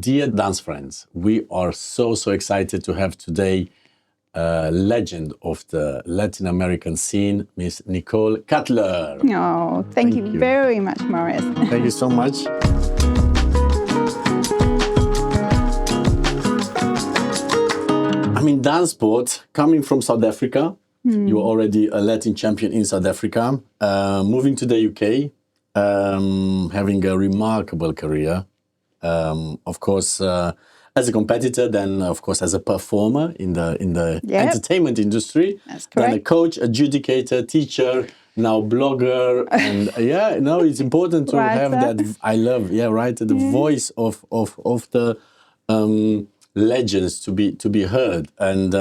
Dear dance friends, we are so excited to have today a legend of the Latin American scene, Miss Nicole Cutler. Oh, thank you very much, Marius. Thank you so much. I mean, DanceSport, coming from South Africa, you were already a Latin champion in South Africa, moving to the UK, having a remarkable career. Of course, as a competitor, then of course as a performer in the entertainment industry. That's correct. Then a coach, adjudicator, teacher, now blogger, and it's important to have that. I love, the voice of the legends to be heard, and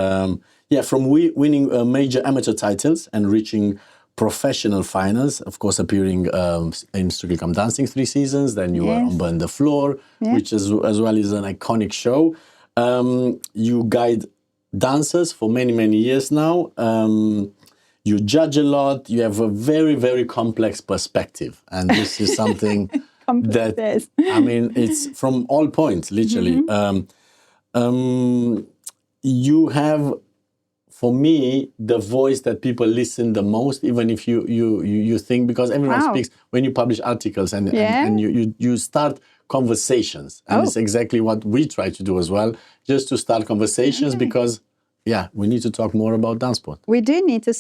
from winning major amateur titles and reaching professional finals, of course, appearing in Stoeckl Dancing 3 seasons. Then you were on Burn the Floor, which as well is an iconic show. You guide dancers for many years now. You judge a lot. You have a very complex perspective, and this is something that I mean, it's from all points, literally. You have, for me, the voice that people listen the most, even if you think, because everyone speaks when you publish articles and you start conversations. And it's exactly what we try to do as well, just to start conversations because, we need to talk more about DanceSport. We do need to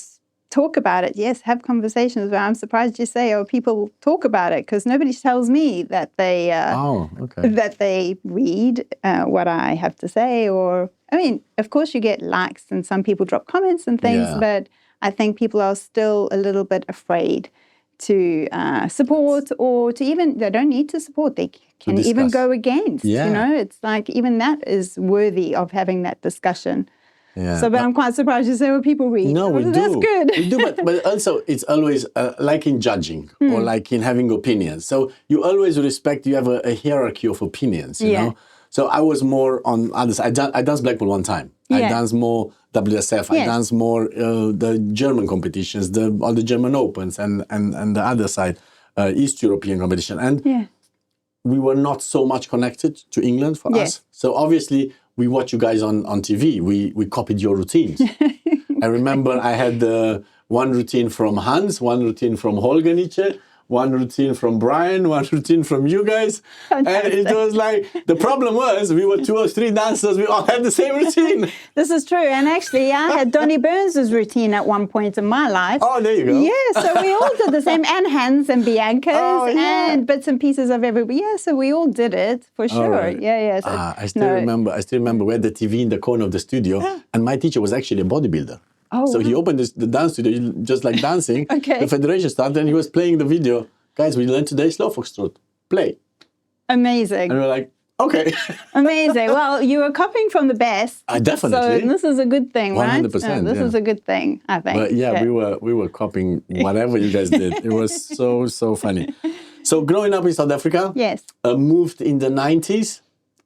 talk about it, yes, have conversations. But I'm surprised you say, people talk about it, because nobody tells me that they that they read what I have to say. Or, I mean, of course you get likes and some people drop comments and things, but I think people are still a little bit afraid to support, or to even, they don't need to support, they can even go against, it's like even that is worthy of having that discussion. So, but I'm quite surprised you say, people read. No, we do. That's good. We do, but also it's always like in judging or like in having opinions. So you always respect, you have a hierarchy of opinions, you know? So I was more on others. I danced Blackpool one time. I danced more WSF. I danced more the German competitions, all the German Opens and the other side, East European competition. And we were not so much connected to England for us. So obviously, we watch you guys on TV. We copied your routines. I remember I had one routine from Hans, one routine from Holger, one routine from Brian, one routine from you guys. Fantastic. And it was like, the problem was we were 2 or 3 dancers, we all had the same routine. This is true. And actually, I had Donnie Burns' routine at one point in my life. Oh, there you go. Yeah, so we all did the same, and Hans and Bianca's and bits and pieces of everybody. Yeah, so we all did it, for sure. Right. Yeah. So, I still remember we had the TV in the corner of the studio, and my teacher was actually a bodybuilder. Oh, so he opened the dance studio, just like dancing. The federation started, and he was playing the video. Guys, we learned today slow foxtrot. Play. Amazing. And we were like, okay. Amazing. Well, you were copying from the best. Definitely. So this is a good thing, right? 100%. This is a good thing, I think. But we were copying whatever you guys did. It was so funny. So growing up in South Africa. Yes. Moved in the 90s.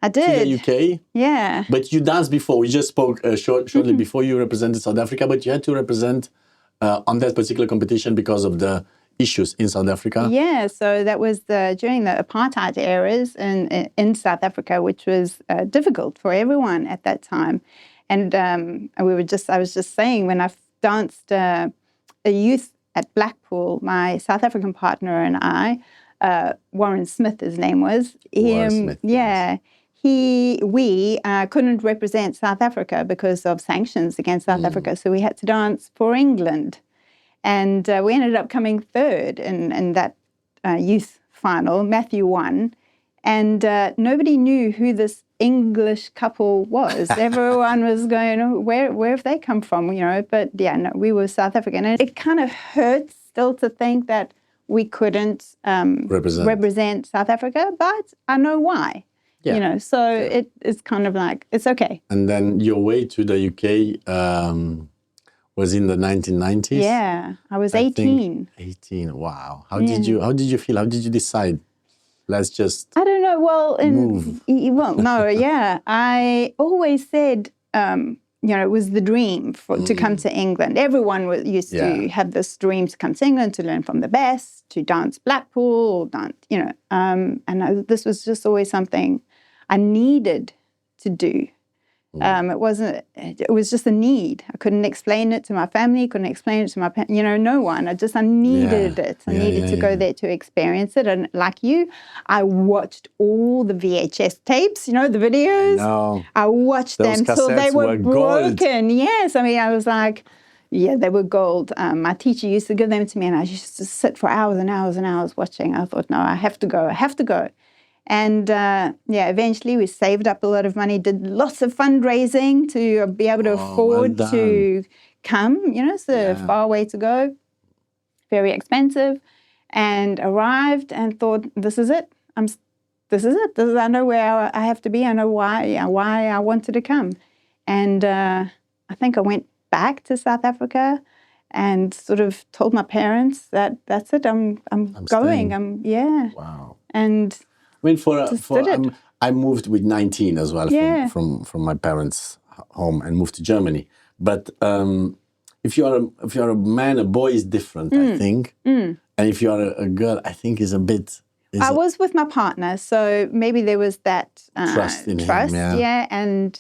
I did. To the UK. Yeah. But you danced before. We just spoke shortly before you represented South Africa, but you had to represent on that particular competition because of the issues in South Africa. Yeah, so that was during the Apartheid eras in South Africa, which was difficult for everyone at that time. And I was just saying, when I danced a youth at Blackpool, my South African partner and I, Warren Smith, his name was. We couldn't represent South Africa because of sanctions against South Africa, so we had to dance for England. And we ended up coming third in that youth final. Matthew won. And nobody knew who this English couple was. Everyone was going, oh, where have they come from? But we were South African. And it kind of hurts still to think that we couldn't represent South Africa, but I know why. So it is kind of like, it's okay. And then your way to the UK was in the 1990s. Yeah, I was 18. 18, wow. How did you feel? How did you decide? Let's just I don't know. move. I always said, it was the dream to come to England. Everyone used to have this dream to come to England, to learn from the best, to dance Blackpool, this was just always something I needed to do. It was just a need. I couldn't explain it to my family, couldn't explain it to my no one. I needed it. I needed to go there to experience it. And like you, I watched all the VHS tapes, the videos. I watched them till they were broken. Yes. I mean, I was like, yeah, they were gold. My teacher used to give them to me, and I used to sit for hours and hours and hours watching. I thought, no, I have to go. And eventually we saved up a lot of money, did lots of fundraising to be able to afford to come. It's a far way to go, very expensive, and arrived and thought, this is it. I know where I have to be. I know why I wanted to come. And I think I went back to South Africa and sort of told my parents that that's it. I'm going. Staying. Wow. And I mean, I moved with 19 as well from my parents' home and moved to Germany. But if you are a man, a boy is different, I think. And if you are a girl, I think is a bit. I was with my partner, so maybe there was that trust in him. Yeah. And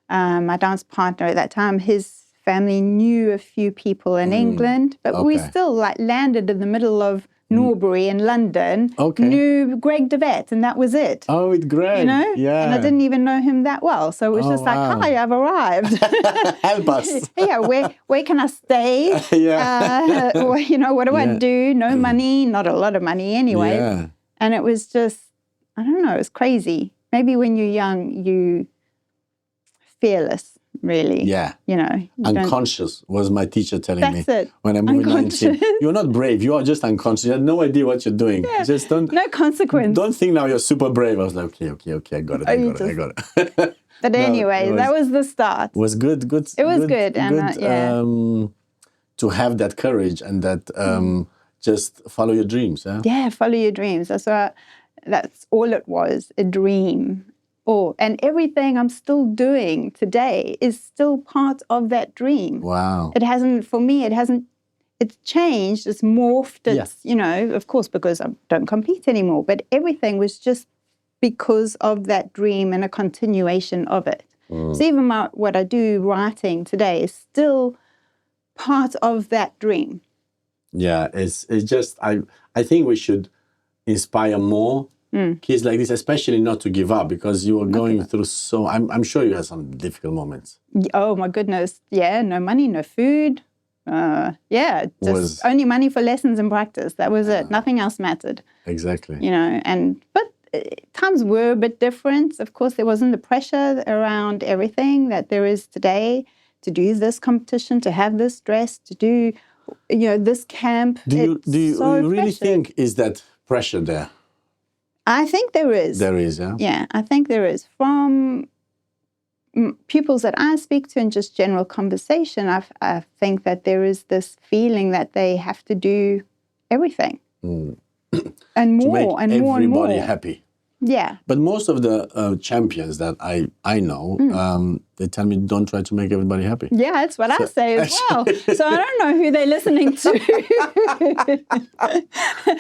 my dance partner at that time, his family knew a few people in England, but we still landed in the middle of Norbury in London, knew Greg DeVette, and that was it. Oh, with Greg, yeah. And I didn't even know him that well, so it was just like, hi, I've arrived. Help us. Yeah, where can I stay? What do I do? No money, not a lot of money anyway. Yeah. And it was just, I don't know, it was crazy. Maybe when you're young, you fearless. Really? Yeah. Unconscious was my teacher telling me. That's it. When I moved 19. You're not brave. You are just unconscious. You have no idea what you're doing. Yeah. Just don't. No consequence. Don't think now you're super brave. I was like, okay. I got it. But anyway, that was the start. It was good. It was good. And to have that courage and that just follow your dreams. Yeah, follow your dreams. That's all it was, a dream. And everything I'm still doing today is still part of that dream. Wow. It's changed, it's morphed, of course, because I don't compete anymore, but everything was just because of that dream and a continuation of it. So even what I do writing today is still part of that dream. Yeah, it's just, I think we should inspire more kids like this, especially not to give up, because you are going through I'm sure you had some difficult moments. Oh my goodness. Yeah, no money, no food. Just only money for lessons and practice. That was it. Nothing else mattered. Exactly. But times were a bit different. Of course, there wasn't the pressure around everything that there is today to do this competition, to have this dress, to do, this camp. Do you really think is that pressure there? I think there is. There is, yeah? Yeah, I think there is. From pupils that I speak to in just general conversation, I think that there is this feeling that they have to do everything. And more and more and more. Everybody happy. Yeah. But most of the champions that I know, they tell me don't try to make everybody happy. Yeah, that's what I say as well. So I don't know who they're listening to.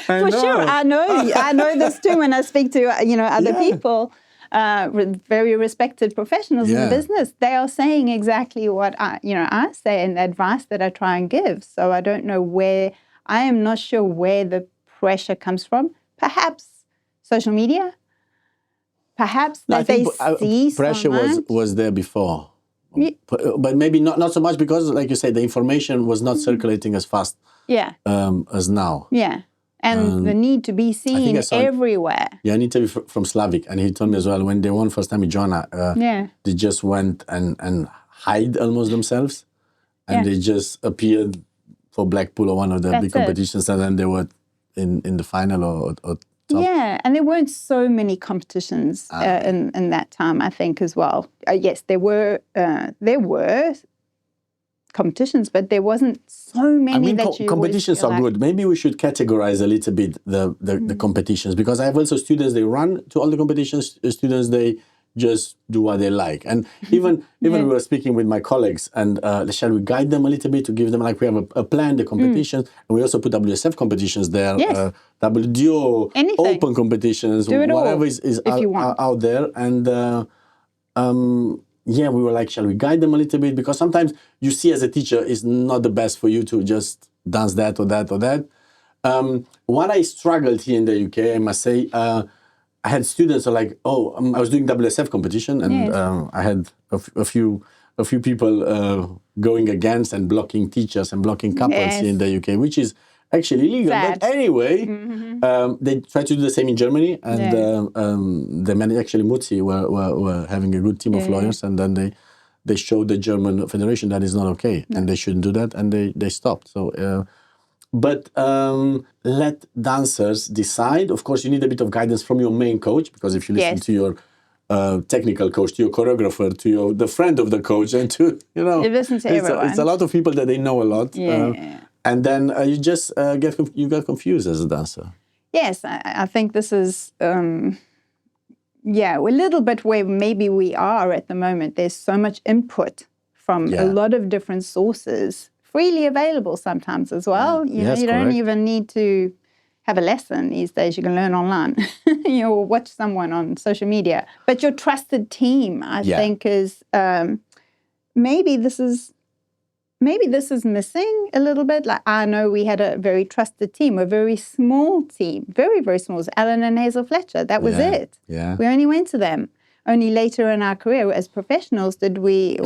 For sure, I know this too when I speak to other people, very respected professionals in the business. They are saying exactly what I say and the advice that I try and give. So I don't know I am not sure where the pressure comes from. Perhaps social media. Perhaps that they see pressure was there before, but maybe not so much because, like you said, the information was not circulating as fast as now. Yeah, and the need to be seen everywhere. Yeah, an interview from Slavic, and he told me as well when they won first time in Joanna, they just went and hide almost themselves, and they just appeared for Blackpool or one of the big competitions, and then they were in the final or top. Yeah, and there weren't so many competitions in that time, I think, as well. Yes, there were competitions, but there wasn't so many that you competitions are good. Maybe we should categorize a little bit the competitions, because I have also students, they run to all the competitions, students, they just do what they like. And even we were speaking with my colleagues, and shall we guide them a little bit to give them, like, we have a plan, the competitions, and we also put WSF competitions there, WDO, open competitions, whatever is out there. And we were like, shall we guide them a little bit? Because sometimes you see as a teacher, it's not the best for you to just dance that or that or that. What I struggled here in the UK, I must say, I had students who are like, I was doing WSF competition, and I had a few people going against and blocking teachers and blocking couples here in the UK, which is actually illegal. Sad. But anyway, they tried to do the same in Germany, and the men, actually Mutsi, were having a good team of lawyers, and then they showed the German Federation that is not okay, and they shouldn't do that, and they stopped. So. But let dancers decide. Of course, you need a bit of guidance from your main coach, because if you listen to your technical coach, to your choreographer, to the friend of the coach, and to, you listen to everyone. It's a lot of people that they know a lot. And then you just get confused as a dancer. Yes, I think this is, a little bit where maybe we are at the moment. There's so much input from a lot of different sources, freely available sometimes as well. You don't even need to have a lesson these days. You can learn online. Or watch someone on social media. But your trusted team, I think, is maybe this is missing a little bit. Like, I know we had a very trusted team, a very small team, very, very small. It was Alan and Hazel Fletcher. That was it. Yeah. We only went to them. Only later in our career as professionals did we,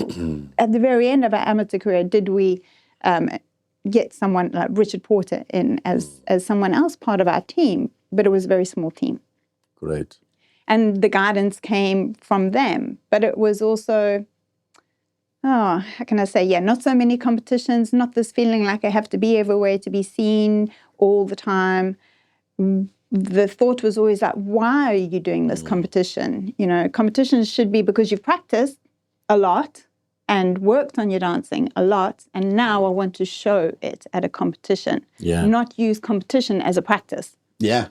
at the very end of our amateur career, did we get someone like Richard Porter in as someone else part of our team, but it was a very small team. Great. And the guidance came from them, but it was also, how can I say, not so many competitions, not this feeling like I have to be everywhere to be seen all the time. The thought was always like, why are you doing this competition? Competitions should be because you've practiced a lot and worked on your dancing a lot, and now I want to show it at a competition, not use competition as a practice. Yeah.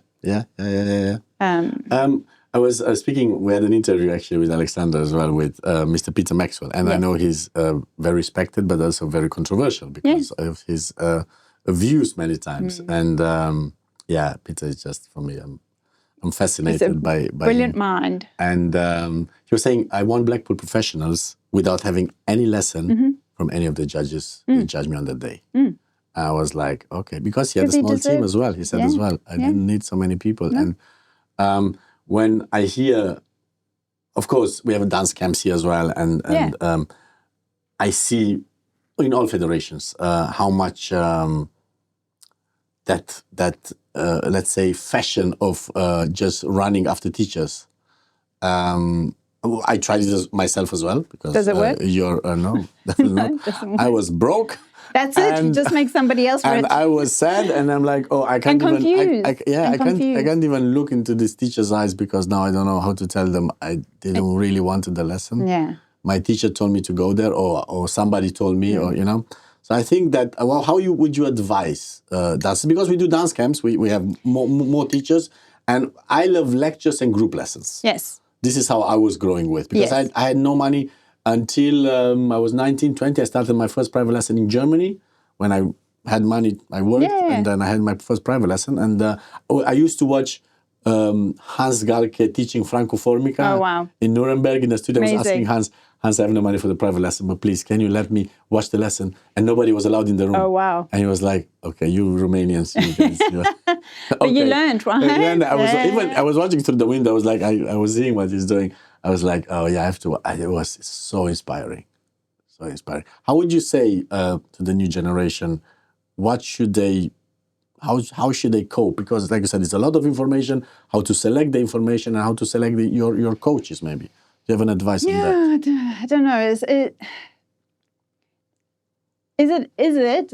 I was speaking, we had an interview actually with Alexander as well, with Mr. Peter Maxwell, and I know he's very respected, but also very controversial because of his views many times. And Peter is just, for me, I'm fascinated by brilliant him. Mind. And he was saying, I want Blackpool professionals without having any lesson from any of the judges who judged me on that day. I was like, okay, because he had a small team as well. He said as well, I didn't need so many people. No. And when I hear, of course, we have dance camps here as well, and I see in all federations how much that let's say fashion of just running after teachers. I tried it myself as well, because does it work? No, definitely not. I was broke. That's it. You just make somebody else rich. And I was sad, and I'm like, I can't I can't even look into this teacher's eyes, because now I don't know how to tell them I didn't really want the lesson. Yeah. My teacher told me to go there, or somebody told me, or So I think that how would you advise dancers? Because we do dance camps, we have more teachers, and I love lectures and group lessons. Yes. This is how I was growing with, because I had no money. Until I was 19, 20, I started my first private lesson in Germany. When I had money, I worked, and then I had my first private lesson. And I used to watch Hans Galke teaching Franco Formica in Nuremberg in the studio. I was asking Hans, I have no money for the private lesson, but please, can you let me watch the lesson? And nobody was allowed in the room. Oh, wow. And he was like, okay, you Romanians, you guys. But you learned, right? And I was watching through the window. I was like, I was seeing what he's doing. I was like, I have to. It was so inspiring. So inspiring. How would you say to the new generation, what should they, how should they cope? Because like I said, it's a lot of information, how to select the information and how to select your coaches maybe. Do you have an advice on that? I don't know.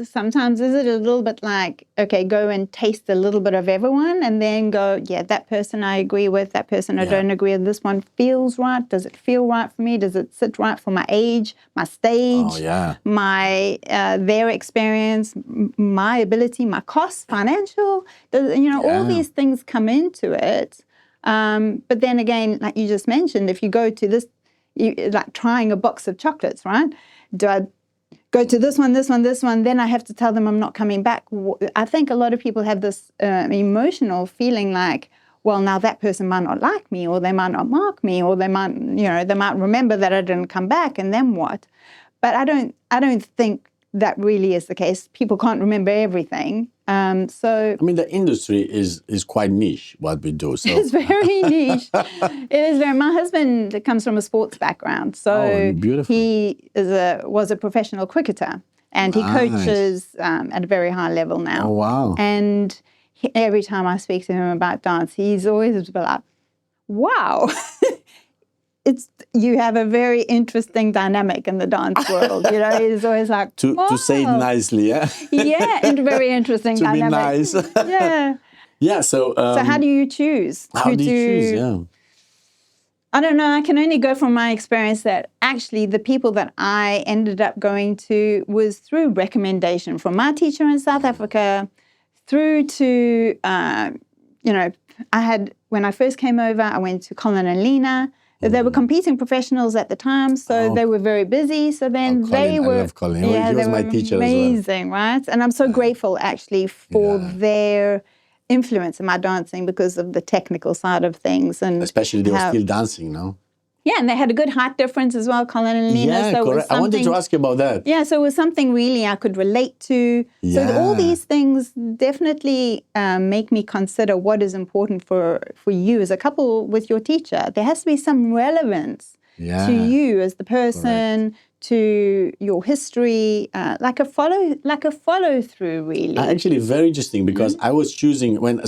Sometimes is it a little bit like, okay, go and taste a little bit of everyone and then go, that person I agree with, that person I don't agree with, this one feels right. Does it feel right for me? Does it sit right for my age, my stage, my their experience, my ability, my costs, financial? All these things come into it. But then again, like you just mentioned, if you go to this, like trying a box of chocolates, right? Do I go to this one, then I have to tell them I'm not coming back? I think a lot of people have this emotional feeling like, well, now that person might not like me, or they might not mark me, or they might, they might remember that I didn't come back, and then what? But I don't think that really is the case. People can't remember everything. So I mean, the industry is quite niche, what we do. So it's very niche. It is very. My husband comes from a sports background, so beautiful. he was a professional cricketer, and he coaches at a very high level now. Oh, wow. And every time I speak to him about dance, he's always like, wow. You have a very interesting dynamic in the dance world. He's always like, to say it nicely, yeah? Yeah, and very interesting to dynamic. be nice. Yeah. Yeah, so how do you choose? How do you choose, yeah? I don't know. I can only go from my experience that actually the people that I ended up going to was through recommendation from my teacher in South Africa, through to, when I first came over, I went to Colin and Lena. They were competing professionals at the time, so they were very busy. So then they were, I love Colin. He was my teacher amazing, right? And I'm so grateful actually for their influence in my dancing because of the technical side of things, and especially they were still dancing, no? Yeah, and they had a good height difference as well, Colin and Lena. Yeah, so correct. I wanted to ask you about that. Yeah, so it was something really I could relate to. Yeah. So all these things definitely make me consider what is important for you as a couple with your teacher. There has to be some relevance to you as the person, to your history, like a follow through, really. Actually, very interesting because I was choosing when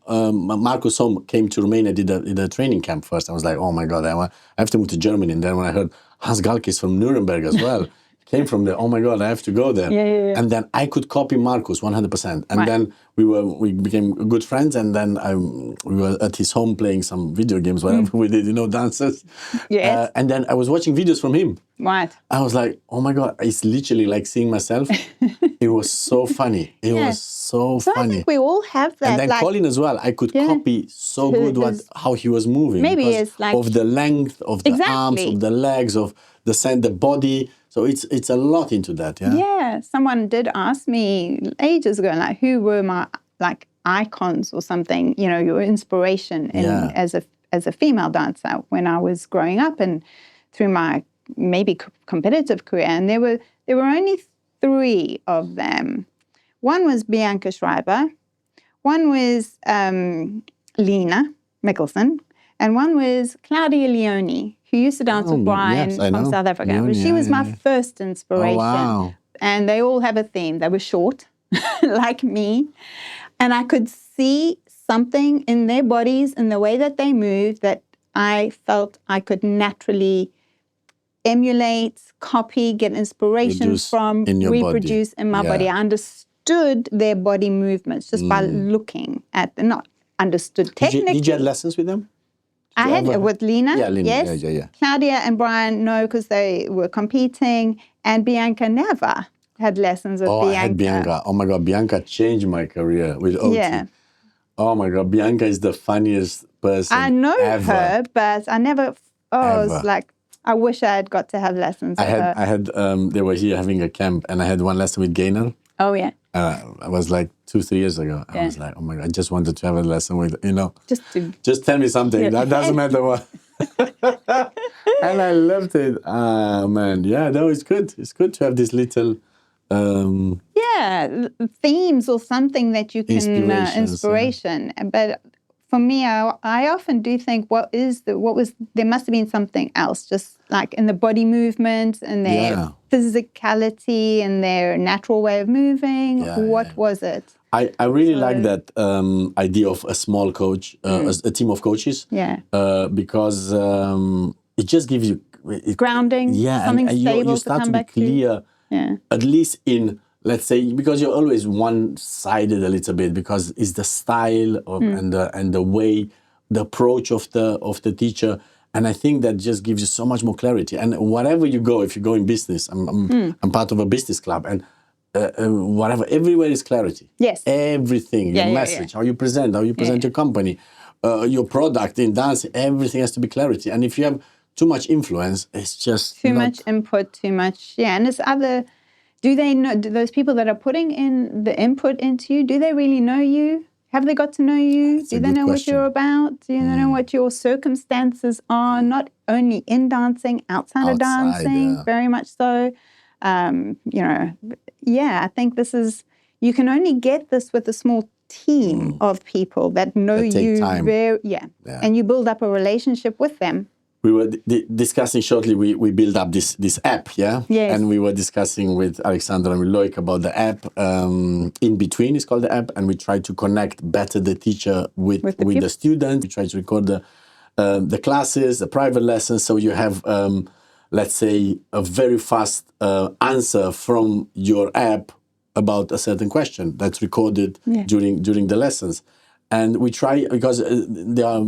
Marcus Home came to Romania, did a training camp first. I was like, oh my God, I have to move to Germany. And then when I heard Hans Galke is from Nuremberg as well, came from there. Oh my God, I have to go there. Yeah. And then I could copy Marcus 100%. And then we became good friends. And then we were at his home playing some video games, whatever we did, dances. Yes. And then I was watching videos from him. Right. I was like, oh my God, it's literally like seeing myself. It was so funny. It was so funny. I think we all have that. And then Colin as well. I could copy so good how he was moving. Maybe it's like of the length of the arms, of the legs, of the body. So it's a lot into that, yeah? Yeah. Someone did ask me ages ago, like, who were my, like, icons or something, your inspiration as a female dancer when I was growing up and through my maybe competitive career. And there were only 3 of them. One was Bianca Schreiber, one was Lena Mickelson, and one was Claudia Leone, who used to dance with Brian from South Africa. Leone, she was my first inspiration. Oh, wow. And they all have a theme. They were short, like me. And I could see something in their bodies and the way that they moved that I felt I could naturally emulate, copy, get inspiration from, reproduce in my body. I understood their body movements just by looking at them, not understood technically. Did you have lessons with them? I had with Lena, yeah, Lena, yes. Yeah. Claudia and Brian, no, because they were competing. And Bianca never had lessons with Bianca. I had Bianca. Oh my God, Bianca changed my career with OT. Yeah. Oh my God, Bianca is the funniest person I know ever. her, but I never, I was like, I wish I had got to have lessons with her. I had, they were here having a camp and I had one lesson with Gaynor. Oh, yeah. I was like 2-3 years ago. I was like, oh my God, I just wanted to have a lesson with, Just tell me something. That doesn't matter what. And I loved it. Ah, man. Yeah, no, it's good. It's good to have this little... themes or something that you can... Inspiration. Yeah. But for me, I often do think, there must have been something else, just like in the body movement and their physicality and their natural way of moving. What was it? I really like that idea of a small coach, a team of coaches. Yeah. Because it just gives you... grounding, something stable you start to be clear, at least in... Let's say, because you're always one-sided a little bit because it's the style and the way, the approach of the teacher, and I think that just gives you so much more clarity. And wherever you go, if you go in business, I'm part of a business club, and whatever, everywhere is clarity. Yes, everything, your message, how you present your company, your product in dance, everything has to be clarity. And if you have too much influence, it's just too much input, too much. Yeah, and it's other. Do they know? Do those people that are putting in the input into you? Do they really know you? Have they got to know you? That's do a they good know question. what you're about? Do they know what your circumstances are? Not only in dancing, outside of dancing, yeah. very much so. I think this is. You can only get this with a small team of people that know That take you time. And you build up a relationship with them. We were discussing shortly, we built up this app, yeah? Yes. And we were discussing with Alexander and with Loic about the app. In Between is called the app, and we try to connect better the teacher with the student. We try to record the classes, the private lessons, so you have, let's say, a very fast answer from your app about a certain question that's recorded during the lessons. And we try, because there are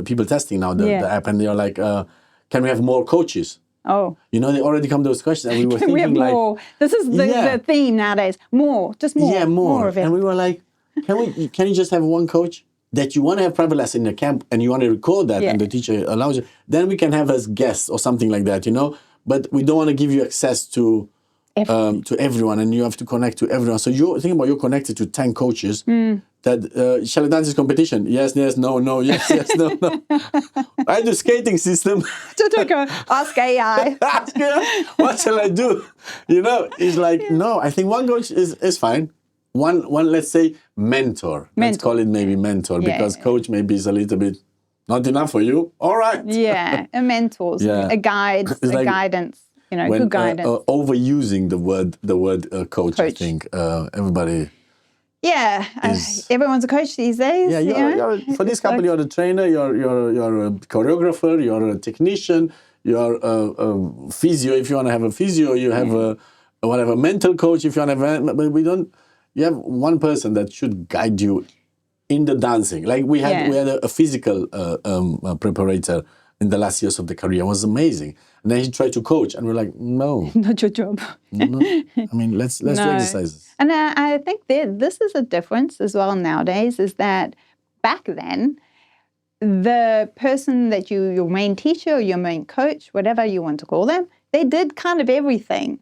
people testing now the app, and they are like, can we have more coaches? Oh. They already come to those questions, and we were Can we have thinking more? This is the theme nowadays. More, just more. Yeah, more of it. And we were like, can you just have one coach that you want to have private lesson in a camp and you want to record that and the teacher allows you? Then we can have as guests or something like that, But we don't want to give you access to everyone, and you have to connect to everyone. So you're thinking about you're connected to 10 coaches that shall I dance this competition? Yes, no, yes, no. I do skating system. Ask AI. Ask AI, what shall I do? It's like, no, I think one coach is fine. One, let's say, mentor. Let's call it maybe mentor, because coach maybe is a little bit not enough for you. All right. Yeah, a mentor, a guide, guidance. Good guidance. Overusing the word coach, I think everybody. Yeah, everyone's a coach these days. Yeah, you're for this couple, you're a trainer, you're a choreographer, you're a technician, you're a physio. If you want to have a physio, you have a mental coach. If you want to have, but we don't. You have one person that should guide you in the dancing. Like we had a physical preparator in the last years of the career. It was amazing. And then he tried to coach, and we're like, no. Not your job. No. I mean, let's do exercises. And I think this is a difference as well nowadays, is that back then, the person that your main teacher or your main coach, whatever you want to call them, they did kind of everything.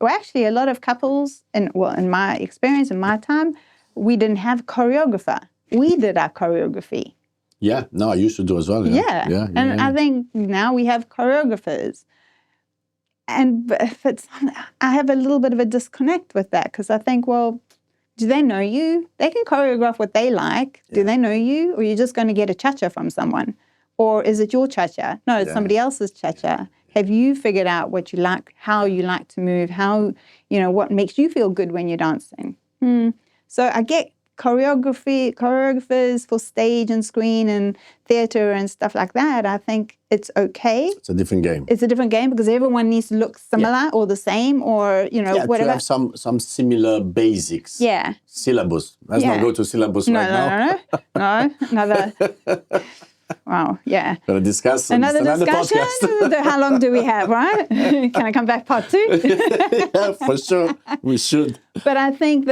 Actually, a lot of couples, in my experience, in my time, we didn't have a choreographer. We did our choreography. Yeah, no, I used to do as well. Yeah. I think now we have choreographers. And I have a little bit of a disconnect with that, because I think, well, do they know you? They can choreograph what they like. Yeah. Do they know you? Or are you just going to get a cha-cha from someone? Or is it your cha-cha? No, it's somebody else's cha-cha. Have you figured out what you like, how you like to move, what makes you feel good when you're dancing? So I get choreographers for stage and screen and theatre and stuff like that. I think it's okay. It's a different game. It's a different game, because everyone needs to look similar or the same, or whatever. To have some similar basics. Yeah. Syllabus. Let's not go to syllabus right now. No. Another. Wow, yeah. Going to discuss another discussion. Podcast. How long do we have, right? Can I come back part 2? Yeah, for sure. We should. But I think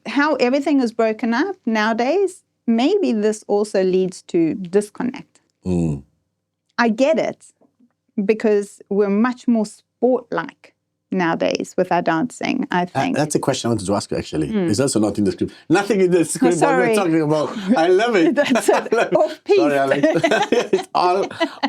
how everything is broken up nowadays, maybe this also leads to disconnect. I get it, because we're much more sport-like nowadays with our dancing, I think. That's a question I wanted to ask you, actually. It's also not in the script. Nothing in the script what we're talking about. I love it. That's it. Off-piece. Sorry, Alex. It's all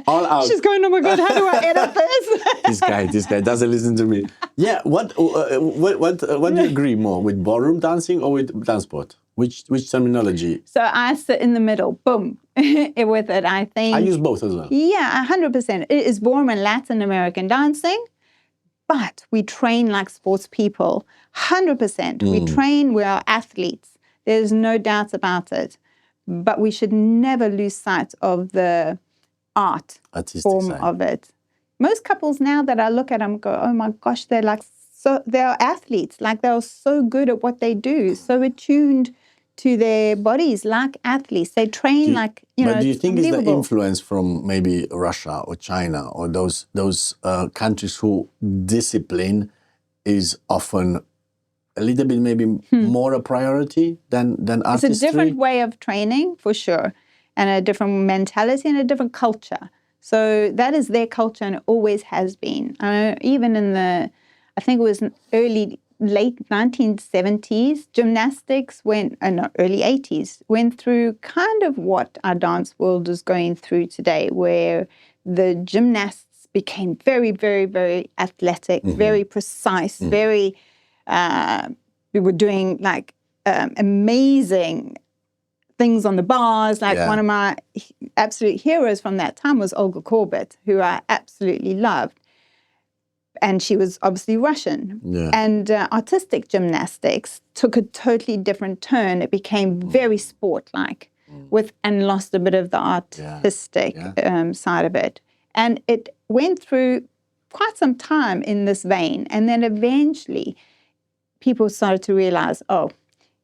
out. She's going, oh my God, how do I edit this? This guy doesn't listen to me. Yeah, what do you agree more, with ballroom dancing or with DanceSport? Which terminology? So I sit in the middle, boom, with it, I think. I use both as well. Yeah, 100%. It is ballroom and Latin American dancing. But we train like sports people, 100%. We train, we are athletes. There's no doubt about it. But we should never lose sight of the art form of it. Most couples now that I look at them go, oh my gosh, they're athletes. Like they're so good at what they do, so attuned to their bodies like athletes. They train But do you think it's the influence from maybe Russia or China or those countries who discipline is often a little bit maybe more a priority than artistry? It's a different way of training, for sure, and a different mentality and a different culture. So that is their culture, and it always has been. Even in I think it was late 1970s, gymnastics early 80s, went through kind of what our dance world is going through today, where the gymnasts became very, very, very athletic, very precise, very, we were doing like amazing things on the bars. Like one of my absolute heroes from that time was Olga Korbut, who I absolutely loved. And she was obviously Russian. Yeah. And artistic gymnastics took a totally different turn. It became very sport-like and lost a bit of the artistic side of it. And it went through quite some time in this vein. And then eventually people started to realize,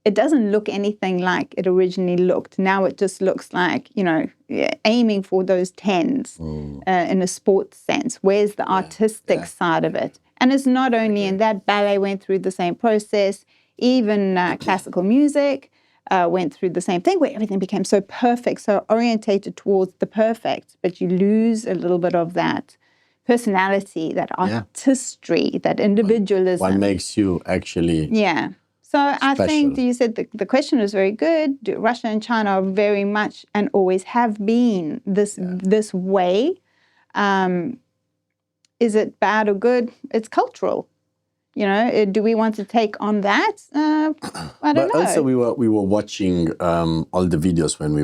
it doesn't look anything like it originally looked. Now it just looks like, aiming for those 10s in a sports sense. Where's the artistic side of it? And it's not only in that. Ballet went through the same process. Even classical music went through the same thing, where everything became so perfect, so orientated towards the perfect. But you lose a little bit of that personality, that artistry, that individualism. What makes you actually... Yeah. So I think you said the question was very good. Russia and China are very much and always have been this way. Is it bad or good? It's cultural. Do we want to take on that? I don't know. But also we were watching all the videos when we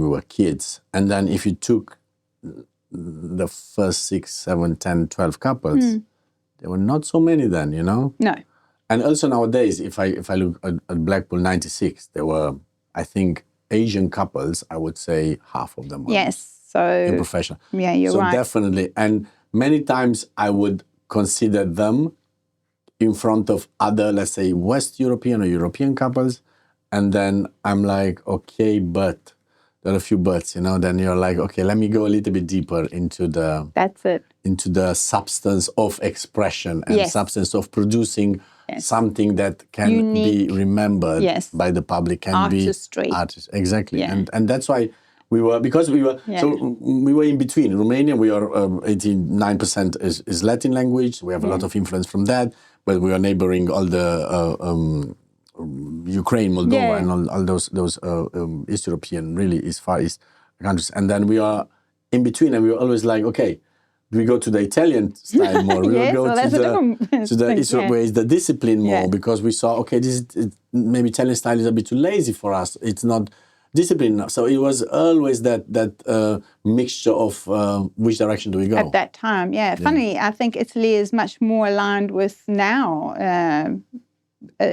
were kids, and then if you took the first 6, 7, 10, 12 couples, there were not so many then. No. And also nowadays, if I look at Blackpool 96, there were, I think, Asian couples, I would say half of them were in professional. Yeah, you're right. So definitely. And many times I would consider them in front of other, let's say, West European or European couples. And then I'm like, okay, but there are a few buts, then you're like, okay, let me go a little bit deeper into into the substance of expression and substance of producing something that can be remembered by the public, can artistry. Be artist. Exactly. Yeah. And that's why we were in between. Romania, we are 89% is Latin language. We have a lot of influence from that, but we are neighboring all the Ukraine, Moldova, and all those East European, really East Far East countries. And then we are in between, and we were always like, okay, we go to the Italian style more. We will go to the Eastern where is the discipline more, because we saw, okay, maybe Italian style is a bit too lazy for us. It's not discipline enough. So it was always that mixture of which direction do we go? At that time, Funny, I think Italy is much more aligned with now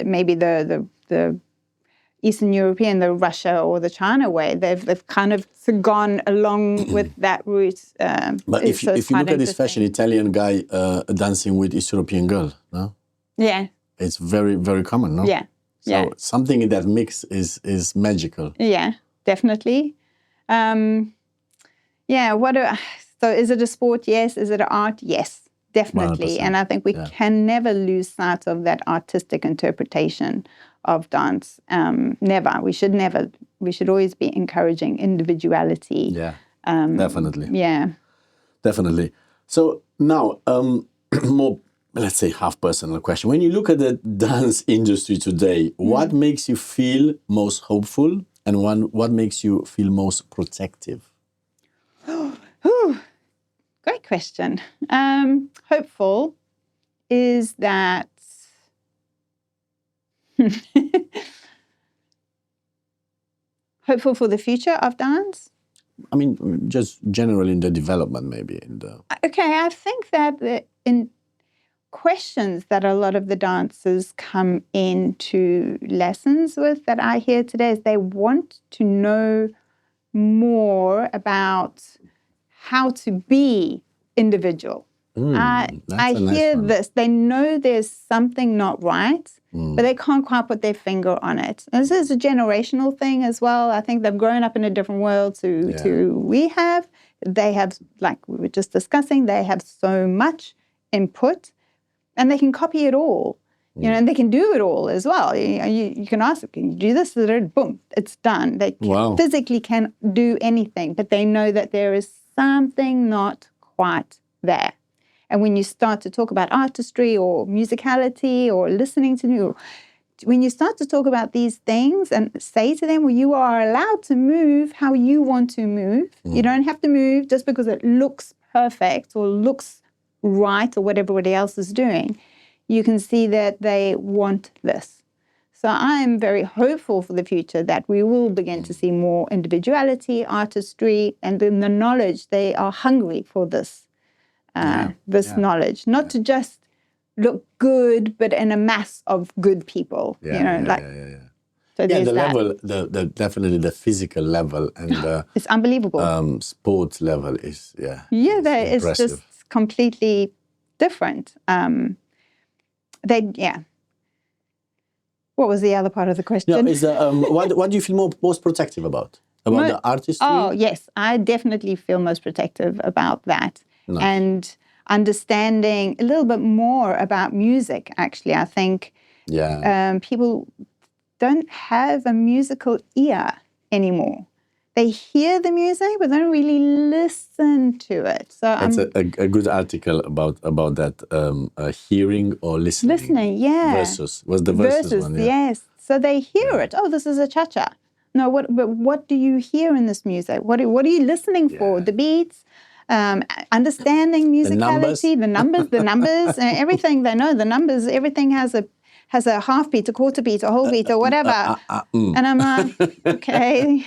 maybe the Eastern European, the Russia or the China way. They've kind of gone along with that route. But if you look at this fashion Italian guy dancing with East European girl, no? Yeah. It's very, very common, no? Yeah. So something in that mix is magical. Yeah, definitely. So is it a sport? Yes. Is it an art? Yes, definitely. 100%. And I think we can never lose sight of that artistic interpretation of dance. Never. We should always be encouraging individuality. Yeah, definitely. Yeah. Definitely. So now, more, let's say, half personal question. When you look at the dance industry today, what makes you feel most hopeful, and what makes you feel most protective? Great question. Hopeful is that hopeful for the future of dance? I mean, just generally in the development, maybe. Okay, I think that in questions that a lot of the dancers come into lessons with that I hear today is they want to know more about how to be individual. I hear this. They know there's something not right, but they can't quite put their finger on it. And this is a generational thing as well. I think they've grown up in a different world to we have. They have, like we were just discussing, they have so much input and they can copy it all. You know, and they can do it all as well. You can ask them, can you do this? Boom, it's done. They physically can do anything, but they know that there is something not quite there. And when you start to talk about artistry or musicality or listening to new, when you start to talk about these things and say to them, well, you are allowed to move how you want to move. You don't have to move just because it looks perfect or looks right or what everybody else is doing. You can see that they want this. So I'm very hopeful for the future that we will begin to see more individuality, artistry, and then the knowledge. They are hungry for this, knowledge, not to just look good, but in a mass of good people. So there's the that. level, the definitely the physical level and the it's unbelievable. sports level is It's just completely different. What was the other part of the question? What do you feel most protective about? About the artistry? Oh, yes. I definitely feel most protective about that. Nice. And understanding a little bit more about music, actually. I think people don't have a musical ear anymore. They hear the music, but they don't really listen to it. So it's a good article about that, hearing or listening. Listening, yeah. Versus one, yeah. Yes. So they hear it. Oh, this is a cha-cha. No, what do you hear in this music? What are you listening for? The beats, understanding musicality, the numbers, everything. They know the numbers. Everything has a half beat, a quarter beat, a whole beat, or whatever. And I'm like, okay.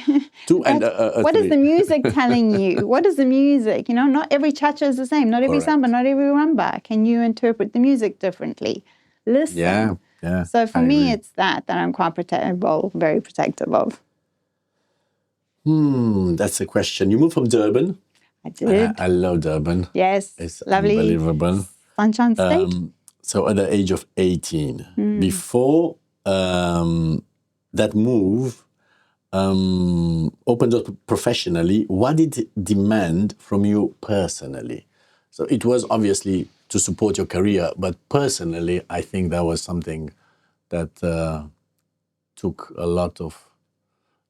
What is the music telling you? What is the music? You know, not every cha-cha is the same. Not every samba, not every rumba. Can you interpret the music differently? Listen. Yeah. So for me, it's that I'm quite very protective of. That's a question. You moved from Durban. I did. I love Durban. Yes. It's lovely. Unbelievable. Sunshine State. So at the age of 18, before that move opened up professionally, what did it demand from you personally? So it was obviously to support your career, but personally, I think that was something that took a lot of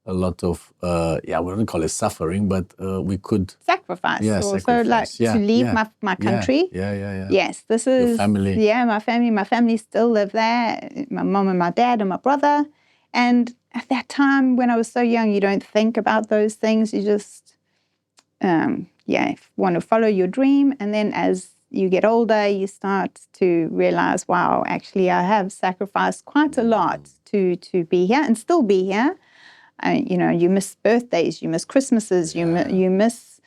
we wouldn't call it suffering, but we could sacrifice. Yeah, also, sacrifice. To leave my country. Yeah. Yes, this is your family. Yeah, my family. My family still live there. My mom and my dad and my brother. And at that time, when I was so young, you don't think about those things. You just want to follow your dream. And then as you get older, you start to realize, wow, actually, I have sacrificed quite a lot to be here and still be here. You miss birthdays, you miss Christmases, you miss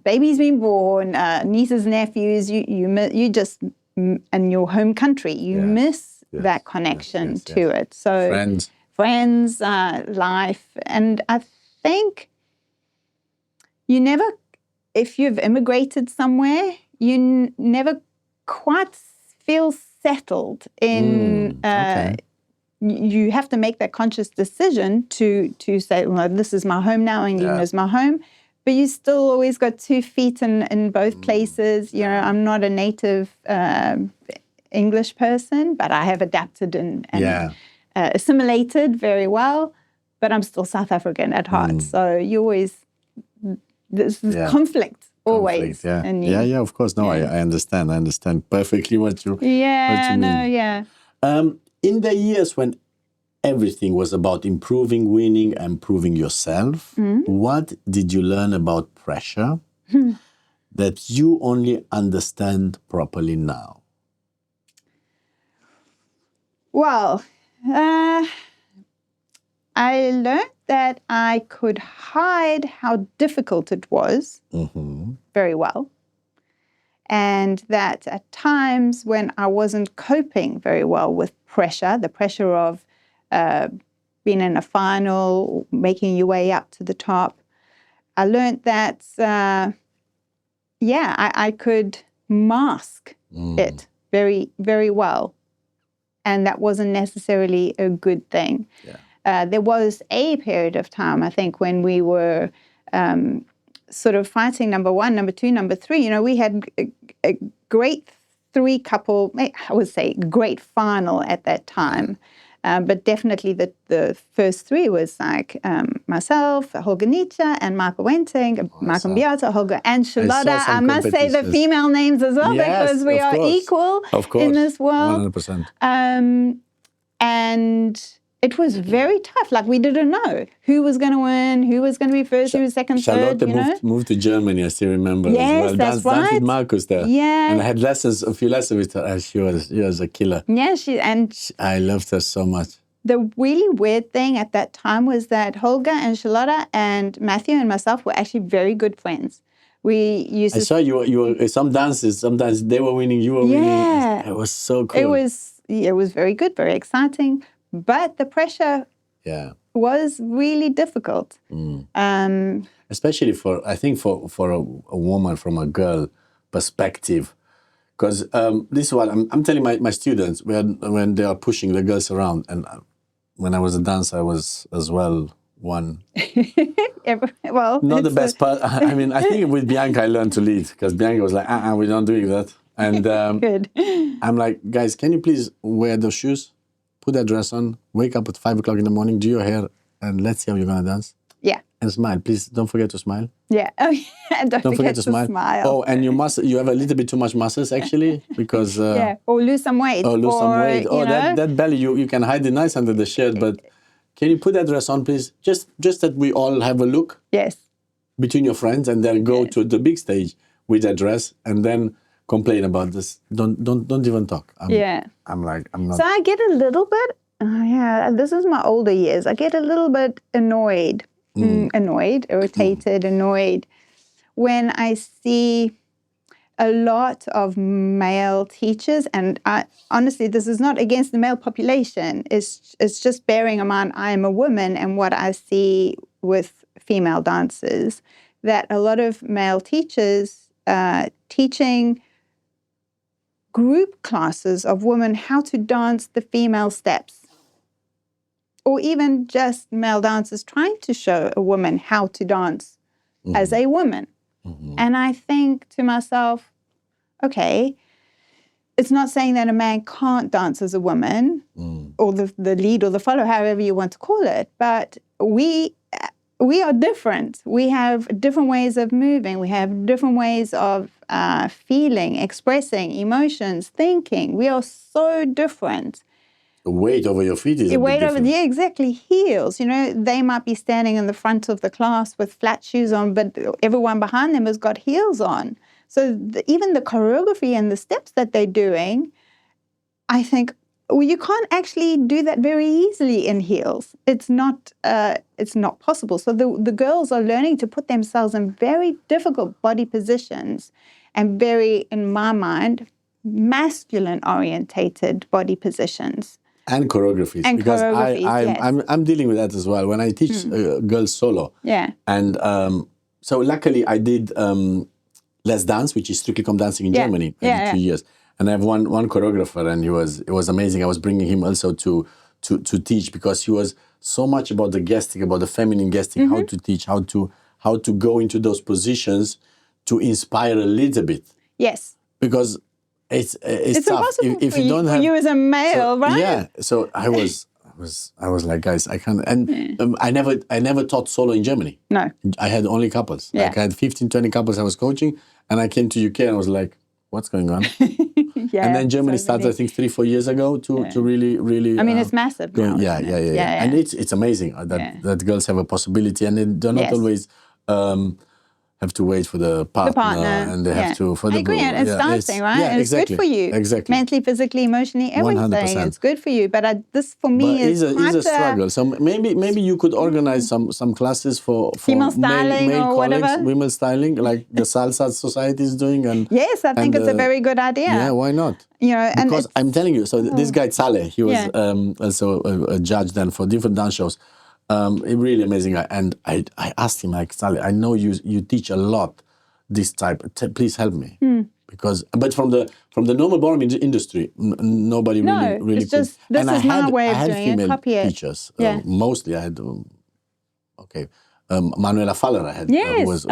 babies being born, nieces, nephews. You just in your home country, you miss that connection to it. So friends, life, and I think you never, if you've immigrated somewhere, you never quite feel settled in. You have to make that conscious decision to say, well, this is my home now, England is my home. But you still always got 2 feet in both places. You know, I'm not a native English person, but I have adapted and assimilated very well. But I'm still South African at heart. So you always, there's conflict always. Yeah, of course. No, I understand. I understand perfectly what you mean. In the years when everything was about improving, winning, and proving yourself, what did you learn about pressure that you only understand properly now? Well, I learned that I could hide how difficult it was very well. And that at times when I wasn't coping very well with pressure, the pressure of being in a final, making your way up to the top, I learned that, I could mask it very, very well. And that wasn't necessarily a good thing. There was a period of time, I think, when we were sort of fighting number 1, number 2, number 3. You know, we had a great three-couple, I would say, great final at that time. But definitely the first three was like myself, Holger and Michael Wenting, Michael Mbiata, Holger and Charlotta. I must say the female names as well, because we are equal in this world. 100%. And it was very tough. Like, we didn't know who was going to win, who was going to be first, who was second, Charlotte third, moved to Germany, I still remember. Yes, as well. that's right. Danced with Marcus there. Yeah. And I had a few lessons with her. She was a killer. Yeah, I loved her so much. The really weird thing at that time was that Holger and Charlotta and Matthew and myself were actually very good friends. We used to... I saw you were some dances, sometimes they were winning, you were winning. It was so cool. It was very good, very exciting. But the pressure was really difficult. Especially for a woman, from a girl perspective. Because this is what I'm telling my students when they are pushing the girls around. And when I was a dancer, I was as well one. Well, not the best part. I mean, I think with Bianca, I learned to lead, because Bianca was like, we're not doing that. And good. I'm like, guys, can you please wear those shoes? Put that dress on, wake up at 5 o'clock in the morning, do your hair, and let's see how you're going to dance. Yeah. And smile. Please don't forget to smile. Yeah. Oh, yeah. Don't forget to smile. Oh, and you have a little bit too much muscles, actually, because... or lose some weight. Or lose some weight. Oh, that belly, you can hide it nice under the shirt, but can you put that dress on, please? Just that we all have a look. Yes. Between your friends, and then go to the big stage with that dress, and then complain about this. Don't even talk. I'm not. So I get a little bit, this is my older years. I get a little bit annoyed, irritated, annoyed when I see a lot of male teachers, and honestly, this is not against the male population. It's just bearing in mind I am a woman, and what I see with female dancers, that a lot of male teachers teaching group classes of women how to dance the female steps, or even just male dancers trying to show a woman how to dance as a woman. And I think to myself, okay, it's not saying that a man can't dance as a woman, or the lead or the follow, however you want to call it, but we are different. We have different ways of moving. We have different ways of feeling, expressing emotions, thinking. We are so different. The weight over your feet is a bit different. Yeah, exactly. Heels. They might be standing in the front of the class with flat shoes on, but everyone behind them has got heels on. So even the choreography and the steps that they're doing, I think, you can't actually do that very easily in heels. It's not possible. So the girls are learning to put themselves in very difficult body positions, and very, in my mind, masculine-orientated body positions. And choreographies. Because I'm dealing with that as well. When I teach girls solo. Yeah. And so luckily I did Let's Dance, which is Strictly Come Dancing in Germany every 2 years. And I have one choreographer, and it was amazing. I was bringing him also to teach, because he was so much about the guesting, about the feminine guesting, how to teach, how to go into those positions to inspire a little bit. Yes. Because it's tough impossible if you don't have you as a male, right? Yeah. So I was like, guys, I can't. And I never taught solo in Germany. No. I had only couples. Yeah. Like I had 15, 20 couples I was coaching, and I came to UK and I was like, what's going on? And then Germany started, I think, 3-4 years ago to really. I mean, it's massive now. Yeah. And it's amazing that girls have a possibility, and they're not always have to wait for the partner and they have to for the. I agree, and it's dancing, right? Yeah, and it's good for you, Exactly. Mentally, physically, emotionally, everything. 100%. It's good for you, but this for me is a struggle. So maybe you could organize some classes for female styling male or colleagues, whatever. women styling, like the Salsa Society is doing. And yes, I think it's a very good idea. Yeah, why not? Because I'm telling you, so this guy Saleh, he was also a judge then for different dance shows. A really amazing guy, and I asked him, like, Saleh, I know you teach a lot this type. Please help me, but from the normal ballroom industry, nobody really. It's just this is my way of doing it. Copy it. Teachers. Mostly I had. Manuela Faller I had. Yes. Was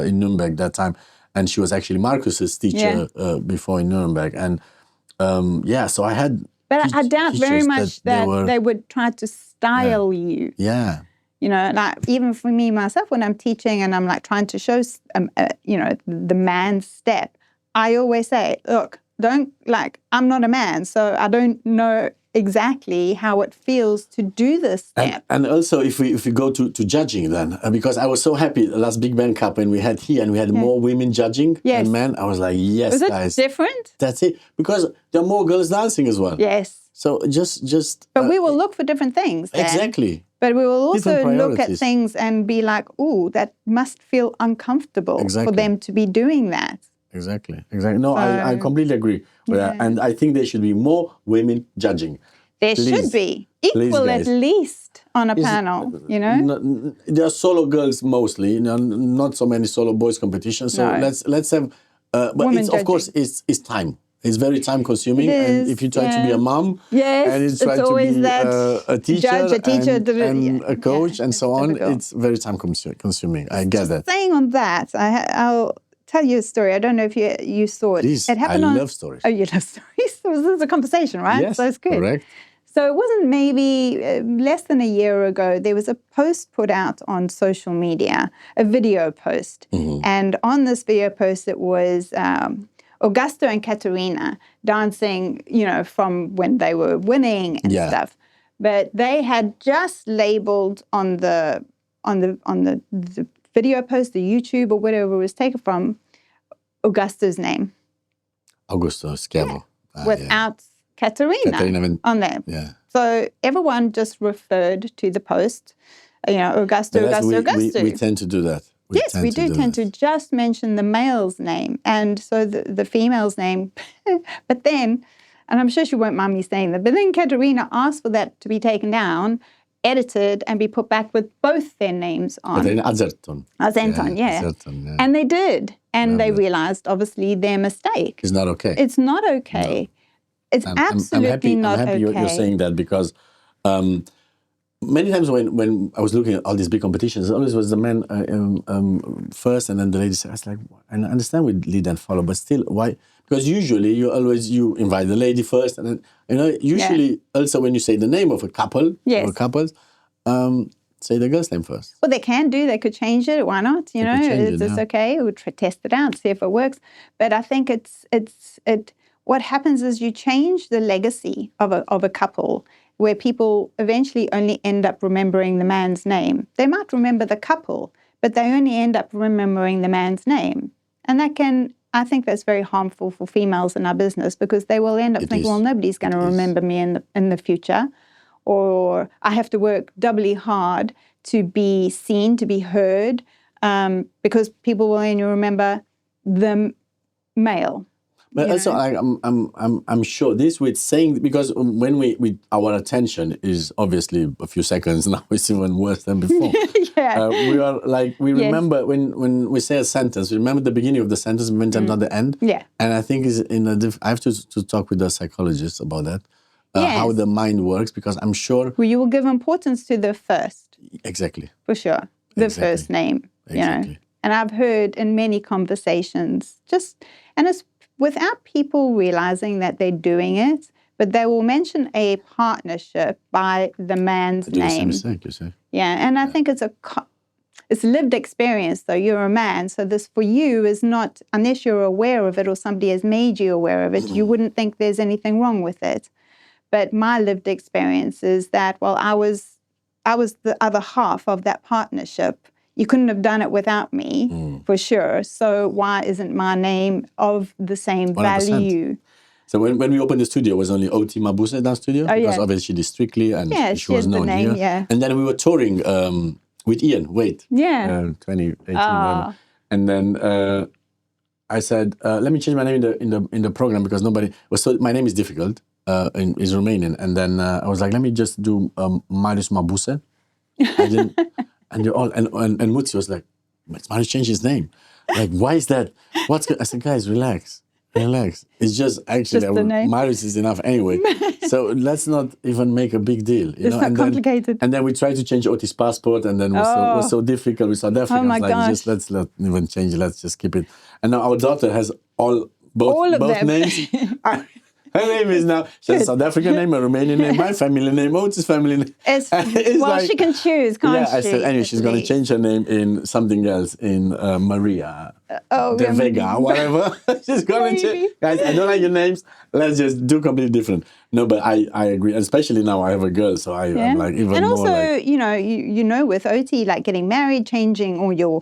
in Nuremberg that time, and she was actually Marcus's teacher before in Nuremberg. And so I had. But I doubt very much that they would try to style you. Yeah. You know, like even for me myself, when I'm teaching and I'm like trying to show, the man's step, I always say, look, I'm not a man, so I don't know exactly how it feels to do this step. And also, if we go to judging then, because I was so happy the last Big Band Cup when we had here and we had more women judging than men, I was like, yes, was guys. Was it different? That's it. Because there are more girls dancing as well. Yes. So just. But we will look for different things then. Exactly. But we will also look at things and be like, ooh, that must feel uncomfortable for them to be doing that. Exactly. No, I completely agree with that. And I think there should be more women judging. There should be. Equal at least on a panel, you know? There are solo girls mostly, not so many solo boys competitions. So let's have, but it's, of course, it's time. It's very time consuming. And if you try to be a mom and you try to be a teacher, judge, a teacher and a coach and so on, it's very time consuming. I get that. Saying on that, I'll tell you a story. I don't know if you saw it. Please, it happened I love stories. Oh, you love stories? This is a conversation, right? Yes, so it's good. Correct. So it wasn't maybe less than a year ago, there was a post put out on social media, a video post. Mm-hmm. And on this video post, it was Augusto and Katarina dancing, from when they were winning and stuff. But they had just labeled on the video post, the YouTube or whatever it was taken from, Augusto's name. Augusto Schiavo. Without Katarina on there. Yeah. So everyone just referred to the post, Augusto. We tend to do that. We do tend to just mention the male's name. And so the female's name. But then, and I'm sure she won't mind me saying that, but then Katarina asked for that to be taken down, edited, and be put back with both their names on. Azerton. Azerton, yeah. And they did. And they realized, obviously, their mistake. It's not okay. It's not okay. No. It's absolutely not okay. I'm happy you're saying that because many times when I was looking at all these big competitions, it always was the men first and then the ladies. I was like, and I understand we lead and follow, but still, why? Because usually you invite the lady first, and then usually also when you say the name of a couple or couples, say the girl's name first. Well, they could change it. Why not? It's okay. We'll test it out, see if it works. But I think what happens is you change the legacy of a couple, where people eventually only end up remembering the man's name. They might remember the couple, but they only end up remembering the man's name. And I think that's very harmful for females in our business, because they will end up thinking, well, nobody's going to remember me in the future, or I have to work doubly hard to be seen, to be heard, because people will only remember the male. But also, I'm sure this with saying, because when our attention is obviously a few seconds now, it's even worse than before. We are we remember when we say a sentence, we remember the beginning of the sentence, many times not the end. Yeah. And I think I have to talk with the psychologist about that, how the mind works, because I'm sure. Well, you will give importance to the first. Exactly. For sure, the first name. Exactly. And I've heard in many conversations, and it's without people realizing that they're doing it, but they will mention a partnership by the man's name. Mistake, you say. Yeah, and I think it's lived experience, though. You're a man, so this for you is not, unless you're aware of it or somebody has made you aware of it, you wouldn't think there's anything wrong with it. But my lived experience is that, I was the other half of that partnership. You couldn't have done it without me, for sure. So why isn't my name of the same 100%. Value? So when we opened the studio, it was only Oti Mabuse dance studio, because obviously she did Strictly and she was known here. Yeah. And then we were touring with Ian Wade, 2018. And then I said, let me change my name in the program, because my name is difficult, is Romanian. And then I was like, let me just do Marius Mabuse. I didn't. And they're all, and Mutsi was like, Marius changed his name. Like, why is that? I said, guys, relax. Relax. It's just actually Just the name. Marius is enough anyway. So let's not even make a big deal. It's not complicated. And then we tried to change Otis' passport, and then it was so difficult with South Africa. Oh my gosh. Let's not even change it. Let's just keep it. And now our daughter has both of them. names. Her name is now, she has a South African name, a Romanian name, my family name, Otis' family name. She can choose, can't she? I said, anyway, she's going to change her name in something else, in Maria. De Vega, whatever. She's going to change. Guys, I don't like your names. Let's just do completely different. No, but I agree. Especially now I have a girl, so I'm like even more. And also, like, you know, with OT, like getting married, changing all your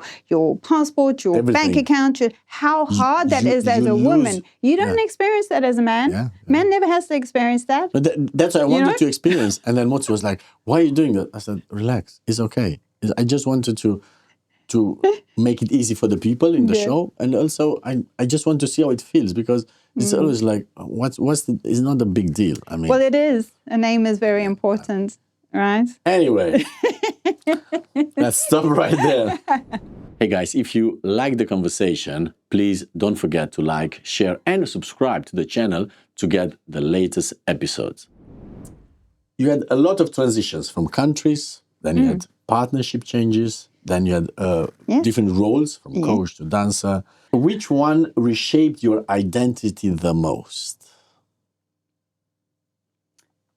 passport, your bank account, how hard that is as a woman. You don't experience that as a man. Yeah. Man never has to experience that. But that's what I wanted to experience. And then Motsi was like, why are you doing that? I said, relax. It's okay. I just wanted to make it easy for the people in the show, and also I just want to see how it feels, because it's always like it's not a big deal. I mean, well, it is. A name is very important, right? Anyway, let's stop right there. Hey guys, if you like the conversation, please don't forget to like, share, and subscribe to the channel to get the latest episodes. You had a lot of transitions from countries, then you had partnership changes. Then you had different roles, from coach to dancer. Which one reshaped your identity the most?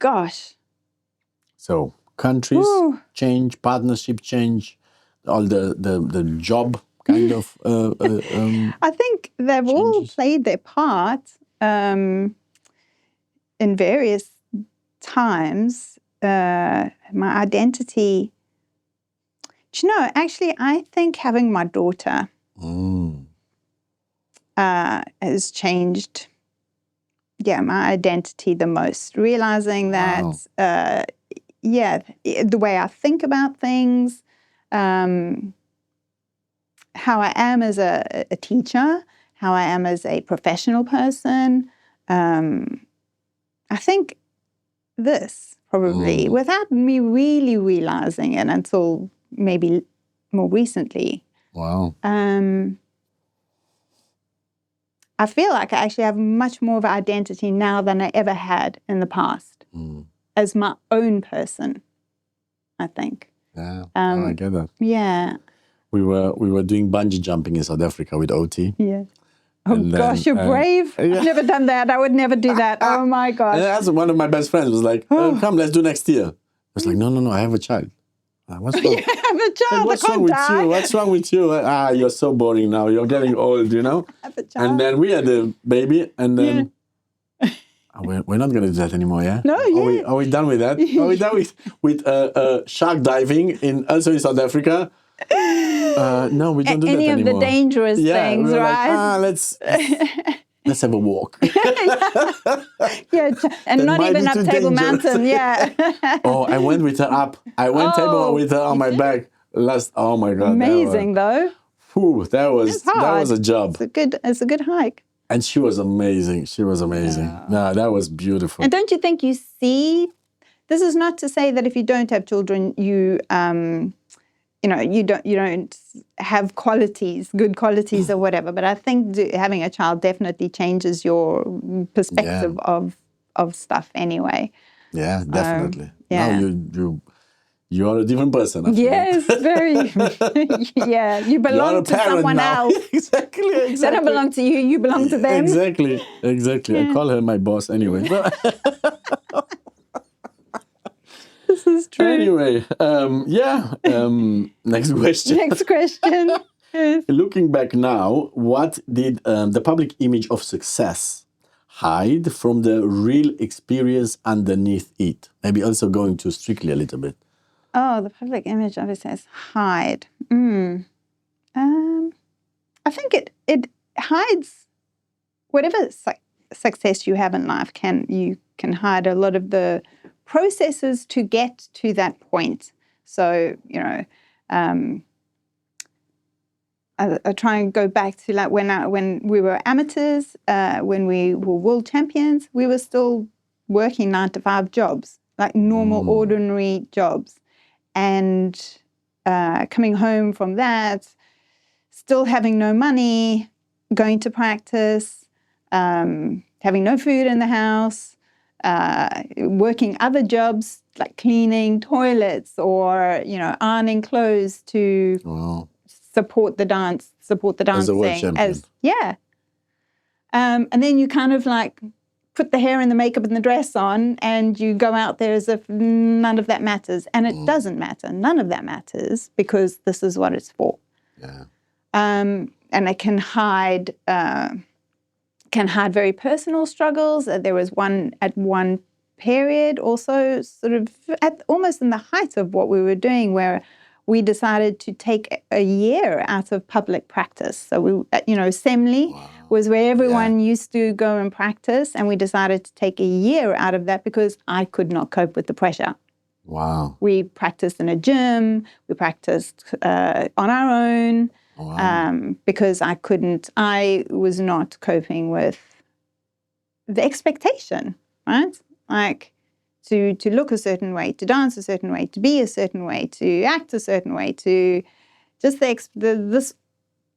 Gosh. So countries change, partnership change, all the job kind of. I think they've all played their part in various times. My identity. Do you know, actually, I think having my daughter has changed, my identity the most. Realizing that, the way I think about things, how I am as a teacher, how I am as a professional person. I think this probably, without me really realizing it until maybe more recently. Wow. I feel like I actually have much more of an identity now than I ever had in the past as my own person, I think. Yeah, I get that. Yeah. We were doing bungee jumping in South Africa with OT. Yeah. Oh gosh, you're brave. I've never done that. I would never do that. Oh my gosh. And that's one of my best friends was like, come, let's do next year. I was like, no, I have a child. What's wrong? You have a child. What's wrong with you? What's wrong with you? You're so boring now. You're getting old, you know? I have a child. And then we had a baby, and then we're not going to do that anymore, yeah? No, yeah. Are we done with that? Are we done with shark diving also in South Africa? No, we don't do that anymore. Any of the dangerous things, right? Like, let's have a walk. And not even up Table Mountain, I went with her up. I went table with her on my back. Oh my God. Amazing though. That was a job. It's a good hike. And she was amazing. No, that was beautiful. And don't you think you see, this is not to say that if you don't have children, you don't have good qualities or whatever. But I think having a child definitely changes your perspective of stuff anyway. Yeah, definitely. Now you are a different person. Yes, very. You belong to someone now. else. Exactly. They don't belong to you. You belong to them. Exactly. I call her my boss anyway. This is true. Anyway, next question. Next question. Looking back now, what did the public image of success hide from the real experience underneath it? Maybe also going to Stoeckl a little bit. Oh, the public image of it says hide. I think it hides whatever success you have in life. You can hide a lot of the processes to get to that point. So, I try and go back to like when we were amateurs, when we were world champions, we were still working 9-to-5 jobs, like normal, ordinary jobs. And coming home from that, still having no money, going to practice, having no food in the house, working other jobs like cleaning toilets or, ironing clothes to support the dancing. As a world champion. And then you kind of like put the hair and the makeup and the dress on and you go out there as if none of that matters. And it doesn't matter. None of that matters because this is what it's for. Yeah. And it can hide very personal struggles. There was one period also sort of almost in the height of what we were doing where we decided to take a year out of public practice. So, assembly was where everyone used to go and practice, and we decided to take a year out of that because I could not cope with the pressure. Wow. We practiced in a gym. We practiced on our own because I was not coping with the expectation, right? Like, to look a certain way, to dance a certain way, to be a certain way, to act a certain way, to just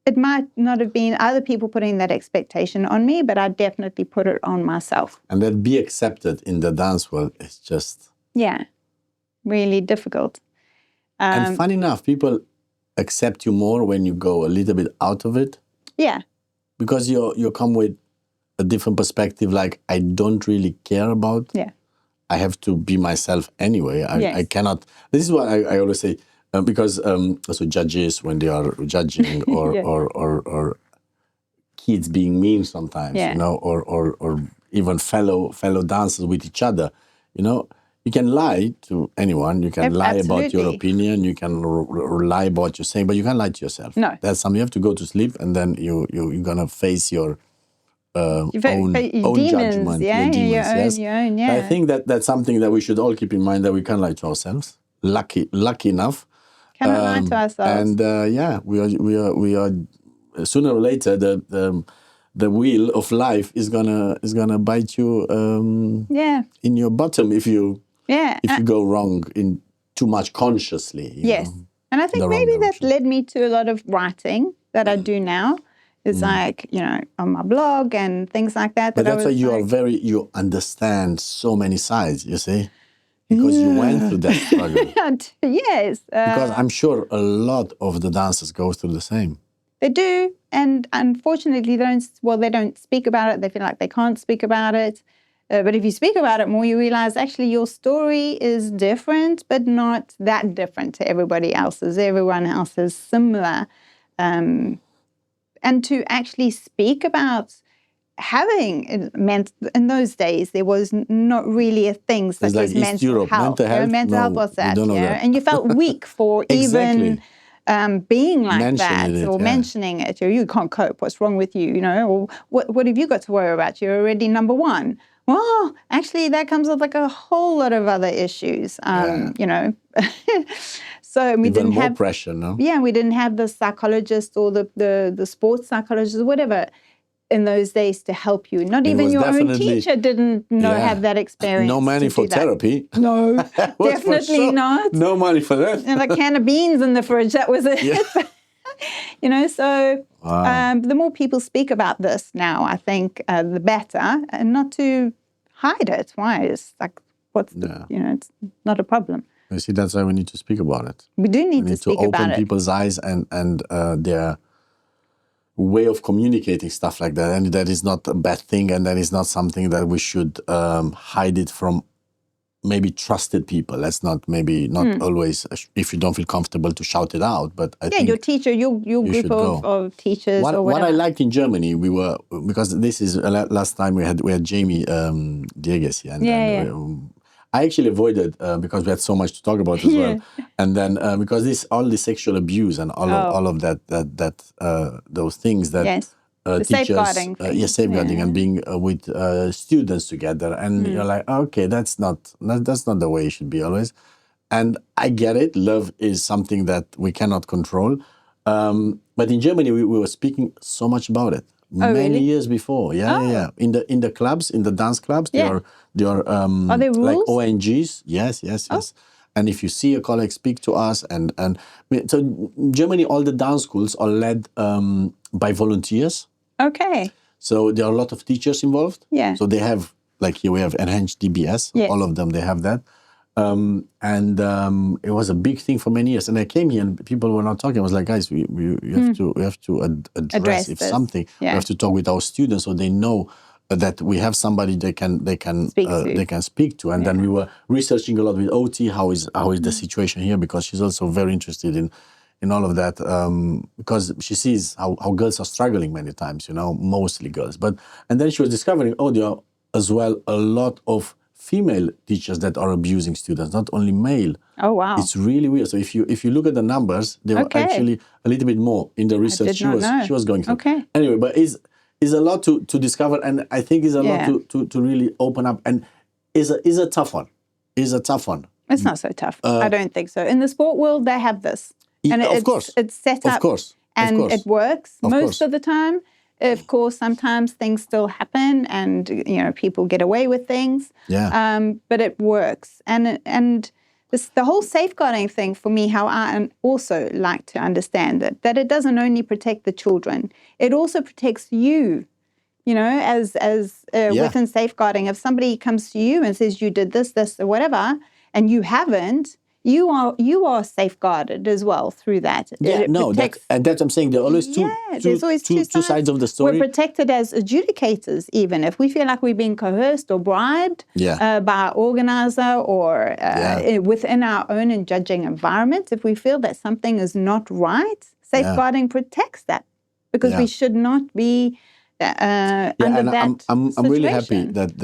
it might not have been other people putting that expectation on me, but I definitely put it on myself. And that be accepted in the dance world is just... Yeah, really difficult. And fun enough, people accept you more when you go a little bit out of it. Yeah. Because you come with a different perspective, like, I don't really care about... Yeah. I have to be myself anyway. I cannot... This is what I always say, because also judges, when they are judging, or kids being mean sometimes, or even fellow dancers with each other, you can lie to anyone. You can lie about your opinion. You can lie about what you're saying, but you can't lie to yourself. No. That's something you have to go to sleep, and then you're going to face your... own demons, judgment, your demons, your own, yeah. I think that's something that we should all keep in mind, that we can lie to ourselves. Lucky enough. Cannot lie to ourselves. And we are sooner or later the wheel of life is gonna bite you in your bottom if you go wrong in too much consciously. Yes, and I think maybe that led me to a lot of writing that I do now. It's like, on my blog and things like that. But that's why you understand so many sides, you see? Because you went through that struggle. Yes. Because I'm sure a lot of the dancers go through the same. They do. And unfortunately, they don't speak about it. They feel like they can't speak about it. But if you speak about it more, you realize actually your story is different, but not that different to everybody else's. Everyone else is similar. And to actually speak about having in those days, there was not really a thing such as mental health. Mental health was that, and you felt weak for even being like that or mentioning it. You can't cope. What's wrong with you? Or what have you got to worry about? You're already number one. Well, actually, that comes with like a whole lot of other issues. So we didn't have pressure, no? Yeah, we didn't have the psychologist or the sports psychologist or whatever in those days to help you. Not even your own teacher didn't have that experience. No money for therapy. No, definitely not. No money for that. And a can of beans in the fridge, that was it. Yeah. So the more people speak about this now, I think the better, and not to hide it. Why? It's like, it's not a problem. You see, that's why we need to speak about it. We do need to speak about it. Open people's eyes and their way of communicating stuff like that. And that is not a bad thing, and that is not something that we should hide it from maybe trusted people. That's not always, if you don't feel comfortable to shout it out. But I think your teacher, your group of teachers or whatever. What I liked in Germany, because this is last time we had Jamie Dieges here. And I actually avoided because we had so much to talk about as well, and then because all the sexual abuse and all of that those things that teachers, safeguarding and being with students together, and you're like, okay, that's not the way it should be always, and I get it. Love is something that we cannot control, but in Germany we were speaking so much about it. Many years before, in the clubs, in the dance clubs, there are there rules? Like ONGs, yes. And if you see a colleague, speak to us, and so in Germany, all the dance schools are led by volunteers. Okay. So there are a lot of teachers involved. Yeah. So they have, like here we have enhanced DBS. Yes. All of them, they have that. It was a big thing for many years. And I came here and people were not talking. I was like, guys, we have to address if this. something. We have to talk with our students so they know that we have somebody they can speak to. And then we were researching a lot with OT. How is the situation here? Because she's also very interested in all of that, because she sees how girls are struggling many times. Mostly girls. And then she was discovering, there are as well a lot of female teachers that are abusing students, not only male. Oh wow! It's really weird. So if you look at the numbers, they were actually a little bit more in the research she was going through. Okay. Anyway, but is a lot to discover, and I think is a lot to really open up, and is a tough one. Is a tough one. It's not so tough. I don't think so. In the sport world, they have this, and it's set up, and it works most of the time. Of course, sometimes things still happen, and people get away with things. Yeah. But it works, and the whole safeguarding thing for me, how I also like to understand that it doesn't only protect the children, it also protects you. As within safeguarding, if somebody comes to you and says you did this, or whatever, and you haven't. You are safeguarded as well through that. Yeah, and that's I'm saying. There are always two sides of the story. We're protected as adjudicators, even if we feel like we're being coerced or bribed by an organizer or within our own and judging environment. If we feel that something is not right, safeguarding protects that, because we should not be under that I'm really happy that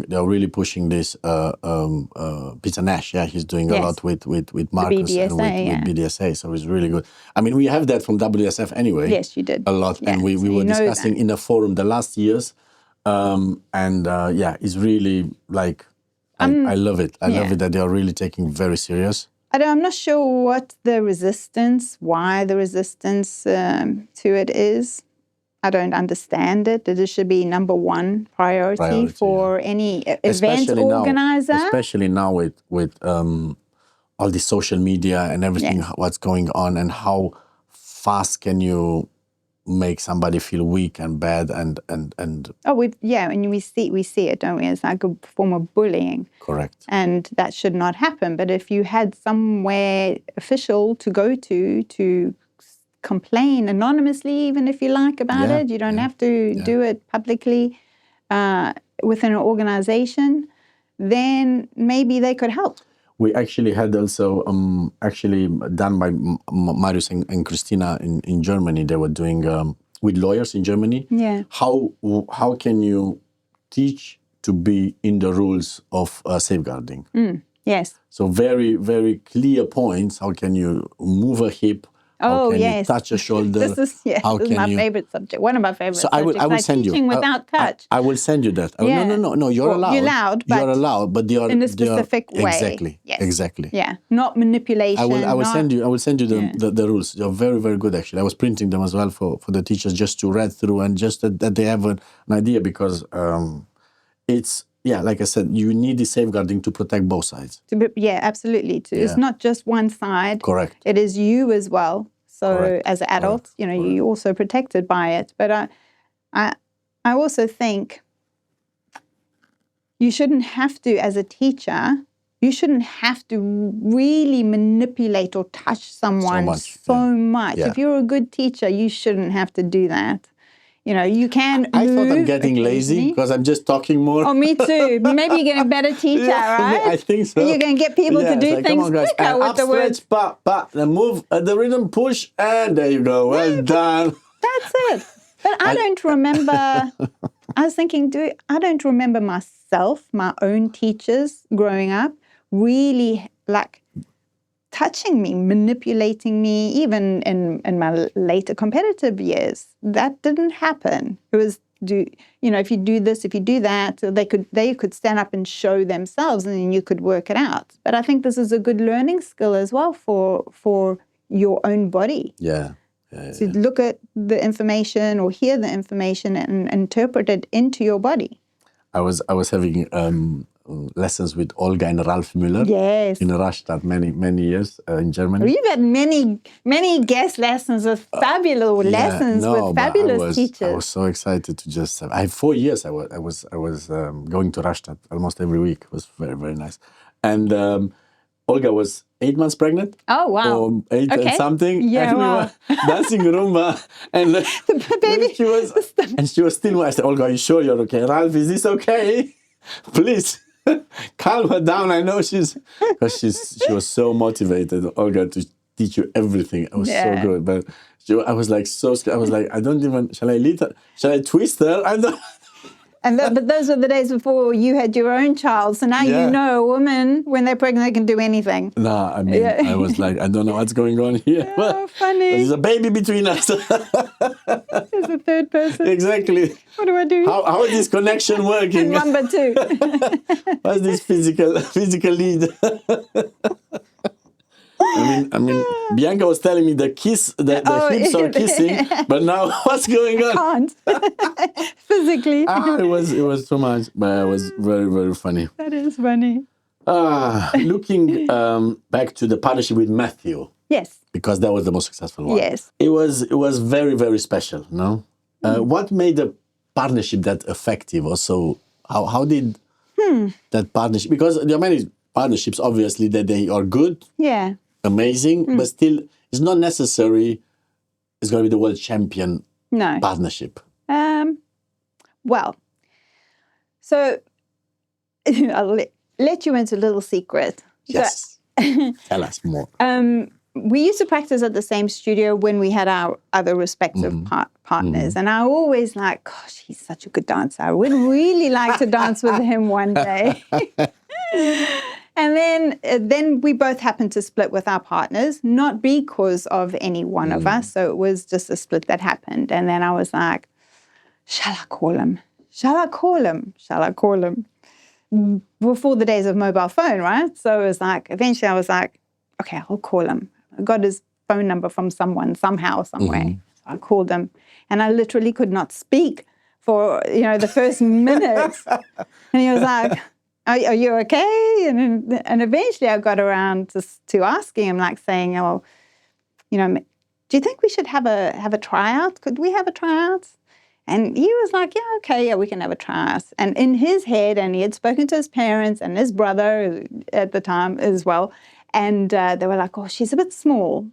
they're really pushing this. Peter Nash, he's doing a lot with Marcus BDSA, and with BDSA, so it's really good. I mean, we have that from WSF anyway. Yes, you did a lot, and we were discussing in the forum the last years, it's really like I love it. I love it that they are really taking very serious. I'm not sure why the resistance to it is. I don't understand it. That it should be number one priority for any event organizer. Especially now with all the social media and everything, what's going on, and how fast can you make somebody feel weak and bad and and we see it, don't we? It's like a form of bullying. Correct. And that should not happen. But if you had somewhere official to go to complain anonymously, even if you like, about it. You don't have to do it publicly within an organization. Then maybe they could help. We actually had also done by Marius and Christina in Germany. They were doing with lawyers in Germany. Yeah. How can you teach to be in the rules of safeguarding? Yes. So very, very clear points. How can you move a hip? How can you touch a shoulder? This is my favorite subject. One of my favorite subjects. I will send teaching you. without touch. I will send you that. No. You're allowed. You're allowed, but they are in a specific way. Exactly. Yes. Exactly. Yeah. Not manipulation. I will send you the rules. They're very, very good actually. I was printing them as well for the teachers just to read through and just that they have an idea, because it's. Yeah, like I said, you need the safeguarding to protect both sides. Absolutely. It's not just one side. Correct. It is you as well. So as an adult, you're also protected by it. But I also think you shouldn't have to, as a teacher, you shouldn't have to really manipulate or touch someone so much. Yeah. If you're a good teacher, you shouldn't have to do that. You can I thought I'm getting lazy because I'm just talking more. Oh, me too. Maybe you're getting a better teacher, right? I think so. You're going to get people to do things quicker with the words. Then move, the rhythm, push, and there you go. Well done. That's it. But I don't remember, I was thinking, I don't remember myself, my own teachers growing up, really touching me, manipulating me, even in my later competitive years. That didn't happen. It was if you do this, if you do that, they could stand up and show themselves, and then you could work it out. But I think this is a good learning skill as well for your own body. Yeah. To look at the information or hear the information and interpret it into your body. I was having lessons with Olga and Ralph Müller. Yes. In Rashtat many years in Germany. You've had many guest lessons with fabulous lessons with fabulous teachers. I was so excited to just. I have 4 years. I was going to Rashtat almost every week. It was very, very nice. And Olga was 8 months pregnant. Oh, wow. Or 8 and something. Yeah, and wow. we were dancing Rumba. And the baby. She was still. I said, Olga, are you sure you're okay? Ralph, is this okay? Please calm her down. I know she was so motivated, Olga, to teach you everything. It was so good. But I was like so scared. I was like, I don't even. Shall I lead her? Shall I twist her? I don't. But those were the days before you had your own child. So now you know a woman, when they're pregnant, they can do anything. No, I mean, I was like, I don't know what's going on here. Oh, funny. There's a baby between us. There's a third person. Exactly. What do I do? How is this connection working? And number 2. What's this physical lead? I mean, Bianca was telling me the hips are kissing, but now what's going on? I can't. Physically. It was too much, but it was very, very funny. That is funny. Looking back to the partnership with Matthew. Yes. Because that was the most successful one. Yes. It was very, very special, no? What made the partnership that effective? Also, how did that partnership? Because there are many partnerships, obviously, that they are good. Yeah. Amazing, but still, it's not necessary. It's going to be the world champion partnership. Well, so I'll let you into a little secret. Yes, tell us more. We used to practice at the same studio when we had our other respective partners, and I always like, gosh, he's such a good dancer. I would really like to dance with him one day. And then we both happened to split with our partners, not because of any one of us. So it was just a split that happened. And then I was like, shall I call him? Shall I call him? Shall I call him? Before the days of mobile phone, right? So it was like, eventually I was like, okay, I'll call him. I got his phone number from someone, somehow, somewhere. So I called him. And I literally could not speak for, the first minute. And he was like, Are you okay? And eventually I got around to asking him, like saying, oh, do you think we should have a tryout? Could we have a tryout? And he was like, yeah, okay, yeah, we can have a tryout. And in his head, and he had spoken to his parents and his brother at the time as well, and they were like, oh, she's a bit small.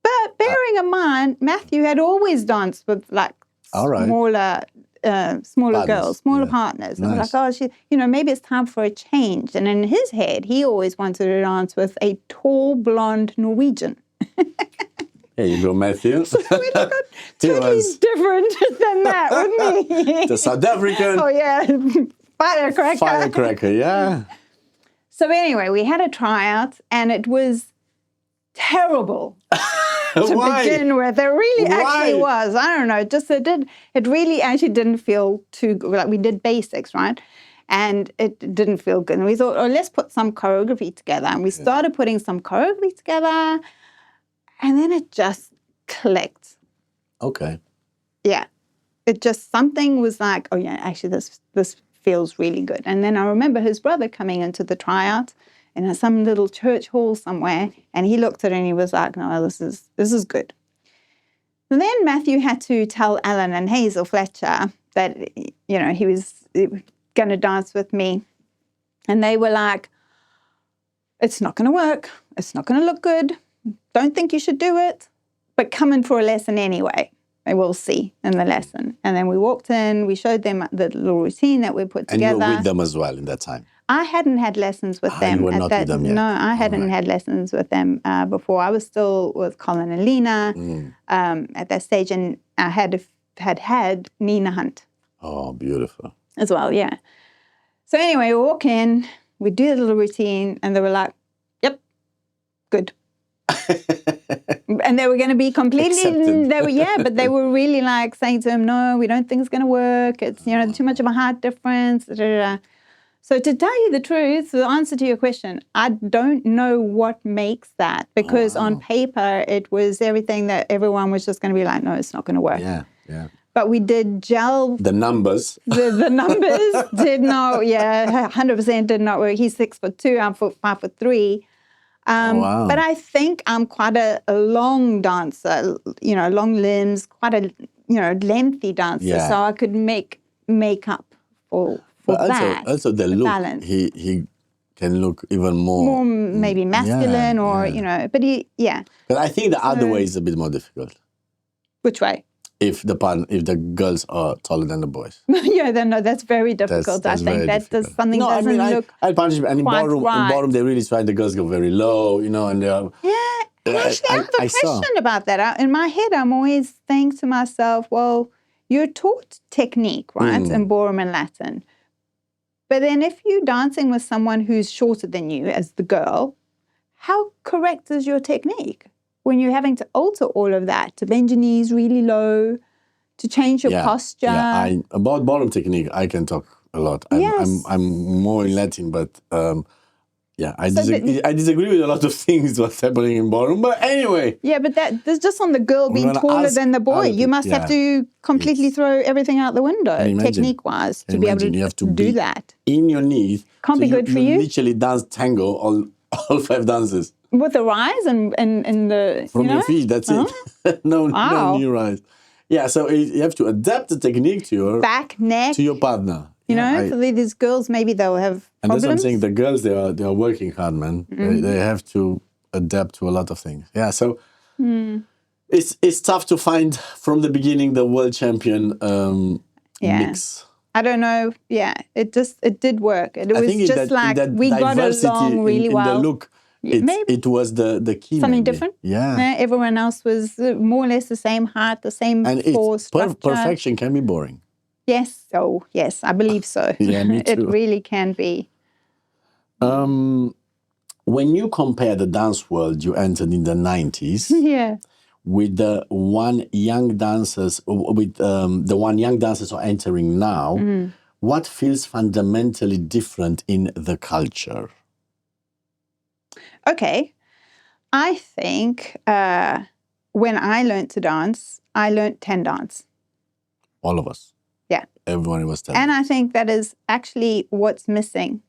But bearing in mind, Matthew had always danced with like smaller girls, smaller partners. And nice. Like, oh, maybe it's time for a change. And in his head, he always wanted to dance with a tall, blonde Norwegian. There you go, Matthew. So we got totally different than that, wouldn't he? The South African. Oh, yeah. Firecracker. Firecracker, yeah. So anyway, we had a tryout, and it was terrible. To begin with. It really actually was. I don't know. Just it really actually didn't feel too good. Like, we did basics, right? And it didn't feel good. And we thought, oh, let's put some choreography together. And we started putting some choreography together. And then it just clicked. Okay. Yeah. It just, something was like, oh yeah, actually this feels really good. And then I remember his brother coming into the tryout in some little church hall somewhere, and he looked at it and he was like, no, this is good. And then Matthew had to tell Alan and Hazel Fletcher that, he was going to dance with me. And they were like, it's not going to work. It's not going to look good. Don't think you should do it, but come in for a lesson anyway. They will see in the lesson. And then we walked in, we showed them the little routine that we put together. And you were with them as well in that time? I hadn't had lessons with them. You were not with them yet? No, I hadn't had lessons with them before. I was still with Colin and Lena at that stage, and I had Nina Hunt. Oh, beautiful. As well, yeah. So anyway, we walk in, we do the little routine, and they were like, yep, good. And they were going to be completely, but they were really like saying to him, no, we don't think it's going to work. It's, too much of a height difference. Da, da, da. So to tell you the truth, the answer to your question, I don't know what makes that, because on paper it was everything that everyone was just going to be like, no, it's not going to work. Yeah, yeah. but we did gel. The numbers. The numbers did not, 100% did not work. He's 6'2", I'm 5'3". Wow. But I think I'm quite a long dancer, long limbs, quite a, lengthy dancer. Yeah. So I could make up for that. Also the look, balance. he can look even more maybe masculine but But I think the other way is a bit more difficult. Which way? If the girls are taller than the boys. That's very difficult. That's I think that difficult. something doesn't look I punch and in quite ballroom, right. in ballroom they really try, the girls go very low, and they are. Yeah, and actually I have a question about that. In my head, I'm always saying to myself, well, you're taught technique, right, in ballroom and Latin. But then if you're dancing with someone who's shorter than you as the girl, how correct is your technique when you're having to alter all of that, to bend your knees really low, to change your posture? Yeah, about ballroom technique, I can talk a lot. I'm more in Latin, but I disagree with a lot of things what's happening in ballroom. But anyway. Yeah, but there's just on the girl being taller than the boy. You must have to completely throw everything out the window, technique-wise, to be able to do that. In your knees. Can't be good for you. You literally dance tango all 5 dances. With the rise and the... From your feet, that's it. No knee rise. Yeah, so you have to adapt the technique to your... Back, neck. To your partner. So these girls, maybe they'll have problems. And that's what I'm saying. The girls, they are working hard, man. They have to adapt to a lot of things. Yeah, so it's tough to find from the beginning the world champion mix. I don't know. Yeah, it did work. It was just like we got along really well. In the look, it was the key. Something different. Yeah. Everyone else was more or less the same height, the same core structure. Perfection can be boring. Yes. Oh, yes. I believe so. Yeah, me too. It really can be. When you compare the dance world you entered in the 90s with the one young dancers are entering now, what feels fundamentally different in the culture? Okay. I think when I learned to dance, I learned 10 dance. All of us. Yeah. Everyone was 10. And I think that is actually what's missing.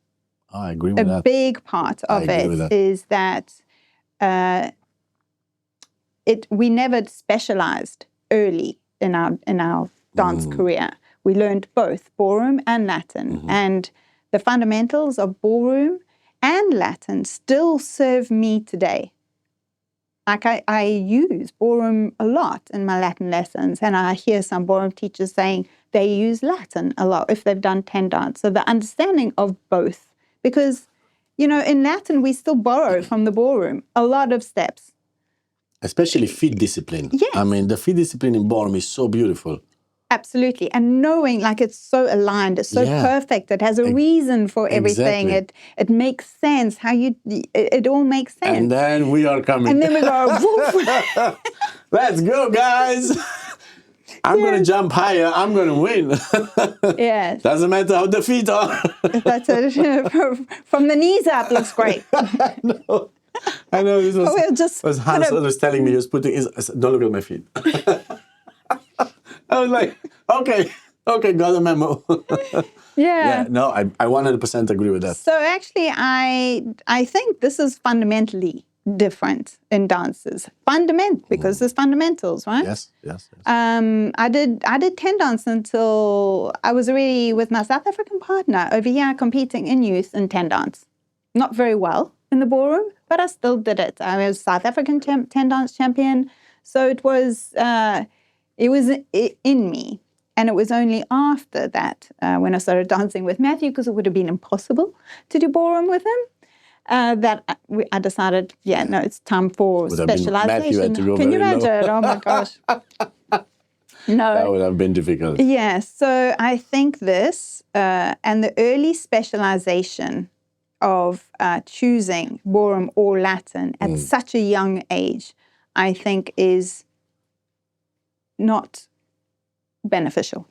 I agree with that. A big part of it is that we never specialized early in our dance career. We learned both ballroom and Latin. And the fundamentals of ballroom and Latin still serve me today. Like I use ballroom a lot in my Latin lessons, and I hear some ballroom teachers saying they use Latin a lot if they've done 10 dance. So the understanding of both, because, in Latin, we still borrow from the ballroom a lot of steps. Especially feet discipline. Yes. I mean, the feet discipline in ballroom is so beautiful. Absolutely. And knowing it's so aligned, it's so perfect, it has a reason for everything. Exactly. It makes sense, it all makes sense. And then we are coming. And then we go, woof. Let's go, guys. I'm going to jump higher. I'm going to win. Yes. Doesn't matter how the feet are. That's it. From the knees up looks great. I know. This was Hans was telling me he was putting don't look at my feet. I was like, okay, got a memo. Yeah. No, I 100% agree with that. So actually, I think this is fundamentally different in dances. Because there's fundamentals, right? Yes. I did 10 dance until I was already with my South African partner over here competing in youth in 10 dance. Not very well in the ballroom, but I still did it. I was South African 10 dance champion. So it was in me. And it was only after that, when I started dancing with Matthew, because it would have been impossible to do ballroom with him, that I decided, it's time for specialization. Can you imagine? Oh my gosh. No. That would have been difficult. Yeah, so I think this and the early specialization of choosing ballroom or Latin at such a young age, I think is not beneficial.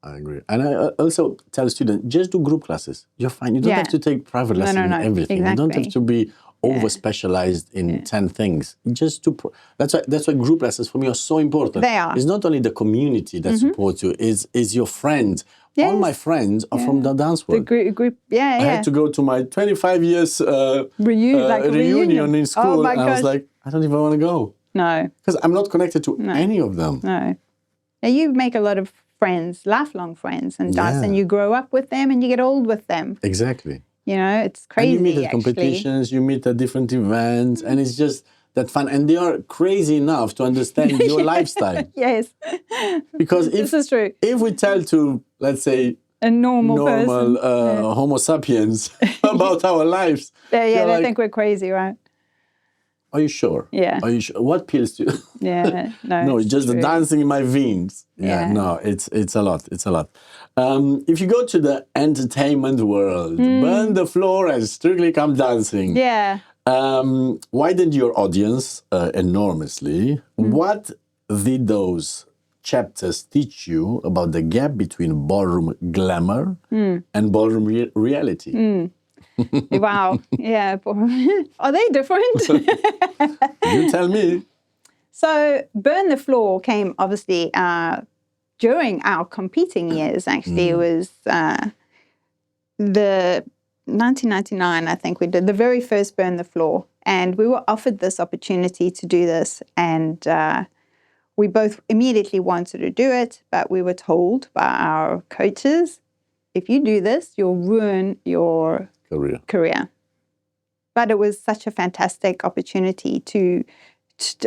I agree. And I also tell students, just do group classes. You're fine. You don't have to take private lessons in everything. Exactly. You don't have to be over-specialized in 10 things. Just to that's why group lessons for me are so important. They are. It's not only the community that supports you, is your friends. Yes. All my friends are from the dance world. The group, I had to go to my 25 years reunion in school. Oh my and I was gosh. like, I don't even want to go. No. Because I'm not connected to any of them. No. Now you make a lot of friends, lifelong friends in dance, and you grow up with them and you get old with them. Exactly. You know, it's crazy. And you meet at competitions, you meet at different events, and it's just that fun. And they are crazy enough to understand your lifestyle. Yes. Because this is true. If we tell to, let's say, a normal person. Homo sapiens about our lives. They like, think we're crazy, right? Are you sure? Yeah. Are you sure? What pills do you? Yeah, no, it's just the dancing in my veins. Yeah, no, it's a lot. It's a lot. If you go to the entertainment world, Burn the Floor and Strictly Come Dancing. Yeah. Widened your audience enormously. What did those chapters teach you about the gap between ballroom glamour and ballroom reality? Wow. Yeah. Are they different? You tell me. So Burn the Floor came obviously during our competing years, actually. It was the 1999, I think we did the very first Burn the Floor. And we were offered this opportunity to do this. And we both immediately wanted to do it, but we were told by our coaches, if you do this, you'll ruin your career. But it was such a fantastic opportunity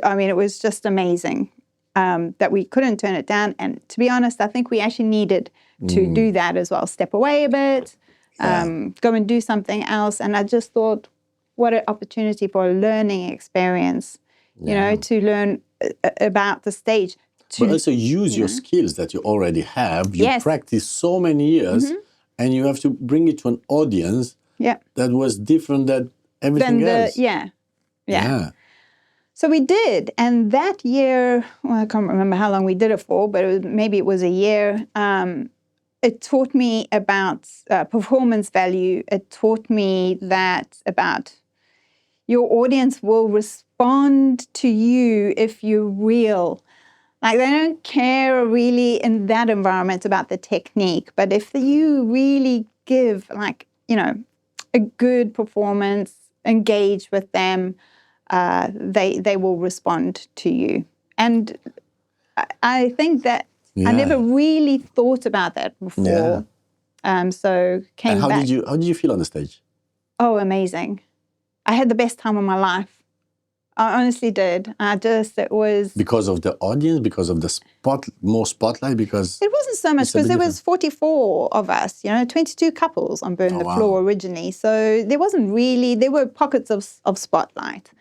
I mean, it was just amazing that we couldn't turn it down. And to be honest, I think we actually needed to do that as well. Step away a bit, go and do something else. And I just thought, what an opportunity for a learning experience, you know, to learn about the stage. But also use your skills that you already have. You practice so many years, and you have to bring it to an audience that was different than everything else. Yeah. So we did, and that year, well, I can't remember how long we did it for, but maybe it was a year. It taught me about performance value. It taught me that about your audience will respond to you if you're real. Like, they don't care really in that environment about the technique, but if you really give, like, you know, a good performance, engage with them, they will respond to you. And I think that I never really thought about that before. So came and back. How did you feel on the stage? Oh, amazing. I had the best time of my life. I honestly did. It was... Because of the audience? Because of the more spotlight? Because... It wasn't so much, because there was 44 of us, you know, 22 couples on Burn the Floor originally. So there wasn't really... There were pockets of spotlight.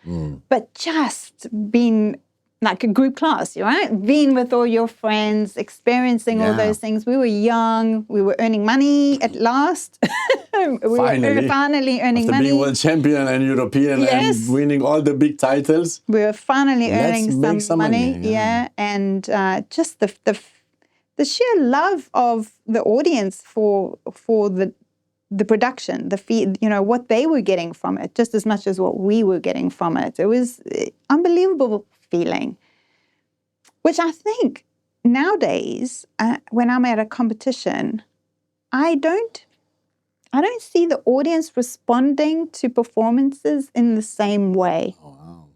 But just being like a group class, right? Being with all your friends, experiencing all those things. We were young. We were earning money at last. we were finally earning money. After being world champion and European and winning all the big titles. We were finally earning some money. And just the sheer love of the audience for the production, you know, what they were getting from it, just as much as what we were getting from it. It was unbelievable feeling, which I think nowadays, when I'm at a competition, I don't see the audience responding to performances in the same way. Oh,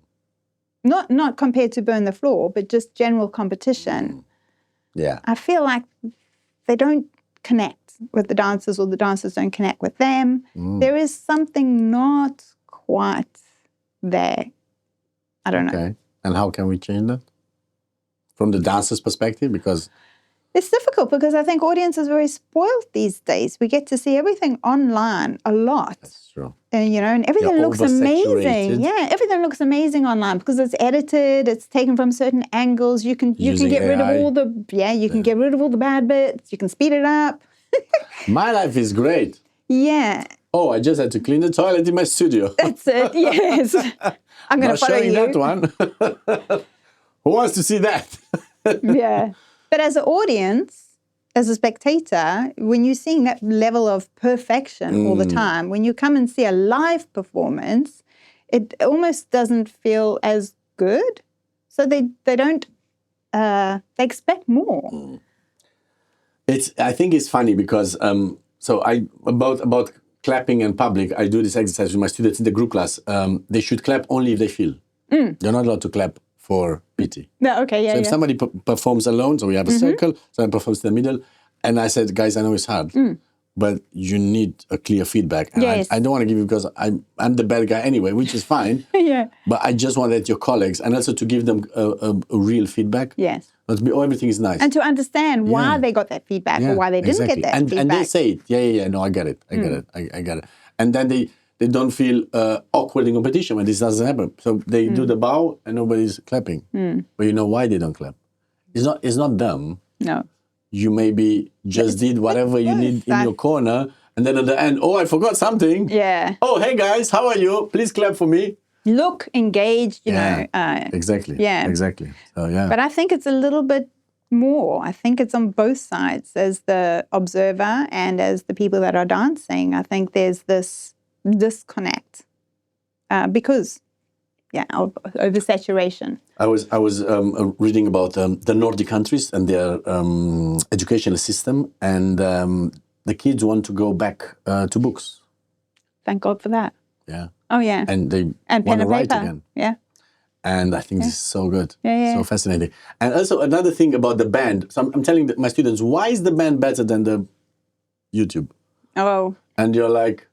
wow. Not compared to Burn the Floor, but just general competition. Yeah. I feel like they don't connect with the dancers, or the dancers don't connect with them. There is something not quite there. I don't know. And how can we change that? From the dancer's perspective? Because it's difficult, because I think audience is very spoiled these days. We get to see everything online a lot. That's true. And, you know, and everything looks amazing. Yeah, everything looks amazing online because it's edited, it's taken from certain angles. You can get rid of all the get rid of all the bad bits. You can speed it up. My life is great. Yeah. Oh, I just had to clean the toilet in my studio. That's it. Yes. I'm going to follow you. Not showing that one. Who wants to see that? Yeah. But as an audience, as a spectator, when you're seeing that level of perfection all the time, when you come and see a live performance, it almost doesn't feel as good. So they don't, they expect more. I think it's funny because, about clapping in public, I do this exercise with my students in the group class. They should clap only if they feel. They're not allowed to clap for pity. No, okay, yeah, So if somebody performs alone, so we have a circle, someone performs in the middle, and I said, guys, I know it's hard, but you need a clear feedback. And Yes. I don't want to give you because I'm the bad guy anyway, which is fine. Yeah. But I just want that your colleagues, and also to give them a real feedback. Yes. Not to be, everything is nice. And to understand why they got that feedback or why they didn't get that feedback. And they say it. Yeah. No, I get it. I get it. And then they don't feel awkward in competition when this doesn't happen. So they do the bow and nobody's clapping. But you know why they don't clap? It's not them. No. You maybe just did whatever you need in your corner. And then at the end, I forgot something. Yeah. Oh, hey guys, how are you? Please clap for me. Look engaged, you know. Exactly. Yeah. Exactly. So, yeah. But I think it's a little bit more. I think it's on both sides, as the observer and as the people that are dancing. I think there's this disconnect because of oversaturation. I was reading about the Nordic countries and their educational system, and the kids want to go back to books. Thank God for that. Yeah. Oh yeah. And they and want pen to and write paper. again. Yeah. And I think this is so good. Yeah. So fascinating. And also another thing about the band. So I'm telling my students, why is the band better than the YouTube? Oh. And you're like,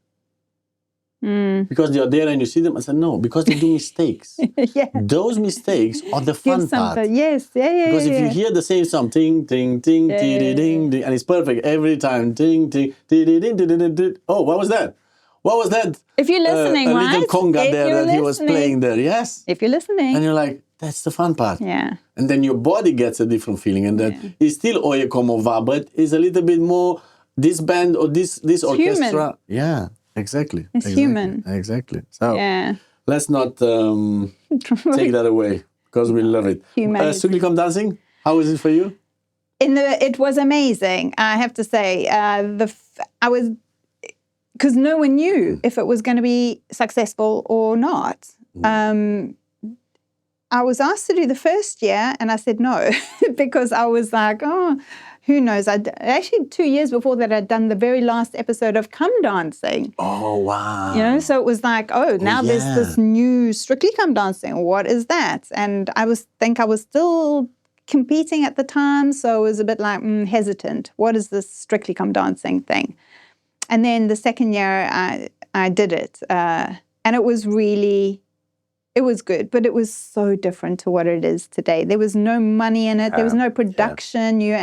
because you're there and you see them. I said, no, because they do mistakes. Yeah. Those mistakes are the fun part. Yes. Yeah. Because if you hear the same song, ting, ting, ting, ding, ding, ding, and it's perfect every time, ting, ting, ding, ding, ding, ding, ding. Oh, what was that? What was that? If you're listening, a right? little conga there that he was playing there, yes? If you're listening. And you're like, that's the fun part. Yeah. And then your body gets a different feeling, and that is still Oye Como Va, but is a little bit more this band or this orchestra. Human. Yeah, exactly. It's human. Exactly. So let's not take that away because we love it. Stoeckl dancing, how is it for you? It was amazing, I have to say. Because no one knew if it was going to be successful or not. I was asked to do the first year, and I said no, because I was like, who knows? Actually, 2 years before that, I'd done the very last episode of Come Dancing. Oh, wow. You know, so it was like, now there's this new Strictly Come Dancing. What is that? And I was still competing at the time, so I was a bit like hesitant. What is this Strictly Come Dancing thing? And then the second year, I did it, and it was good, but it was so different to what it is today. There was no money in it. There was no production. You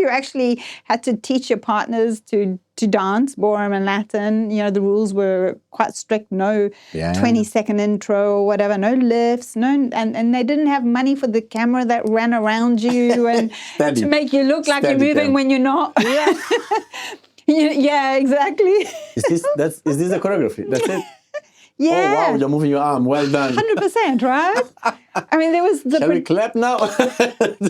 actually had to teach your partners to dance ballroom and Latin. You know, the rules were quite strict. No 20-second intro or whatever. No lifts. And they didn't have money for the camera that ran around you and to make you look like you're moving when you're not. Yeah. Yeah, exactly. Is this the choreography? That's it? Yeah. Oh, wow, you're moving your arm. Well done. 100%, right? I mean, there was Shall we clap now?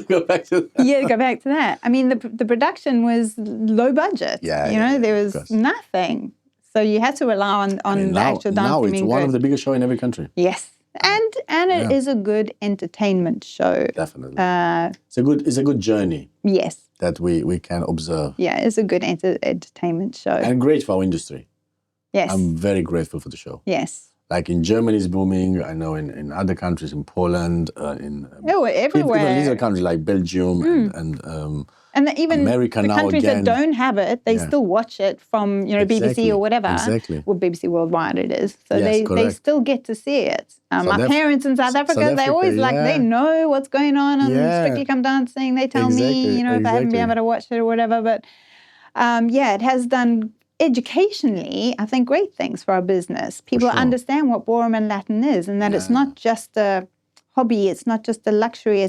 Go back to that. Yeah, go back to that. I mean, the production was low budget. There was nothing. So you had to rely on the actual dancing. Now it's one of the biggest shows in every country. Yes. And it is a good entertainment show. Definitely. It's a good journey. Yes. That we can observe. Yeah, it's a good entertainment show. And great for our industry. Yes. I'm very grateful for the show. Yes. Like in Germany is booming. I know in other countries, in Poland, everywhere. Even little countries like Belgium and even America the now countries again. that don't have it, they still watch it from BBC or whatever. Exactly. Well, BBC Worldwide it is. So yes, they still get to see it. My parents in South Africa, they always they know what's going on Strictly Come Dancing. They tell me, if I haven't been able to watch it or whatever. But it has done educationally, I think, great things for our business. People understand what ballroom and Latin is, and that it's not just a hobby, it's not just a luxury,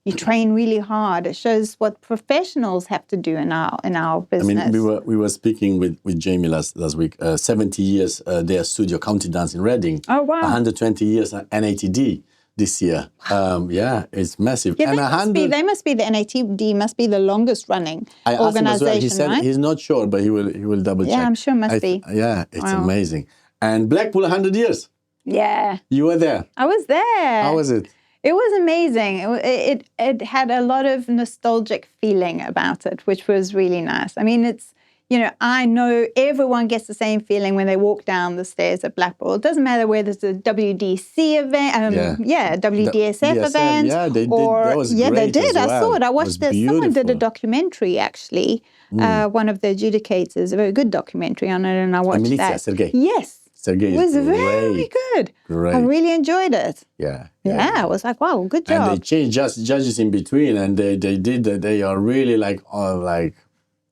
you train really hard. It shows what professionals have to do in our business. I mean, we were speaking with Jamie last week. 70 years their studio County Dance in Reading. Oh wow! 120 years NATD this year. It's massive. Yeah, and they must be the NATD must be the longest running organization. Him as well. He said he's not sure, but he will double check. Yeah, I'm sure must be. Yeah, it's amazing. And Blackpool 100 years. Yeah. You were there. I was there. How was it? It was amazing. It had a lot of nostalgic feeling about it, which was really nice. I mean, it's, I know everyone gets the same feeling when they walk down the stairs at Blackpool. It doesn't matter whether it's a WDC event, WDSF event. Yeah, they did. That was great. They did. As well. I saw it. I watched it. Someone did a documentary, actually. One of the adjudicators, a very good documentary on it, and I watched that. Sergey. Yes. Sergey it was very good. Great. I really enjoyed it. Yeah. I was like, wow, good job. And they changed judges in between, and they are really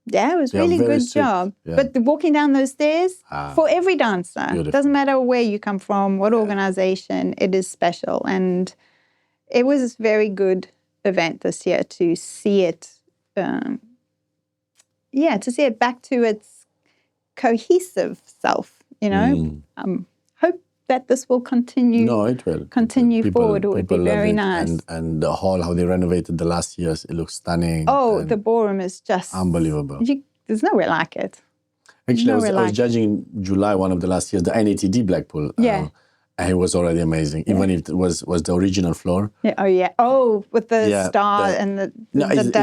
yeah, it was really good job. Yeah. But walking down those stairs, for every dancer, it doesn't matter where you come from, what organization, it is special. And it was a very good event this year to see it, to see it back to its cohesive self, Hope that this will continue. No, it will. Continue forward. It would be very nice. And the hall, how they renovated the last years, it looks stunning. Oh, the ballroom is just unbelievable. There's nowhere like it. Actually, I was judging in July, one of the last years, the NATD Blackpool. And it was already amazing, even if it was the original floor. Yeah. Oh, yeah. Oh, with the star and the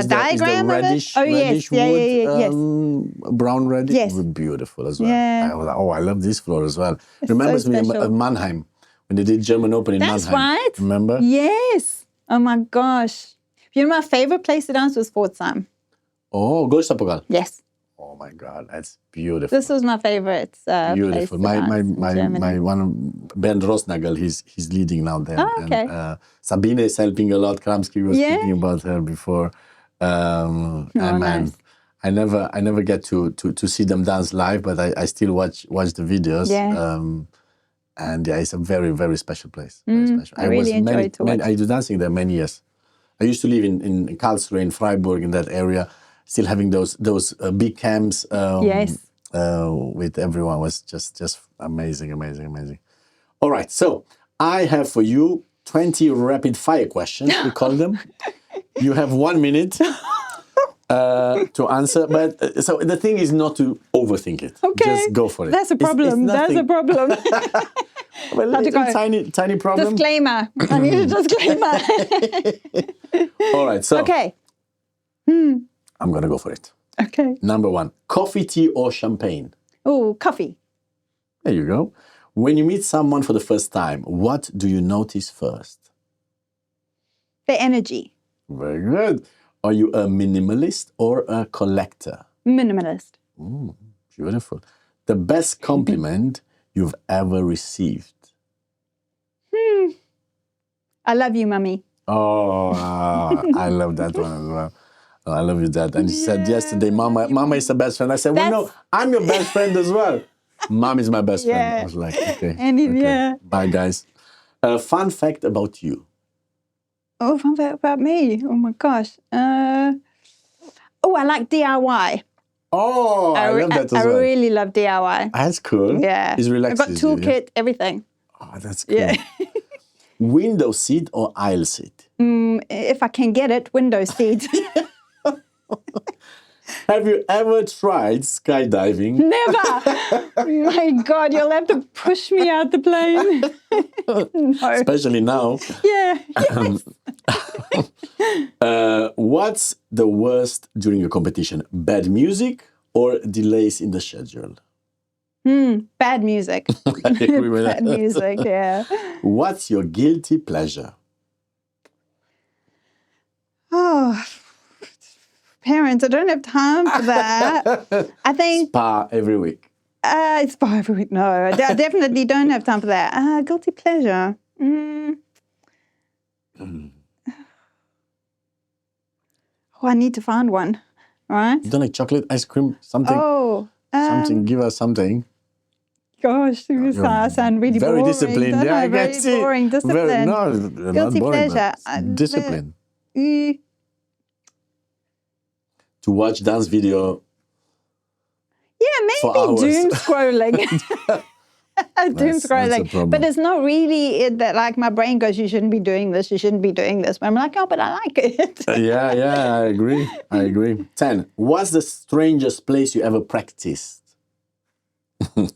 diagram of it? Oh, reddish wood, brown reddish. Yes. It was beautiful as well. Yeah. I was like, I love this floor as well. Remembers me of Mannheim, when they did German Open in Mannheim. That's right. Remember? Yes. Oh, my gosh. My favorite place to dance was Pforzheim. Oh, Stoeckl. Yes. Oh my God, that's beautiful. This was my favorite beautiful. Place my one Bernd Rosnagel, he's leading now there. Oh, okay. And, Sabine is helping a lot. Kramsky was speaking about her before. Nice. I never get to see them dance live, but I still watch the videos. Yeah. And it's a very, very special place. Very special. I really enjoyed it. I do dancing there many years. I used to live in Karlsruhe, in Freiburg, in that area. Still having those big camps with everyone was just amazing. All right, so I have for you 20 rapid fire questions, we call them. You have 1 minute to answer, but so the thing is not to overthink it. Okay, just go for it. That's a problem. That's a problem. Well, it's a tiny problem. Disclaimer. I need a disclaimer. All right, so okay. I'm going to go for it. Okay. Number 1, coffee, tea, or champagne? Oh, coffee. There you go. When you meet someone for the first time, what do you notice first? The energy. Very good. Are you a minimalist or a collector? Minimalist. Beautiful. The best compliment you've ever received? I love you, Mummy. Oh, I love that one as well. Oh, I love you, Dad. And he said yesterday, Mama is the best friend. I said, well, no, I'm your best friend as well. Mom is my best friend. I was like, okay. Yeah. Bye, guys. Fun fact about you. Oh, fun fact about me. Oh, my gosh. I like DIY. Oh, I love that as well. I really love DIY. That's cool. Yeah. It's relaxing. I've got toolkit, everything. Oh, that's cool. Yeah. Window seat or aisle seat? If I can get it, window seat. Have you ever tried skydiving? Never. My God, you'll have to push me out the plane. No. Especially now. Yeah. Yes. What's the worst during a competition? Bad music or delays in the schedule? Bad music. I agree with that. Bad music, yeah. What's your guilty pleasure? Oh, parents, I don't have time for that. I think... Spa every week. Spa every week, no. I definitely don't have time for that. Guilty pleasure. Oh, I need to find one, right? You don't like chocolate, ice cream, something? Oh. Something, give us something. Gosh, I sound really very boring. Disciplined. Yeah, I very can see. Boring, discipline. Guilty pleasure. Discipline. To watch dance video. Yeah, maybe doom scrolling. Doom scrolling. That's but it's not really that, like, my brain goes, you shouldn't be doing this, you shouldn't be doing this. But I'm like, oh, but I like it. Yeah, I agree. 10. What's the strangest place you ever practiced?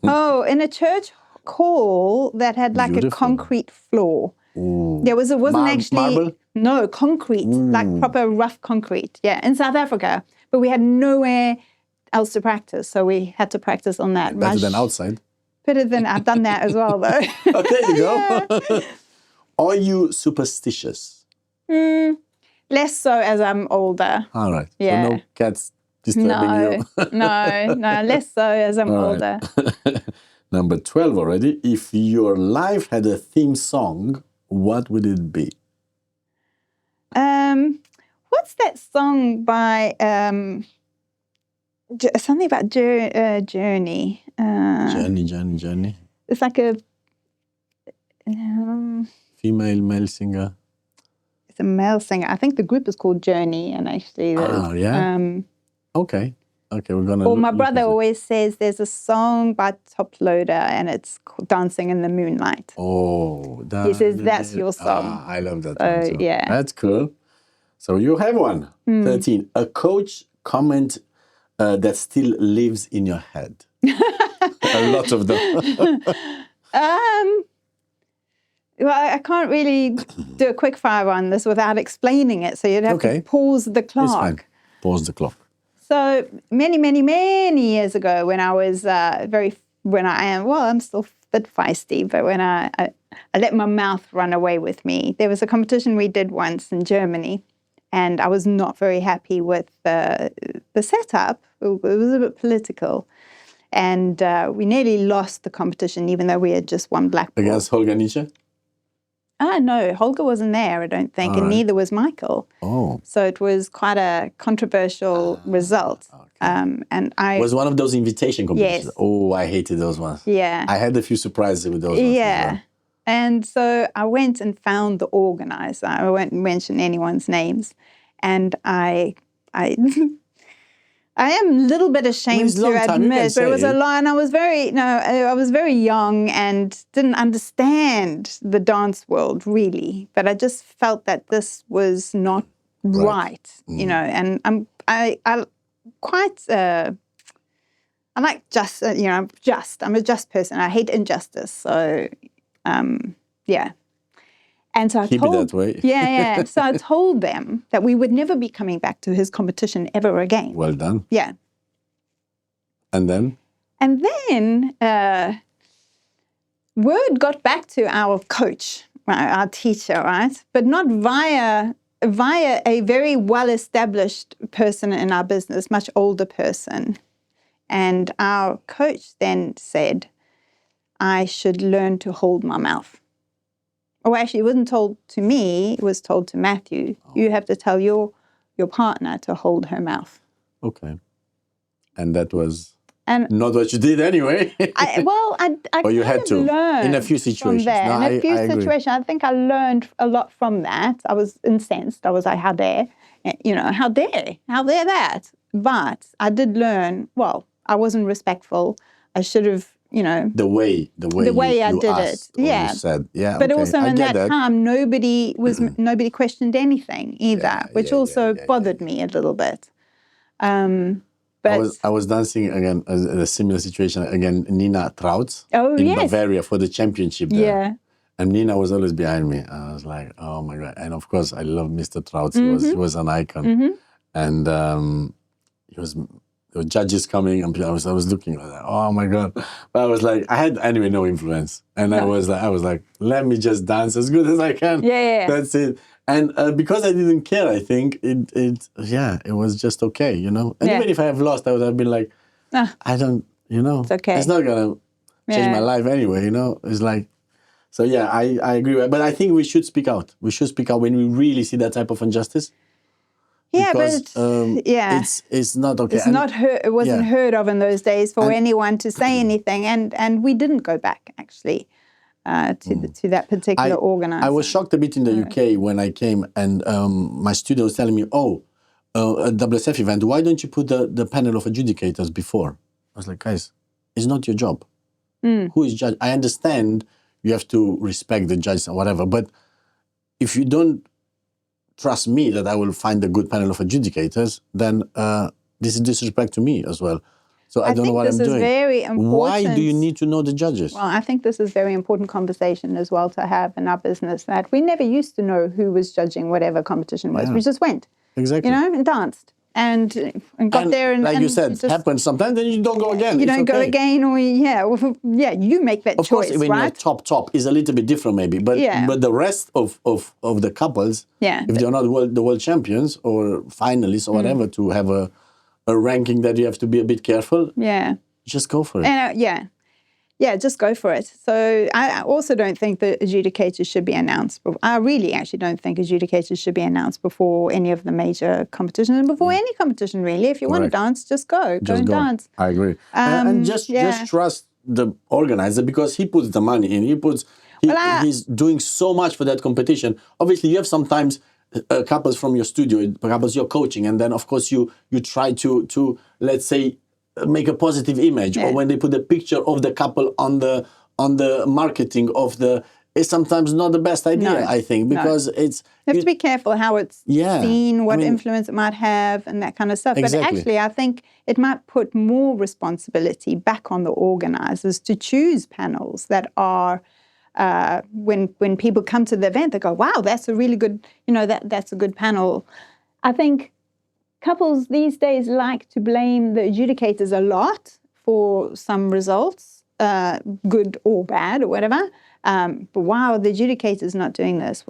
Oh, in a church call that had like a concrete floor. It wasn't actually marble? No, concrete, like proper rough concrete. Yeah, in South Africa, but we had nowhere else to practice, so we had to practice on that. Better than outside. Better than I've done that as well, though. Oh, there you go. Are you superstitious? Less so as I'm older. All right. Yeah. So no cats disturbing you. No, less so as I'm older. Number 12 already. If your life had a theme song, what would it be? What's that song by something about Journey? Journey. It's like a Female, male singer. It's a male singer. I think the group is called Journey, and actually, Okay, we're gonna. Or my brother always says there's a song by Top Loader, and it's called Dancing in the Moonlight. Oh, he says that's your song. I love that. So, one, yeah, that's cool. So you have one. 13. A coach comment that still lives in your head. A lot of them. Well, I can't really do a quick fire on this without explaining it. So you'd have to pause the clock. It's fine. Pause the clock. So many years ago, when I was I'm still a bit feisty, but when I let my mouth run away with me, there was a competition we did once in Germany, and I was not very happy with the setup. It was a bit political. And we nearly lost the competition, even though we had just won Blackpool. Against Holger Nietzsche? No, Holger wasn't there, I don't think, and neither was Michael. Oh. So it was quite a controversial result. Okay. And I was one of those invitation competitions. Yes. Oh, I hated those ones. Yeah. I had a few surprises with those ones. Yeah. As well. And so I went and found the organizer. I won't mention anyone's names. And I am a little bit ashamed to admit, but it was a lie, and I was very young and didn't understand the dance world really. But I just felt that this was not right, And I'm a just person. I hate injustice, so yeah. And so I Keep it that way. yeah. So I told them that we would never be coming back to his competition ever again. Well done. Yeah. And then? And then word got back to our coach, our teacher, right? But not via a very well-established person in our business, much older person. And our coach then said, I should learn to hold my mouth. Oh, actually, it wasn't told to me. It was told to Matthew. Oh. You have to tell your partner to hold her mouth. Okay. And that was not what you did anyway. I or you had to learn in a few situations. No, in a few situations, I think I learned a lot from that. I was incensed. I was like, how dare, how dare that? But I did learn. Well, I wasn't respectful. I should have. The way I did it, yeah. You said, yeah. But okay, also in that time, nobody questioned anything either, which also bothered me a little bit. But I was dancing again in a similar situation again. Nina Trautz in Bavaria for the championship there. Yeah. And Nina was always behind me. I was like, oh my God! And of course, I love Mr. Trautz. He was an icon, and he was. There were judges coming, and I was looking like that. Oh my God! But I was like, I had anyway no influence, and I was like, let me just dance as good as I can. Yeah. That's it. And because I didn't care, I think it was just okay, And even if I have lost, I would have been like, I don't, it's okay. It's not gonna change my life anyway, It's like, so yeah, I agree. But I think we should speak out. We should speak out when we really see that type of injustice. Yeah, because, but it's not okay. It's not it wasn't heard of in those days for anyone to say anything, and we didn't go back actually to that particular organizer. I was shocked a bit in the UK when I came, and my student was telling me, at WSF event, why don't you put the panel of adjudicators before? I was like, guys, it's not your job. Who is judge? I understand you have to respect the judges and whatever, but if you don't trust me that I will find a good panel of adjudicators, then this is disrespect to me as well. So I don't know what I'm doing. This is very important. Why do you need to know the judges? Well, I think this is very important conversation as well to have in our business, that we never used to know who was judging whatever competition was. We just went, exactly, and danced and got there. And like you said, it happens sometimes, then you don't go again. You don't go again, or you make that choice, right? Of course, when you're top is a little bit different maybe, but the rest of the couples, if they're not the world champions or finalists or whatever, to have a ranking that you have to be a bit careful. Yeah. Just go for it. And, just go for it. So I also don't think that adjudicators should be announced. I really actually don't think adjudicators should be announced before any of the major competitions, and before any competition really. If you want to dance, just go. Go and dance. I agree. And just trust the organizer, because he puts the money in. He's doing so much for that competition. Obviously, you have sometimes couples from your studio, couples you're coaching, and then of course you try to let's say make a positive image, or when they put a picture of the couple on the marketing of it's sometimes not the best idea, I think, because you have to be careful how it's seen, what influence it might have, and that kind of stuff. Exactly. But actually, I think it might put more responsibility back on the organizers to choose panels that are when people come to the event, they go, wow, that's a really good, that's a good panel. I think couples these days like to blame the adjudicators a lot for some results, good or bad or whatever. But wow, the adjudicator's not doing this.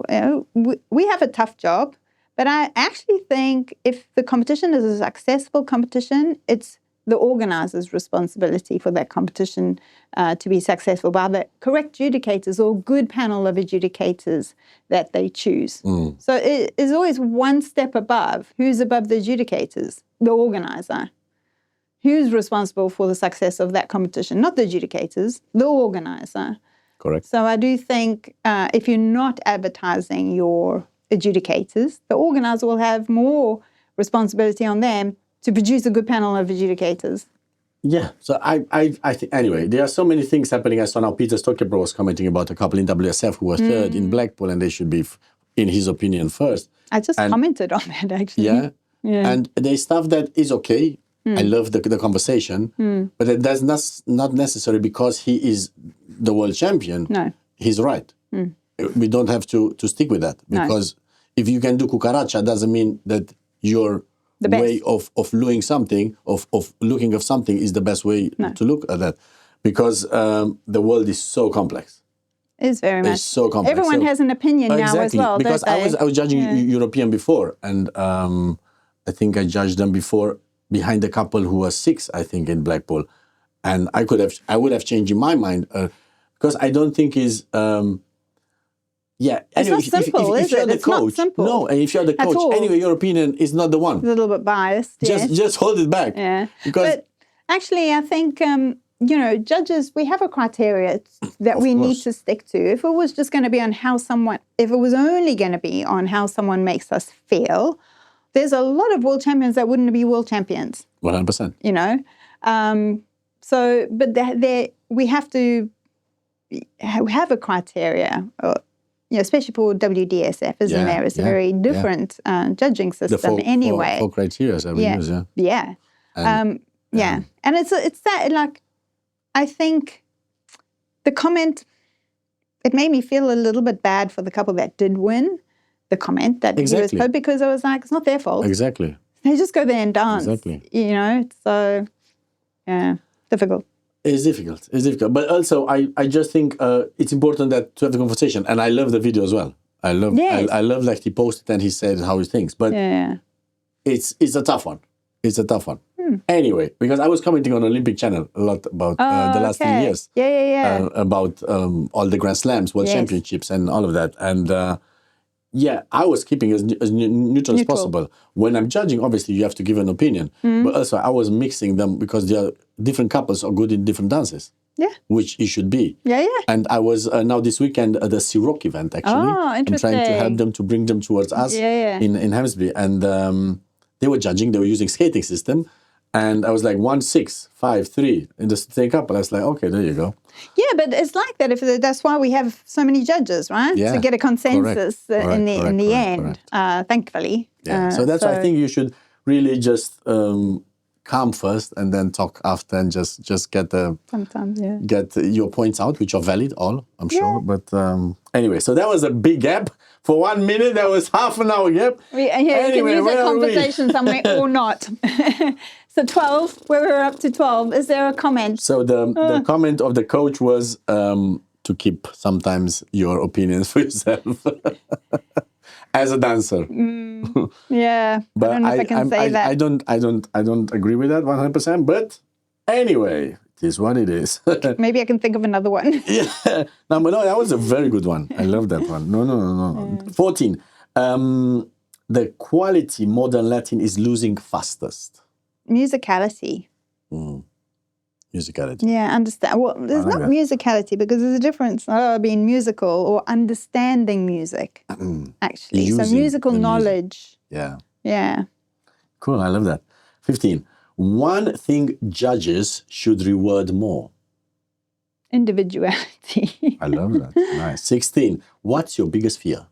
We have a tough job, but I actually think if the competition is a successful competition, it's the organizer's responsibility for that competition to be successful by the correct adjudicators or good panel of adjudicators that they choose. So it is always one step above. Who's above the adjudicators? The organizer. Who's responsible for the success of that competition? Not the adjudicators, the organizer. Correct. So I do think if you're not advertising your adjudicators, the organizer will have more responsibility on them to produce a good panel of adjudicators. Yeah, so I think, anyway, there are so many things happening. I saw now Peter Stoeckl was commenting about a couple in WSF who was third in Blackpool, and they should be, in his opinion, first. I just commented on that, actually. Yeah. And there's stuff that is okay. I love the conversation, but that's not necessary because he is the world champion. No. He's right. We don't have to stick with that, because if you can do cucaracha, doesn't mean that you're the way of doing something, of looking at something is the best way to look at that, because the world is so complex. It's very much. It's so complex. Everyone has an opinion now as well. Because I was judging European before, and I think I judged them before behind a couple who was 6, I think, in Blackpool, and I would have changed in my mind because I don't think is. It's not simple, is it? It's not simple. No, and if you're the coach, anyway, your opinion is not the one. A little bit biased. Just hold it back. Yeah. But actually, I think judges, we have a criteria that we need to stick to. If it was just going to be on if it was only going to be on how someone makes us feel, there's a lot of world champions that wouldn't be world champions. 100%. But we have to have a criteria. Especially for WDSF, isn't there? It's a very different judging system anyway. For criteria that we use, Yeah. And it's that, like, I think the comment, it made me feel a little bit bad for the couple that did win, the comment that he was put, because I was like, it's not their fault. Exactly. They just go there and dance. Exactly. So, difficult. It's difficult. But also, I just think it's important to have the conversation. And I love the video as well. I love like he posted and he said how he thinks. But it's a tough one. It's a tough one. Anyway, because I was commenting on Olympic Channel a lot about the last 3 years. About all the Grand Slams, World Championships and all of that. And I was keeping as neutral as possible. When I'm judging, obviously, you have to give an opinion. But also, I was mixing them because they are different couples are good in different dances. Yeah. Which it should be. Yeah. And I was now this weekend at the Siroc event, actually. Oh, interesting. I'm trying to help them to bring them towards us in Hammersby. And they were judging, they were using skating system. And I was like 1, 6, 5, 3 in the same couple. I was like, okay, there you go. Yeah, but it's like that. That's why we have so many judges, right? Yeah. To get a consensus in the end, thankfully. Yeah. So that's why I think you should really just calm first and then talk after and just get Sometimes, yeah. get your points out, which are valid, all, I'm sure. But anyway, so that was a big gap. For 1 minute, that was half an hour gap. Yeah, Anyway, you can use where a are we? conversation somewhere or not. So 12, where we're up to 12, is there a comment? So the comment of the coach was to keep sometimes your opinions for yourself as a dancer. Yeah, But I don't know if I can say that. I don't agree with that 100%. But anyway, it is what it is. Maybe I can think of another one. Yeah. No, but no, that was a very good one. I love that one. No. 14. The quality modern Latin is losing fastest. Musicality. Musicality. Yeah, understand. Well, there's not musicality because there's a difference being musical or understanding music, actually. So Using musical the music. knowledge. Yeah. Yeah. Cool, I love that. 15. One thing judges should reward more. Individuality. I love that. Nice. 16. What's your biggest fear?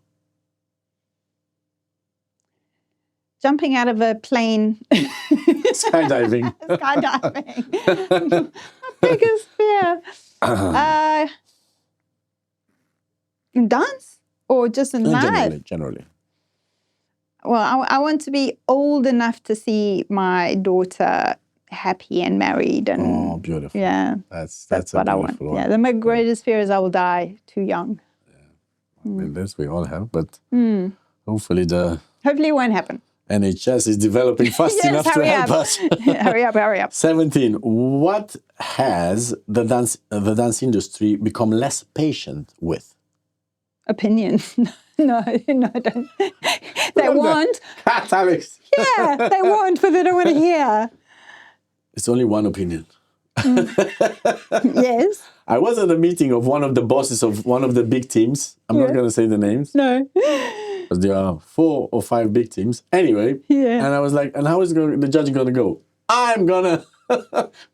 Jumping out of a plane. Skydiving. Skydiving. My biggest fear. In dance or just in life? Generally. Well, I want to be old enough to see my daughter happy and married. And Oh, beautiful. yeah, That's what a I want. beautiful one. Yeah, my greatest fear is I will die too young. Well, that's we all have, but hopefully the Hopefully it won't happen. NHS is developing fast Yes, enough to hurry help up. us. Hurry up. 17. What has the dance industry become less patient with? Opinions. No, don't. They want. Cat, Alex. Yeah, they want, but they don't want to hear. It's only one opinion. Yes. I was at a meeting of one of the bosses of one of the big teams. I'm not going to say the names. No. Because there are 4 or 5 big teams. Anyway. Yeah. And I was like, and how is the judge going to go? I'm going to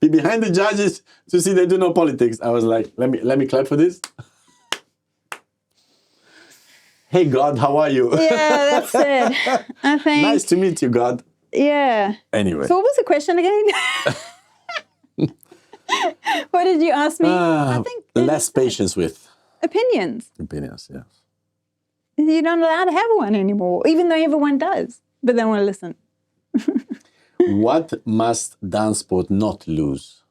be behind the judges to see they do no politics. I was like, let me clap for this. Hey, God, how are you? Yeah, that's it. I think. Nice to meet you, God. Yeah. Anyway. So what was the question again? What did you ask me? I think less patience with opinions. opinions, yes. You're not allowed to have one anymore, even though everyone does. But they don't want to listen. What must DanceSport not lose?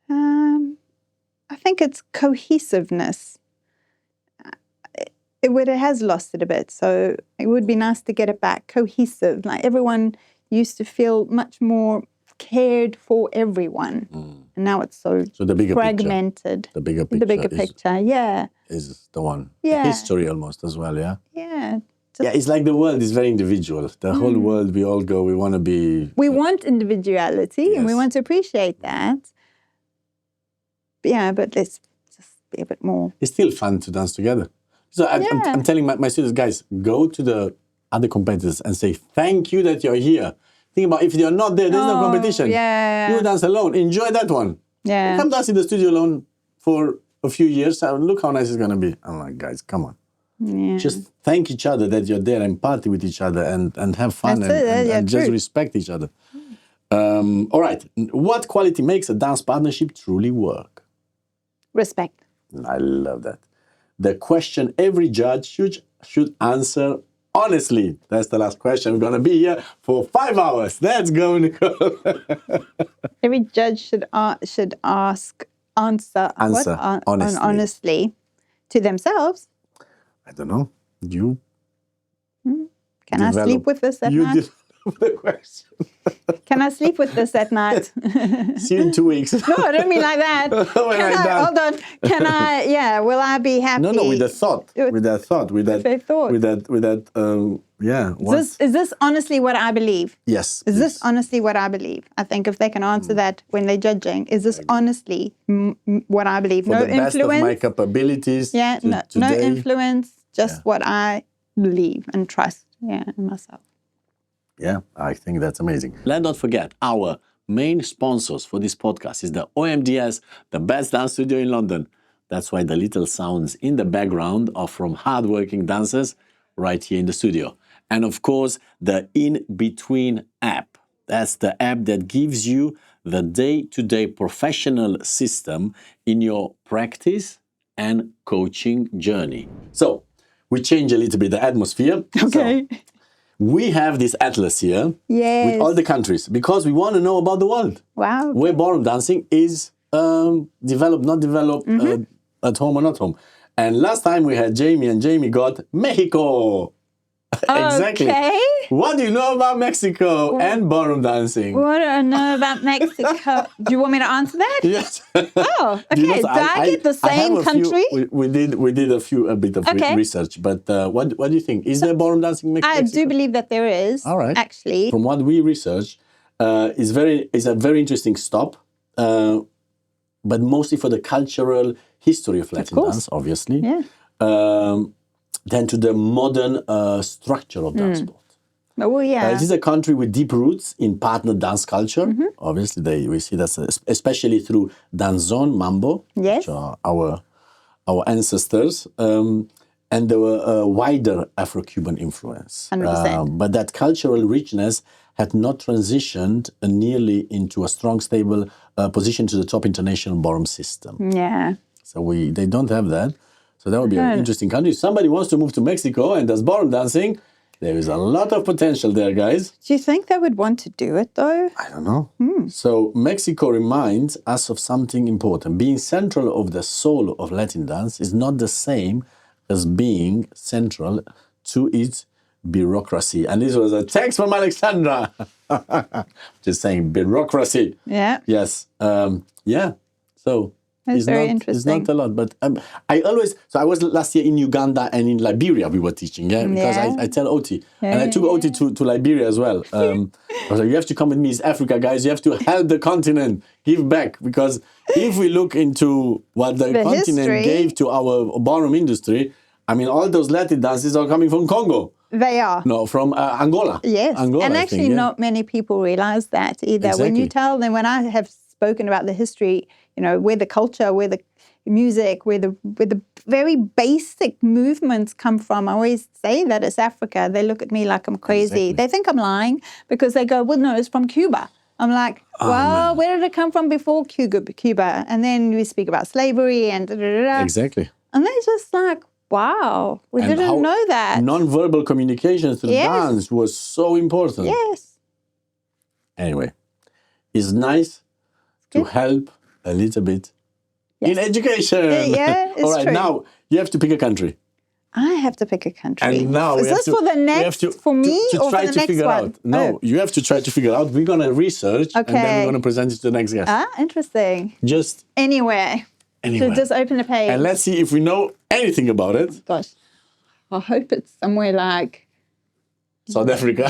I think it's cohesiveness. It has lost it a bit, so it would be nice to get it back cohesive. Like everyone used to feel much more cared for everyone, and now it's so the bigger fragmented. Picture. The bigger picture, yeah. Is the one. Yeah. The history almost as well, yeah? Yeah. Yeah, it's like the world is very individual. The whole world, we all go, we want to be... We want individuality, and we want to appreciate that. Yeah, but let's just be a bit more... It's still fun to dance together. So I'm telling my students, guys, go to the other competitors and say, thank you that you're here. Think about if you're not there, there's no competition. Yeah. You dance alone. Enjoy that one. Yeah. Come dance in the studio alone for a few years. Look how nice it's going to be. I'm like, guys, come on. Yeah. Just thank each other that you're there and party with each other and have fun and just respect each other. All right. What quality makes a dance partnership truly work? Respect. I love that. The question every judge should answer honestly. That's the last question. We're going to be here for 5 hours. Let's go, Nicole. Every judge should answer honestly to themselves. I don't know. You Can I sleep with this at night? The question. Can I sleep with this at night? See you in 2 weeks. No, I don't mean like that. Hold on. Can I? Yeah. Will I be happy? No. With the thought. With that thought. With that. Yeah. Is this honestly what I believe? Yes. Is this honestly what I believe? I think if they can answer that when they're judging, is this honestly what I believe? For no the best influence. of my capabilities. Yeah. No influence. Just what I believe and trust. Yeah, in myself. Yeah, I think that's amazing. Let's not forget, our main sponsors for this podcast is the OMDS, the best dance studio in London. That's why the little sounds in the background are from hardworking dancers right here in the studio. And of course, the In-Between app. That's the app that gives you the day-to-day professional system in your practice and coaching journey. So we change a little bit the atmosphere. Okay. So, we have this atlas here with all the countries because we want to know about the world. Wow. Where ballroom dancing is developed, not developed, at home or not home. And last time we had Jamie, and Jamie got Mexico. Exactly. Okay. What do you know about Mexico and ballroom dancing? What do I know about Mexico? Do you want me to answer that? Yes. Oh, okay. You know, Do I get the same country? We did a bit of research, but what do you think? Is there ballroom dancing in Mexico? I do believe that there is. All right. Actually. From what we researched, is a very interesting stop, but mostly for the cultural history of Latin dance, obviously. Yeah. Then to the modern structure of DanceSport. Well, yeah. It is a country with deep roots in partner dance culture. Obviously, we see that especially through danzón, mambo, which are our ancestors, and there were a wider Afro-Cuban influence. 100%. But that cultural richness had not transitioned nearly into a strong, stable position to the top international ballroom system. Yeah. So they don't have that. So that would be an interesting country. If somebody wants to move to Mexico and does ballroom dancing, there is a lot of potential there, guys. Do you think they would want to do it, though? I don't know. So Mexico reminds us of something important. Being central of the soul of Latin dance is not the same as being central to its bureaucracy. And this was a text from Alexandra. Just saying bureaucracy. Yeah. Yes. Yeah. So That's very interesting. It's not a lot, but I was last year in Uganda and in Liberia we were teaching, because I tell Oti, and I took Oti to Liberia as well. I was like, you have to come with me, it's Africa, guys, you have to help the continent, give back, because if we look into what the continent gave to our ballroom industry, I mean, all those Latin dances are coming from Congo. They are. No, from Angola. Yes, Angola, and actually not many people realize that either. Exactly. When you tell them, when I have spoken about the history, you know, where the culture, where the music, where the very basic movements come from, I always say that it's Africa. They look at me like I'm crazy. They think I'm lying because they go, well, no, it's from Cuba. I'm like, well, where did it come from before Cuba? And then we speak about slavery and da-da-da-da. Exactly. And they're just like, wow, we didn't know that. Non-verbal communication through dance was so important. Yes. Anyway, it's nice to help a little bit in education. Yeah, it's All right, true. now you have to pick a country. I have to pick a country. And now is this for the next, for me, or for the next one? Out. No, you have to try to figure out. We're going to research, and then we're going to present it to the next guest. Ah, interesting. Just anywhere. So just open the page. And let's see if we know anything about it. Gosh, I hope it's somewhere like South Africa.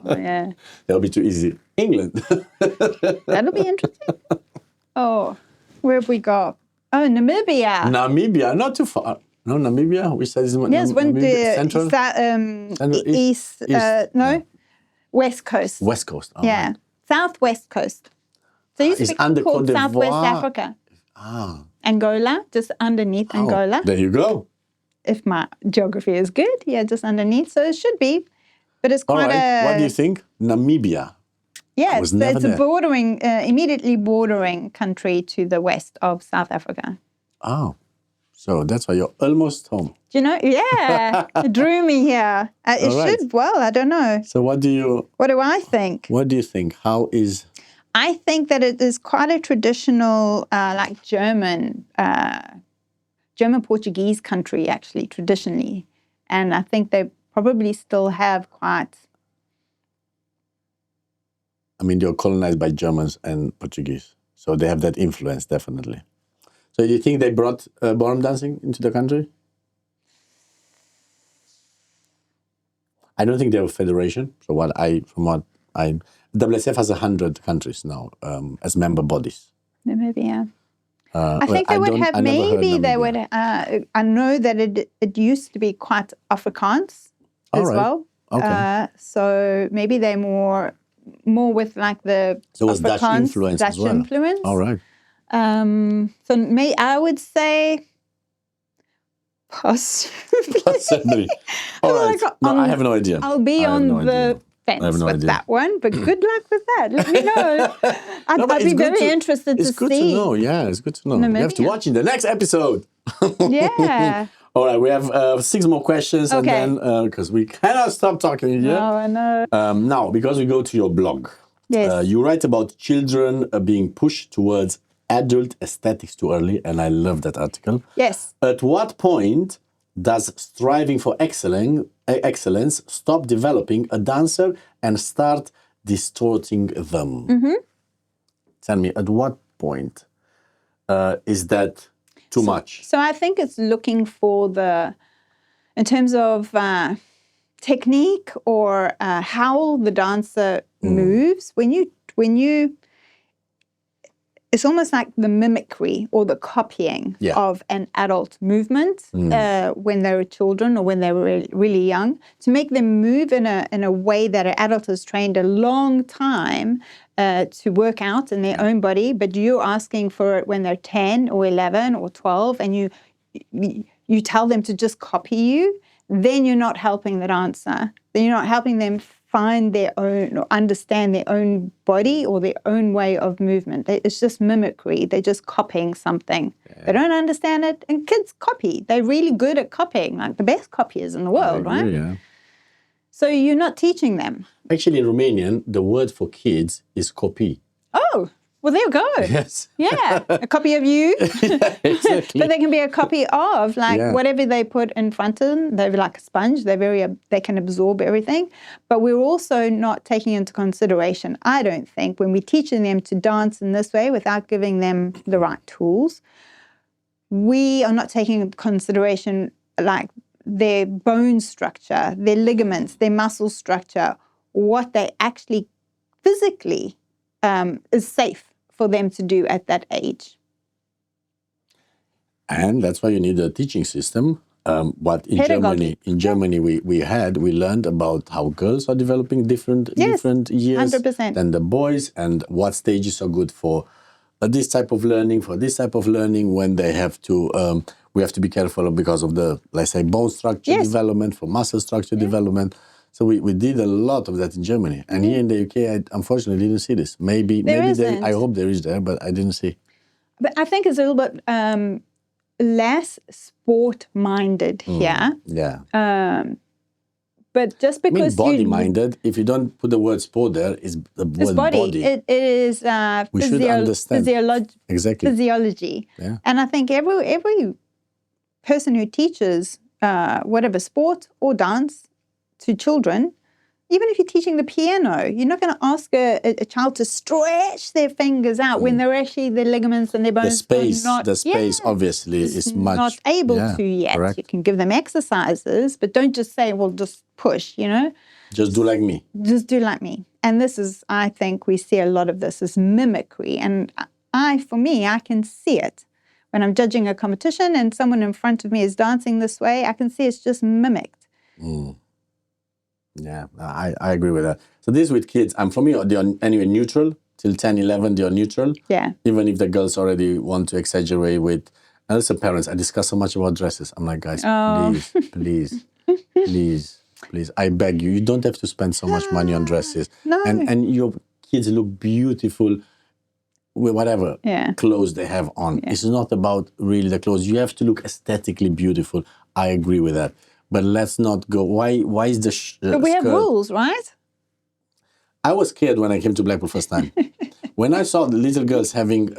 Oh, yeah. That'll be too easy. England. That'll be interesting. Oh, where have we got? Oh, Namibia. Namibia, not too far. No, Namibia. We said it's Namibia, Central. East. No, West Coast. West Coast. Yeah, Southwest Coast. So it used to be called Southwest Africa. Ah. Angola, just underneath Angola. There you go. If my geography is good, just underneath. So it should be, but it's quite What do you think? Namibia. Yeah, it's a bordering, immediately bordering country to the west of South Africa. Oh, so that's why you're almost home. Do you know? Yeah, it drew me here. It should. Well, I don't know. So what do I think? What do you think? How is? I think that it is quite a traditional, like German Portuguese country, actually, traditionally. And I think they probably still have quite... I mean, they're colonized by Germans and Portuguese. So they have that influence, definitely. So do you think they brought ballroom dancing into the country? I don't think they're a federation. So WSF has 100 countries now as member bodies. Maybe, yeah. I think they would have, maybe they would, I know that it used to be quite Afrikaans as well. Okay. So maybe they're more with like the so it was Dutch influence as well. Influence. All right. So I would say Possibly. Possibly. All right. Like, No, I have no idea. I'll be on the fence no with idea. that one, but good luck with that. Let me know. I'd be very interested to see. It's good to know. Yeah, it's good to know. You have to watch in the next episode. Yeah. All right, we have 6 more questions, and then because we cannot stop talking here. Oh, I know. Now, because we go to your blog, Yes. you write about children being pushed towards adult aesthetics too early, and I love that article. Yes. At what point does striving for excellence stop developing a dancer and start distorting them? Mm-hmm. Tell me, at what point is that too much? So I think it's looking for in terms of technique or how the dancer moves. When you, it's almost like the mimicry or the copying of an adult movement when they were children or when they were really young, to make them move in a way that an adult has trained a long time to work out in their own body, but you're asking for it when they're 10 or 11 or 12, and you tell them to just copy you, then you're not helping the dancer. Then you're not helping them find their own or understand their own body or their own way of movement. It's just mimicry. They're just copying something. Yeah. They don't understand it. And kids copy. They're really good at copying, like the best copiers in the world, I agree, right? Yeah. So you're not teaching them. Actually, in Romanian, the word for kids is copy. Oh, well, there you go. Yes. Yeah, a copy of you. Yeah, exactly. But they can be a copy of, whatever they put in front of them. They're like a sponge. They can absorb everything. But we're also not taking into consideration, I don't think, when we're teaching them to dance in this way without giving them the right tools, we are not taking into consideration like their bone structure, their ligaments, their muscle structure, what they actually physically is safe for them to do at that age. And that's why you need a teaching system. What in Germany we learned about how girls are developing different years 100%. than the boys, and what stages are good for this type of learning, when they have to we have to be careful because of the, let's say, bone structure development, for muscle structure development. So we did a lot of that in Germany. And here in the UK, I unfortunately didn't see this. Maybe I hope there is there, but I didn't see. But I think it's a little bit less sport-minded here. Yeah. But just because body-minded, if you don't put the word sport there, is the word body. It is we should understand. Physiology. Yeah. And I think every person who teaches whatever sport or dance to children, even if you're teaching the piano, you're not going to ask a child to stretch their fingers out when they're actually, their ligaments and their bones the space obviously is not able to yet. Correct. You can give them exercises, but don't just say, well, just push, Just do like me. Just do like me. And this is, I think we see a lot of this as mimicry. And for me, I can see it. When I'm judging a competition and someone in front of me is dancing this way, I can see it's just mimicked. Yeah, I agree with that. So this with kids, for me, they are anyway neutral. Till 10, 11, they are neutral. Yeah. Even if the girls already want to exaggerate with, and as parents, I discuss so much about dresses. I'm like, guys, please, I beg you, you don't have to spend so much money on dresses. No. And your kids look beautiful with whatever clothes they have on. Yeah. It's not about really the clothes. You have to look aesthetically beautiful. I agree with that. But let's not go. Why is the But we have rules, right? I was scared when I came to Blackpool first time. When I saw the little girls having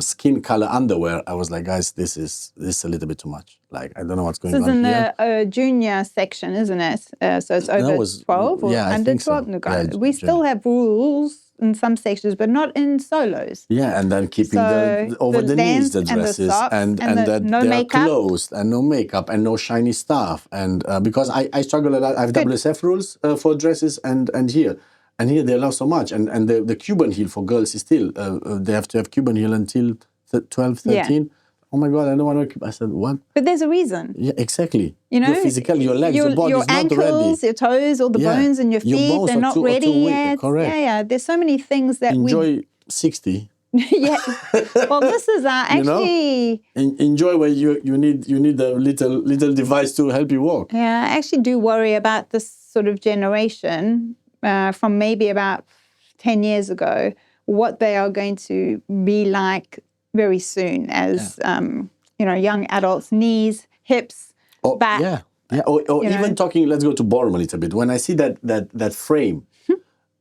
skin color underwear, I was like, guys, this is a little bit too much. Like, I don't know what's going on here. This is in the junior section, isn't it? So it's over 12 or under 12? So. No, guys, we still have rules in some sections, but not in solos. Yeah, and then keeping over the knees the dresses and that no they're makeup. Closed and no makeup and no shiny stuff. And because I struggle a lot, I have WSF rules for dresses and here. And here they allow so much. And the Cuban heel for girls is still, they have to have Cuban heel until 12, 13. Yeah. Oh my God, I don't want to. I said, what? But there's a reason. Yeah, exactly. Your physical, your legs, your body is not ready. Your ankles, your toes, all the bones in your feet, they're not ready yet. Correct. Yeah. There's so many things that Enjoy 60. Yeah. Well, this is actually. Enjoy where you need a little device to help you walk. Yeah, I actually do worry about this sort of generation from maybe about 10 years ago, what they are going to be like very soon as young adults, knees, hips, back. Yeah. Or even talking. Let's go to Ballroom a little bit. When I see that frame.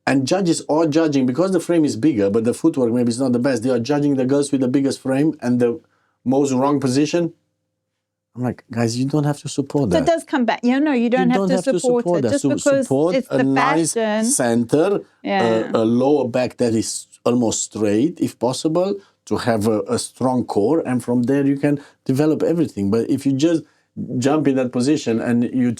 And judges are judging, because the frame is bigger, but the footwork maybe is not the best. They are judging the girls with the biggest frame and the most wrong position. I'm like, guys, you don't have to support that. So it does come back. You don't have to support it. That. Just because support it's the nice fashion. center, a lower back that is almost straight, if possible, to have a strong core. And from there, you can develop everything. But if you just jump in that position and you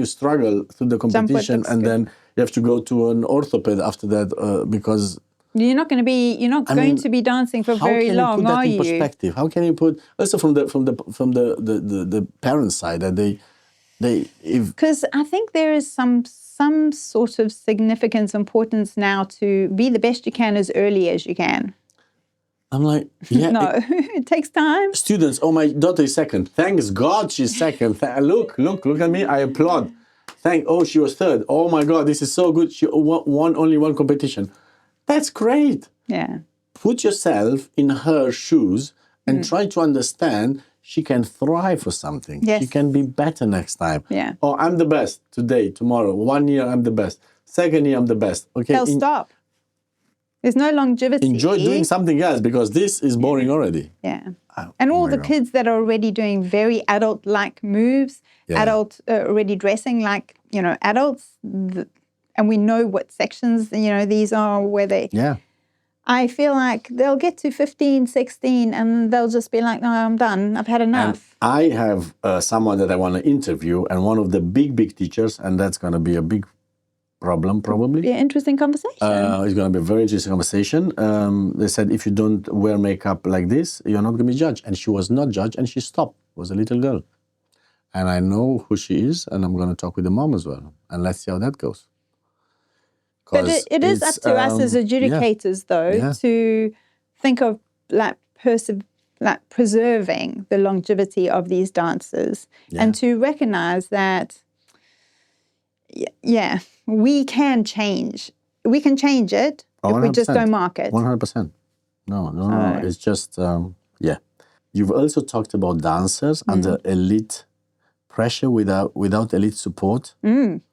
struggle through the competition, and then you have to go to an orthoped after that because you're not going to be dancing for very long, are you? How can you put that in perspective? How can you put also from the parents' side that because I think there is some sort of significance, importance now to be the best you can as early as you can. I'm like, yeah. No, it takes time. Students, my daughter is second. Thanks God she's second. Look at me. I applaud. She was third. Oh my God, this is so good. She won only one competition. That's great. Yeah. Put yourself in her shoes and try to understand she can thrive for something. Yes. She can be better next time. Yeah. Oh, I'm the best today, tomorrow. 1 year, I'm the best. Second year, I'm the best. Okay. They'll stop. There's no longevity. Enjoy doing something else because this is boring already. Yeah. And all the kids that are already doing very adult-like moves, already dressing like, adults, and we know what sections, these are where they... Yeah. I feel like they'll get to 15, 16, and they'll just be like, no, I'm done. I've had enough. And I have someone that I want to interview, and one of the big teachers, and that's going to be a big problem, probably. Be an interesting conversation. It's going to be a very interesting conversation. They said, if you don't wear makeup like this, you're not going to be judged. And she was not judged, and she stopped. It was a little girl. And I know who she is, and I'm going to talk with the mom as well. And let's see how that goes. But it is up to us as adjudicators, though, to think of preserving the longevity of these dances and to recognize that, we can change. We can change it if we just don't mark it. 100%. No. It's just, You've also talked about dancers under elite pressure without elite support.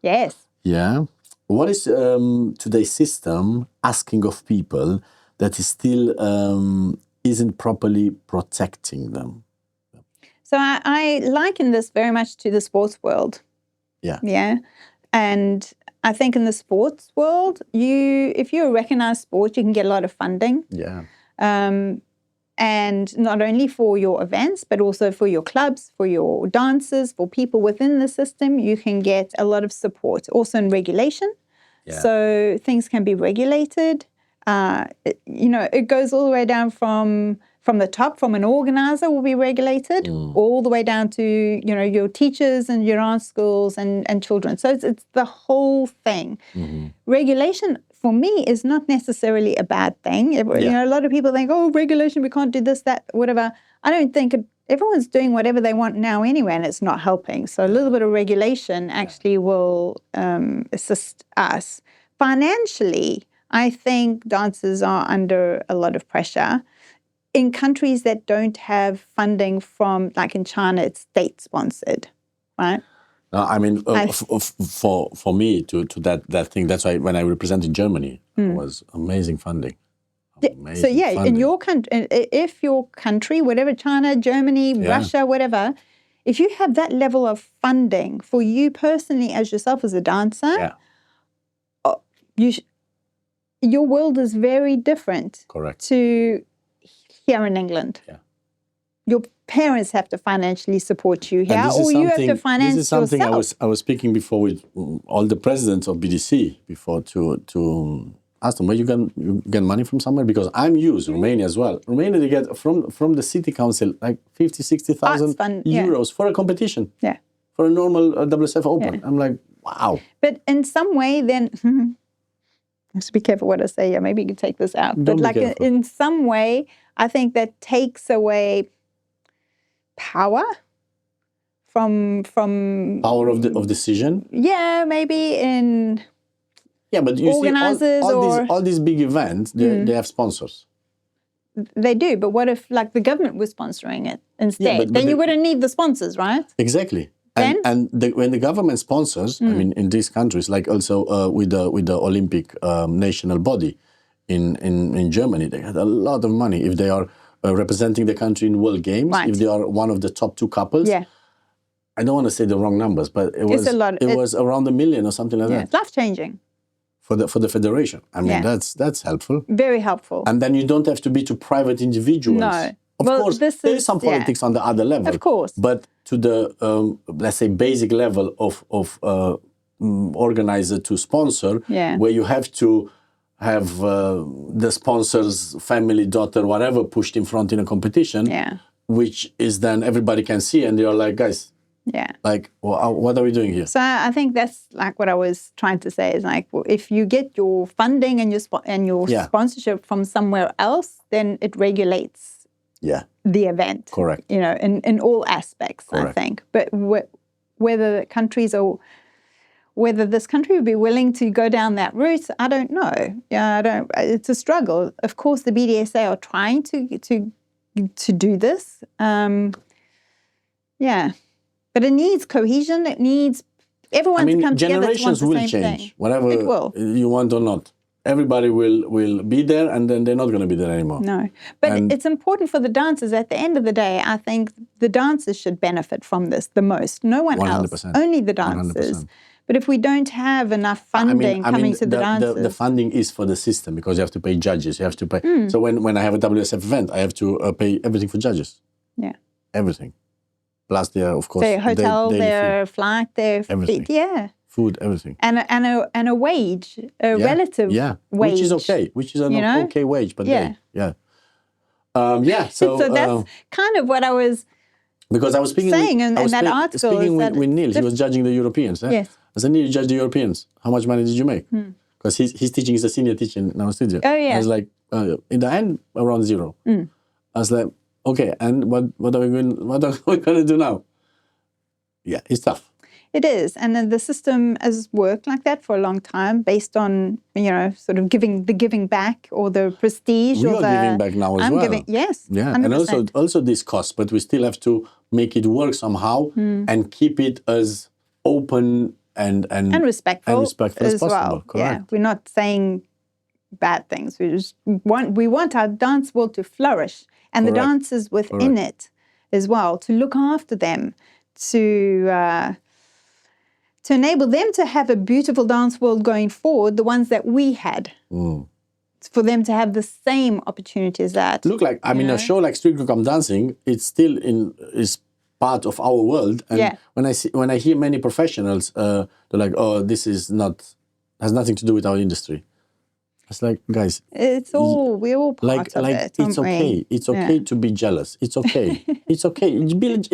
Yes. Yeah. What is today's system asking of people that is still isn't properly protecting them? So I liken this very much to the sports world. Yeah. Yeah. And I think in the sports world, if you're a recognized sport, you can get a lot of funding. Yeah. And not only for your events, but also for your clubs, for your dancers, for people within the system, you can get a lot of support. Also in regulation. Yeah. So things can be regulated. It goes all the way down from the top, from an organizer will be regulated, all the way down to, your teachers and your dance schools and children. So it's the whole thing. Mm-hmm. Regulation, for me, is not necessarily a bad thing. A lot of people think, regulation, we can't do this, that, whatever. I don't think everyone's doing whatever they want now anyway, and it's not helping. So a little bit of regulation actually will assist us. Financially, I think dancers are under a lot of pressure. In countries that don't have funding from, like in China, it's state-sponsored, right? I mean, for me to that thing, that's why when I represented Germany, it was amazing funding. In your country, if your country, whatever, China, Germany, Russia, whatever, if you have that level of funding for you personally as yourself as a dancer, your world is very different. Correct. To here in England. Yeah. Your parents have to financially support you here, or you have to finance yourself. This is something I was speaking before with all the presidents of BDC before to ask them, where you get money from somewhere? Because I'm used, Romania as well. Romania, they get from the city council like 50,000, 60,000 euros for a competition. Yeah. For a normal WSF Open. Yeah. I'm like, wow. But in some way then, have to be careful what I say. Yeah, maybe you can take this out. Don't But be like careful. in some way, I think that takes away power from Power of decision. yeah, maybe in Yeah, but you see, organizers all these big events, they have sponsors. they do. But what if like the government was sponsoring it instead? but Then you wouldn't need the sponsors, right? Exactly. Then? And when the government sponsors, I mean, in these countries, like also with the Olympic national body in Germany, they had a lot of money if they are representing the country in World Games, Right. if they are one of the top 2 couples. Yeah. I don't want to say the wrong numbers, but it was It's a lot. it was around $1 million or something like Yeah, that it's life changing. for the federation. I mean, Yeah. that's helpful. Very helpful. And then you don't have to be to private individuals. No. Of Well, course, this there is- is some politics on the other level. Of course. But to the, let's say, basic level of organizer to sponsor, Yeah. where you have to have the sponsor's family, daughter, whatever, pushed in front in a competition, Yeah. which is then everybody can see, and they're like, guys, Yeah. like, what are we doing here? So I think that's like what I was trying to say is like, well, if you get your funding and your Yeah. sponsorship from somewhere else, then it regulates Yeah, the event. correct. You know, in all aspects, Correct. I think. But whether countries or whether this country would be willing to go down that route, I don't know. Yeah, I don't. It's a struggle. Of course, the BDSA are trying to do this. Yeah, but it needs cohesion. It needs everyone to come together to want generations the will same change, thing. whatever It will. you want or not. Everybody will be there, and then they're not going to be there anymore. No, but And- it's important for the dancers. At the end of the day, I think the dancers should benefit from this the most. No one else, 100%. only the dancers. 100%. But if we don't have enough funding coming to the dancers, the funding is for the system because you have to pay judges. You have to pay. So when I have a WSF event, I have to pay everything for judges. yeah, Everything, plus their, of course, their hotel, daily their flight, their Everything. feed, yeah, food, everything. and a wage, a relative Yeah, wage, which is okay, which is an you know? okay wage, but Yeah. yeah. So, So that's kind of what I was. because I was speaking saying with, in I was that speak- article speaking is with, that with Neil. He diff- was judging the Europeans. Eh? Yes. I said, Neil, you judge the Europeans. How much money did you make? Because he's teaching, he's a senior teacher in our studio. Oh, yeah. I was like, in the end, around 0. I was like, okay, and what are we going to do now? Yeah, it's tough. It is, and then the system has worked like that for a long time, based on sort of giving back or the prestige. We or are the, giving back now as I'm well. Giving, yes, Yeah, 100%. and also this cost, but we still have to make it work somehow and keep it as open and respectful, as possible. well. Correct. Yeah, we're not saying bad things. We want our dance world to flourish, and the Correct. dancers within it as well, to look after them, to enable them to have a beautiful dance world going forward, the ones that we had, for them to have the same opportunity as that. Look, like I mean, a show like Strictly Come Dancing, it's still is part of our world. And Yeah. when I hear many professionals, they're like, "Oh, this is has nothing to do with our industry." It's like, guys, We're all part of it. it's aren't we? okay. It's okay to be jealous. It's okay. It's okay.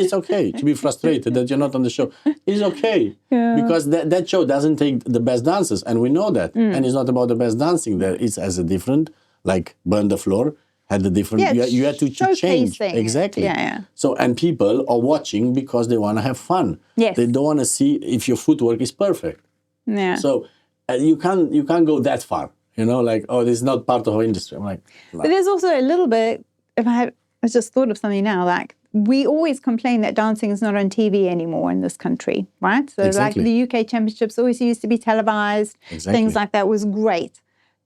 It's okay to be frustrated that you're not on the show. It's okay. Yeah. Because that show doesn't take the best dancers, and we know that. And it's not about the best dancing there. It's as a different, like Burn the Floor had the different. Yeah, you had to change. showcasing it. Exactly. Yeah. So, and people are watching because they want to have fun. Yes. They don't want to see if your footwork is perfect. Yeah. So you can't go that far. Like, oh, this is not part of our industry. I'm like, But there's also a little bit, I just thought of something now, like we always complain that dancing is not on TV anymore in this country, right? So Exactly. like the UK Championships always used to be televised, Exactly. things like that was great,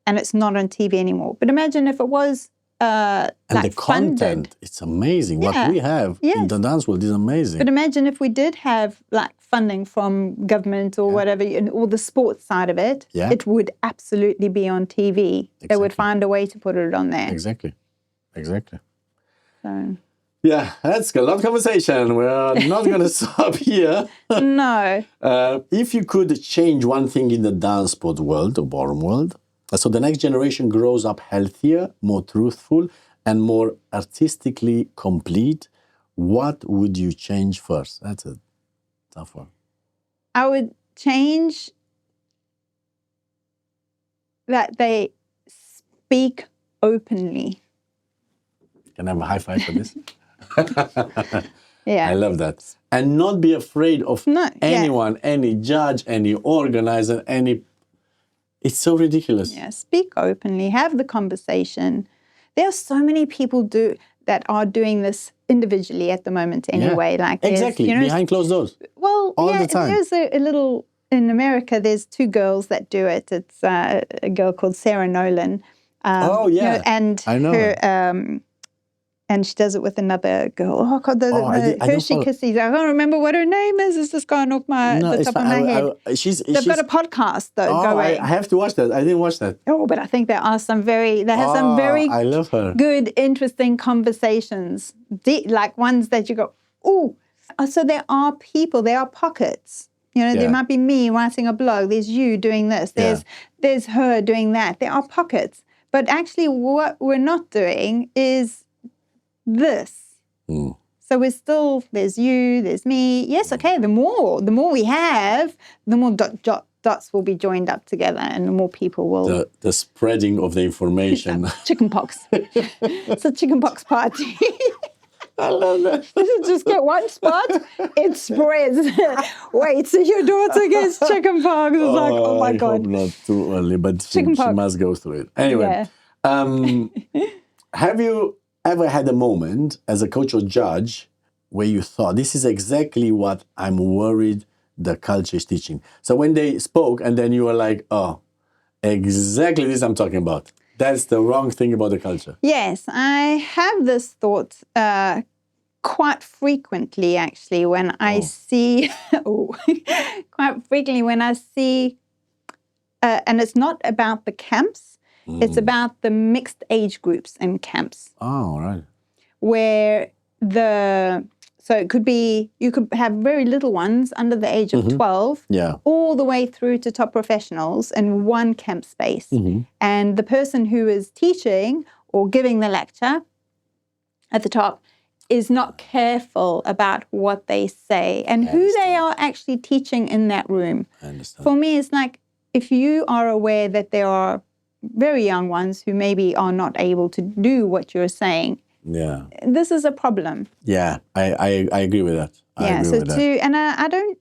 and it's not on TV anymore. But imagine if it was and like the content, funded. it's amazing. Yeah. What we have in Yes. the dance world is amazing. But imagine if we did have like funding from government or whatever, and all the sports side of it, Yeah. it would absolutely be on TV. They would Exactly. find a way to put it on there. Exactly. So. Yeah, that's a lot of conversation. We're not going to stop here. No. If you could change one thing in the dance sport world, or ballroom world, so the next generation grows up healthier, more truthful, and more artistically complete, what would you change first? That's a tough one. I would change that they speak openly. Can I have a high five for this? Yeah. I love that. And not be afraid of anyone, any judge, any organizer, any... It's so ridiculous. Yeah, speak openly, have the conversation. There are so many people that are doing this individually at the moment anyway. Yeah, Like exactly, behind closed doors. Well, all the time. There's a little... In America, there's 2 girls that do it. It's a girl called Sarah Nolan. And I know her... and she does it with another girl. Oh, God, Hershey Kissies. I can't remember what her name is. It's just gone off the top of my head. They've got a podcast, though, going. I have to watch that. I didn't watch that. Oh, but I think they have some very I love her. good, interesting conversations. Like ones that you go, ooh. So there are people, there are pockets. There might be me writing a blog. There's you doing this. There's her doing that. There are pockets. But actually what we're not doing is this. So we're still, there's you, there's me. Yes, okay, the more we have, the more dots will be joined up together and the more people will... The spreading of the information. Chickenpox. It's a chickenpox party. I love that. Just get one spot, it spreads. Wait, so your daughter gets chickenpox. It's like, oh my God. I hope not too early, but she must go through it. Anyway, have you ever had a moment as a coach or judge where you thought, this is exactly what I'm worried the culture is teaching? So when they spoke and then you were like, oh, exactly this I'm talking about. That's the wrong thing about the culture. Yes, I have this thought quite frequently, actually, when I see, quite frequently when I see, and it's not about the camps, it's about the mixed age groups in camps. Oh, right. Where so it could be, you could have very little ones under the age of 12, all the way through to top professionals in one camp space. And the person who is teaching or giving the lecture at the top is not careful about what they say and who they are actually teaching in that room. I understand. For me, it's like, if you are aware that there are very young ones who maybe are not able to do what you're saying, this is a problem. Yeah, I agree with that. I don't,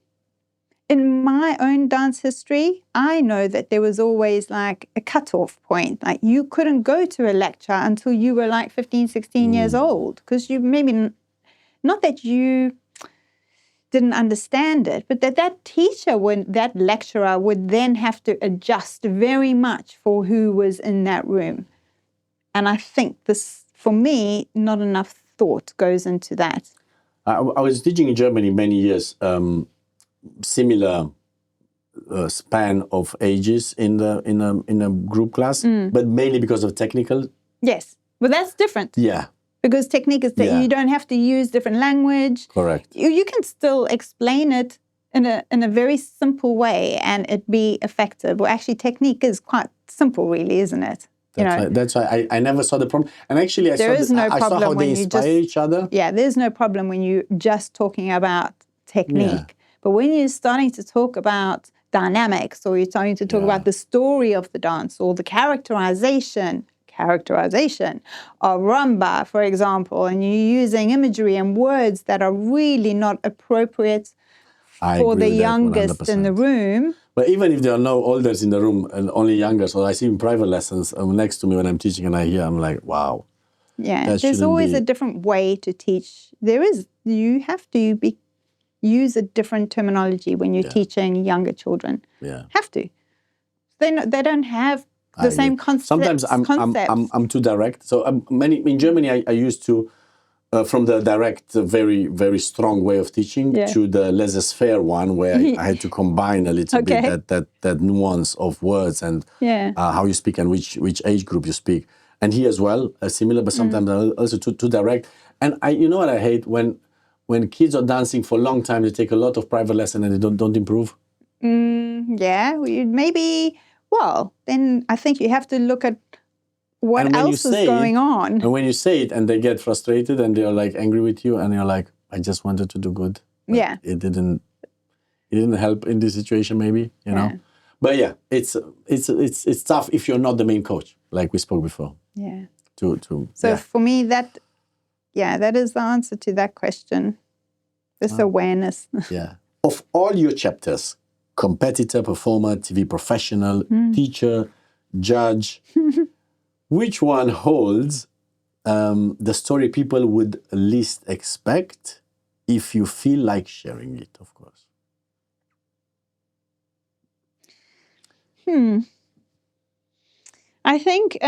in my own dance history, I know that there was always like a cutoff point. Like you couldn't go to a lecture until you were like 15, 16 years old, because you maybe, not that you didn't understand it, but that teacher, that lecturer would then have to adjust very much for who was in that room. And I think this, for me, not enough thought goes into that. I was teaching in Germany many years, similar span of ages in a group class, but mainly because of technical. Yes, well, that's different. Yeah. Because technique is that you don't have to use different language. Correct. You can still explain it in a very simple way and it be effective. Well, actually, technique is quite simple, really, isn't it? That's why I never saw the problem. And actually, I saw how they inspire each other. Yeah, there's no problem when you're just talking about technique. Yeah. But when you're starting to talk about dynamics, or you're starting to talk about the story of the dance, or the characterization of rumba, for example, and you're using imagery and words that are really not appropriate for the youngest in the room. But even if there are no elders in the room and only younger, so I see in private lessons next to me when I'm teaching and I hear, I'm like, wow. Yeah, there's always a different way to teach. You have to use a different terminology when you're teaching younger children. Yeah. Have to. They don't have the same concepts. Sometimes I'm too direct. So in Germany, I used to, from the direct, very, very strong way of teaching to the laissez-faire one, where I had to combine a little bit that nuance of words and how you speak and which age group you speak. And here as well, similar, but sometimes also too direct. And you know what I hate? When kids are dancing for a long time, they take a lot of private lesson and they don't improve. Maybe. Well, then I think you have to look at what else is going on. And when you say it and they get frustrated and they're like angry with you and you're like, I just wanted to do good. But it didn't help in this situation, maybe, you know. But yeah, it's tough if you're not the main coach, like we spoke before. Yeah. So for me, that is the answer to that question. This awareness. Yeah. Of all your chapters, competitor, performer, TV professional, teacher, judge, which one holds the story people would least expect if you feel like sharing it, of course? I think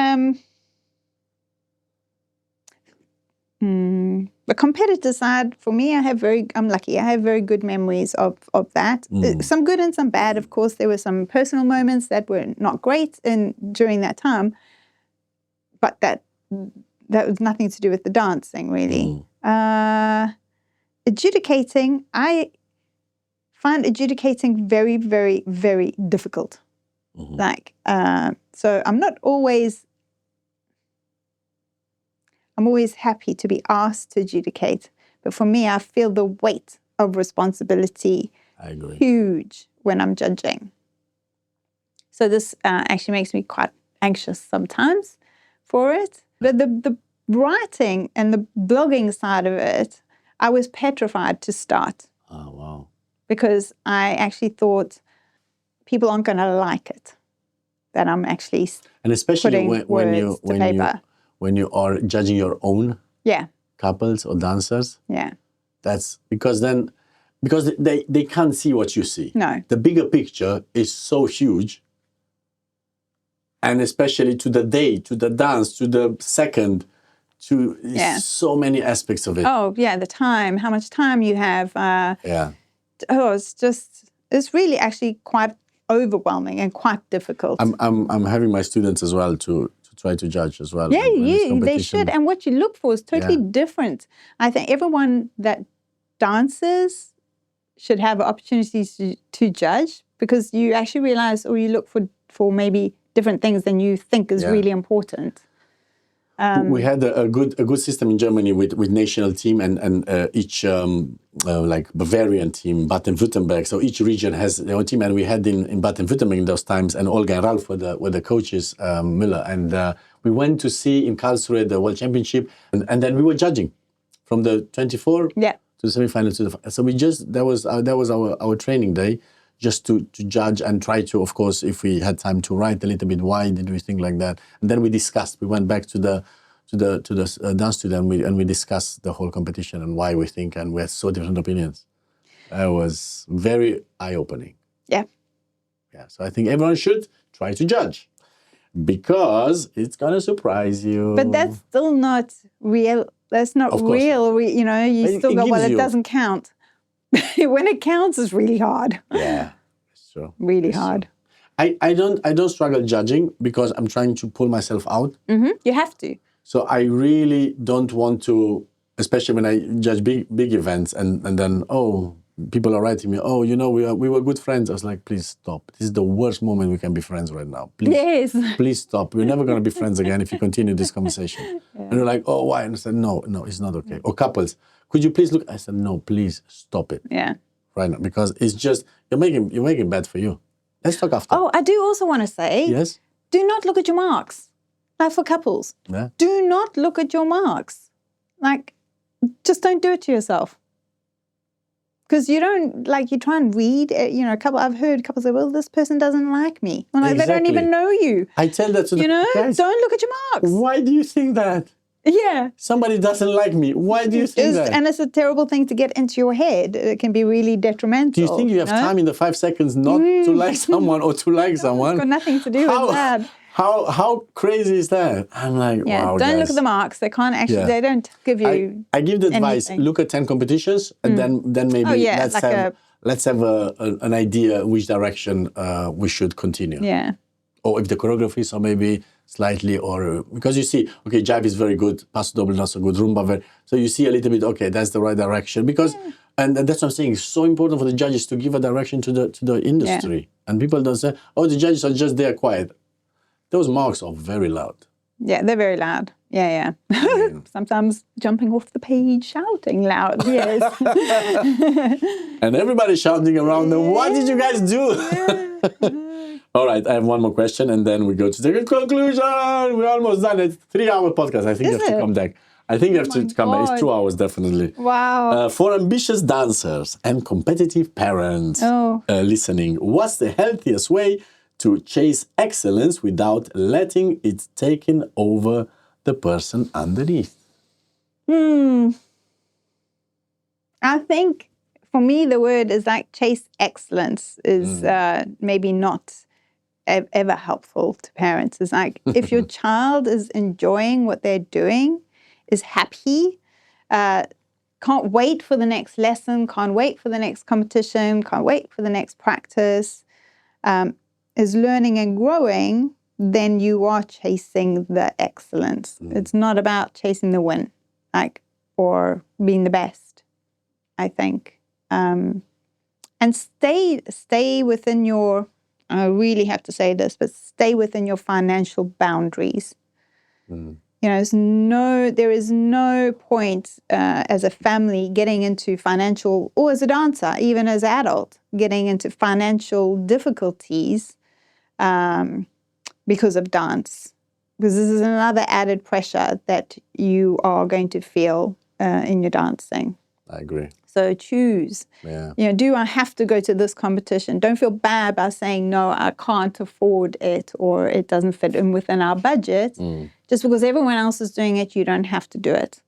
the competitor side, for me, I'm lucky. I have very good memories of that. Some good and some bad. Of course, there were some personal moments that were not great during that time, but that was nothing to do with the dancing, really. Adjudicating, I find adjudicating very, very, very difficult. So I'm always happy to be asked to adjudicate. But for me, I feel the weight of responsibility huge when I'm judging. So this actually makes me quite anxious sometimes for it. But the writing and the blogging side of it, I was petrified to start. Oh, wow. Because I actually thought people aren't going to like it, that I'm actually and especially when you are judging your own couples or dancers. Yeah. That's because they can't see what you see. No. The bigger picture is so huge. And especially to the day, to the dance, to the second, to so many aspects of it. Oh, yeah, the time, how much time you have. Oh, it's really actually quite overwhelming and quite difficult. I'm having my students as well to try to judge as well. Yeah, they should. And what you look for is totally different. I think everyone that dances should have opportunities to judge, because you actually realize, or you look for maybe different things than you think is really important. We had a good system in Germany with national team and each like Bavarian team, Baden-Württemberg. So each region has their own team, and we had in Baden-Württemberg in those times, and Olga and Ralph were the coaches, Müller, and we went to see in Karlsruhe the World Championship, and then we were judging from the 24 to the semi-final to the. So that was our training day, just to judge and try to, of course, if we had time to write a little bit, why did we think like that? And then we discussed. We went back to the dance studio and we discussed the whole competition and why we think, and we had so different opinions. It was very eye-opening. Yeah. So I think everyone should try to judge, because it's gonna surprise you. But that's still not real. That's not real. You still go, well, it doesn't count. When it counts, it's really hard. Yeah, it's true. Really hard. I don't struggle judging, because I'm trying to pull myself out. You have to. So I really don't want to, especially when I judge big events, and then people are writing me, we were good friends. I was like, please stop. This is the worst moment we can be friends right now. Please, please stop. We're never going to be friends again if you continue this conversation. And you're like, oh, why? And I said, no, it's not okay. Or couples, could you please look? I said, no, please stop it. Yeah. Right now, because it's just, you're making it bad for you. Let's talk after. Oh, I do also want to say, yes, do not look at your marks. Like for couples, do not look at your marks. Like, just don't do it to yourself. Because you try and read, I've heard couples say, well, this person doesn't like me. Well, like, they don't even know you. I tell that to the guys. Don't look at your marks. Why do you think that? Yeah. Somebody doesn't like me. Why do you think that? And it's a terrible thing to get into your head. It can be really detrimental. Do you think you have time in the 5 seconds not to like someone or to like someone? It's got nothing to do with that. How crazy is that? I'm like, wow, don't look at the marks. They can't actually, they don't give you I give the advice, look at 10 competitions, and then maybe let's have an idea which direction we should continue. Yeah. Or if the choreography, so maybe slightly, or because you see, okay, jive is very good, paso doble not so good, rumba so you see a little bit, okay, that's the right direction, because and that's what I'm saying, it's so important for the judges to give a direction to the industry, and people don't say, oh, the judges are just there quiet. Those marks are very loud. Yeah, they're very loud. Yeah. Sometimes jumping off the page, shouting loud. Yes. And everybody's shouting around them. What did you guys do? All right, I have one more question, and then we go to the conclusion. We're almost done. It's a 3-hour podcast. I think you have to come back. I think you have to come back. It's 2 hours, definitely. Wow. For ambitious dancers and competitive parents listening, what's the healthiest way to chase excellence without letting it taken over the person underneath? I think for me, the word is like chase excellence is maybe not ever helpful to parents. It's like if your child is enjoying what they're doing, is happy, can't wait for the next lesson, can't wait for the next competition, can't wait for the next practice, is learning and growing, then you are chasing the excellence. It's not about chasing the win, or being the best, I think. And stay within your, I really have to say this, but stay within your financial boundaries. You know, there is no point as a family getting into financial, or as a dancer, even as an adult, getting into financial difficulties because of dance. Because this is another added pressure that you are going to feel in your dancing. I agree. So choose. Yeah. You know, do I have to go to this competition? Don't feel bad by saying, no, I can't afford it, or it doesn't fit in within our budget. Just because everyone else is doing it, you don't have to do it.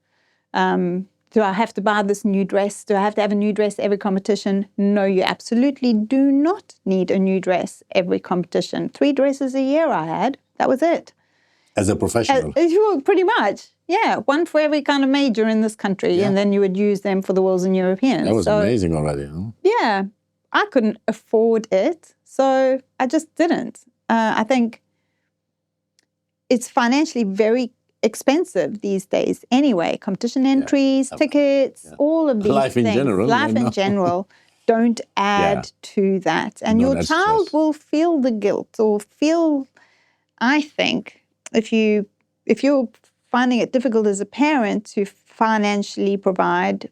Do I have to buy this new dress? Do I have to have a new dress every competition? No, you absolutely do not need a new dress every competition. 3 dresses a year I had. That was it. As a professional? Pretty much. Yeah, one for every kind of major in this country, and then you would use them for the Worlds and Europeans. That was amazing already, huh? Yeah, I couldn't afford it, so I just didn't. I think it's financially very expensive these days anyway. Competition entries, tickets, all of these Life things. In general. Life in general. Don't add to that. And your child will feel the guilt, or feel, I think, if you're finding it difficult as a parent to financially provide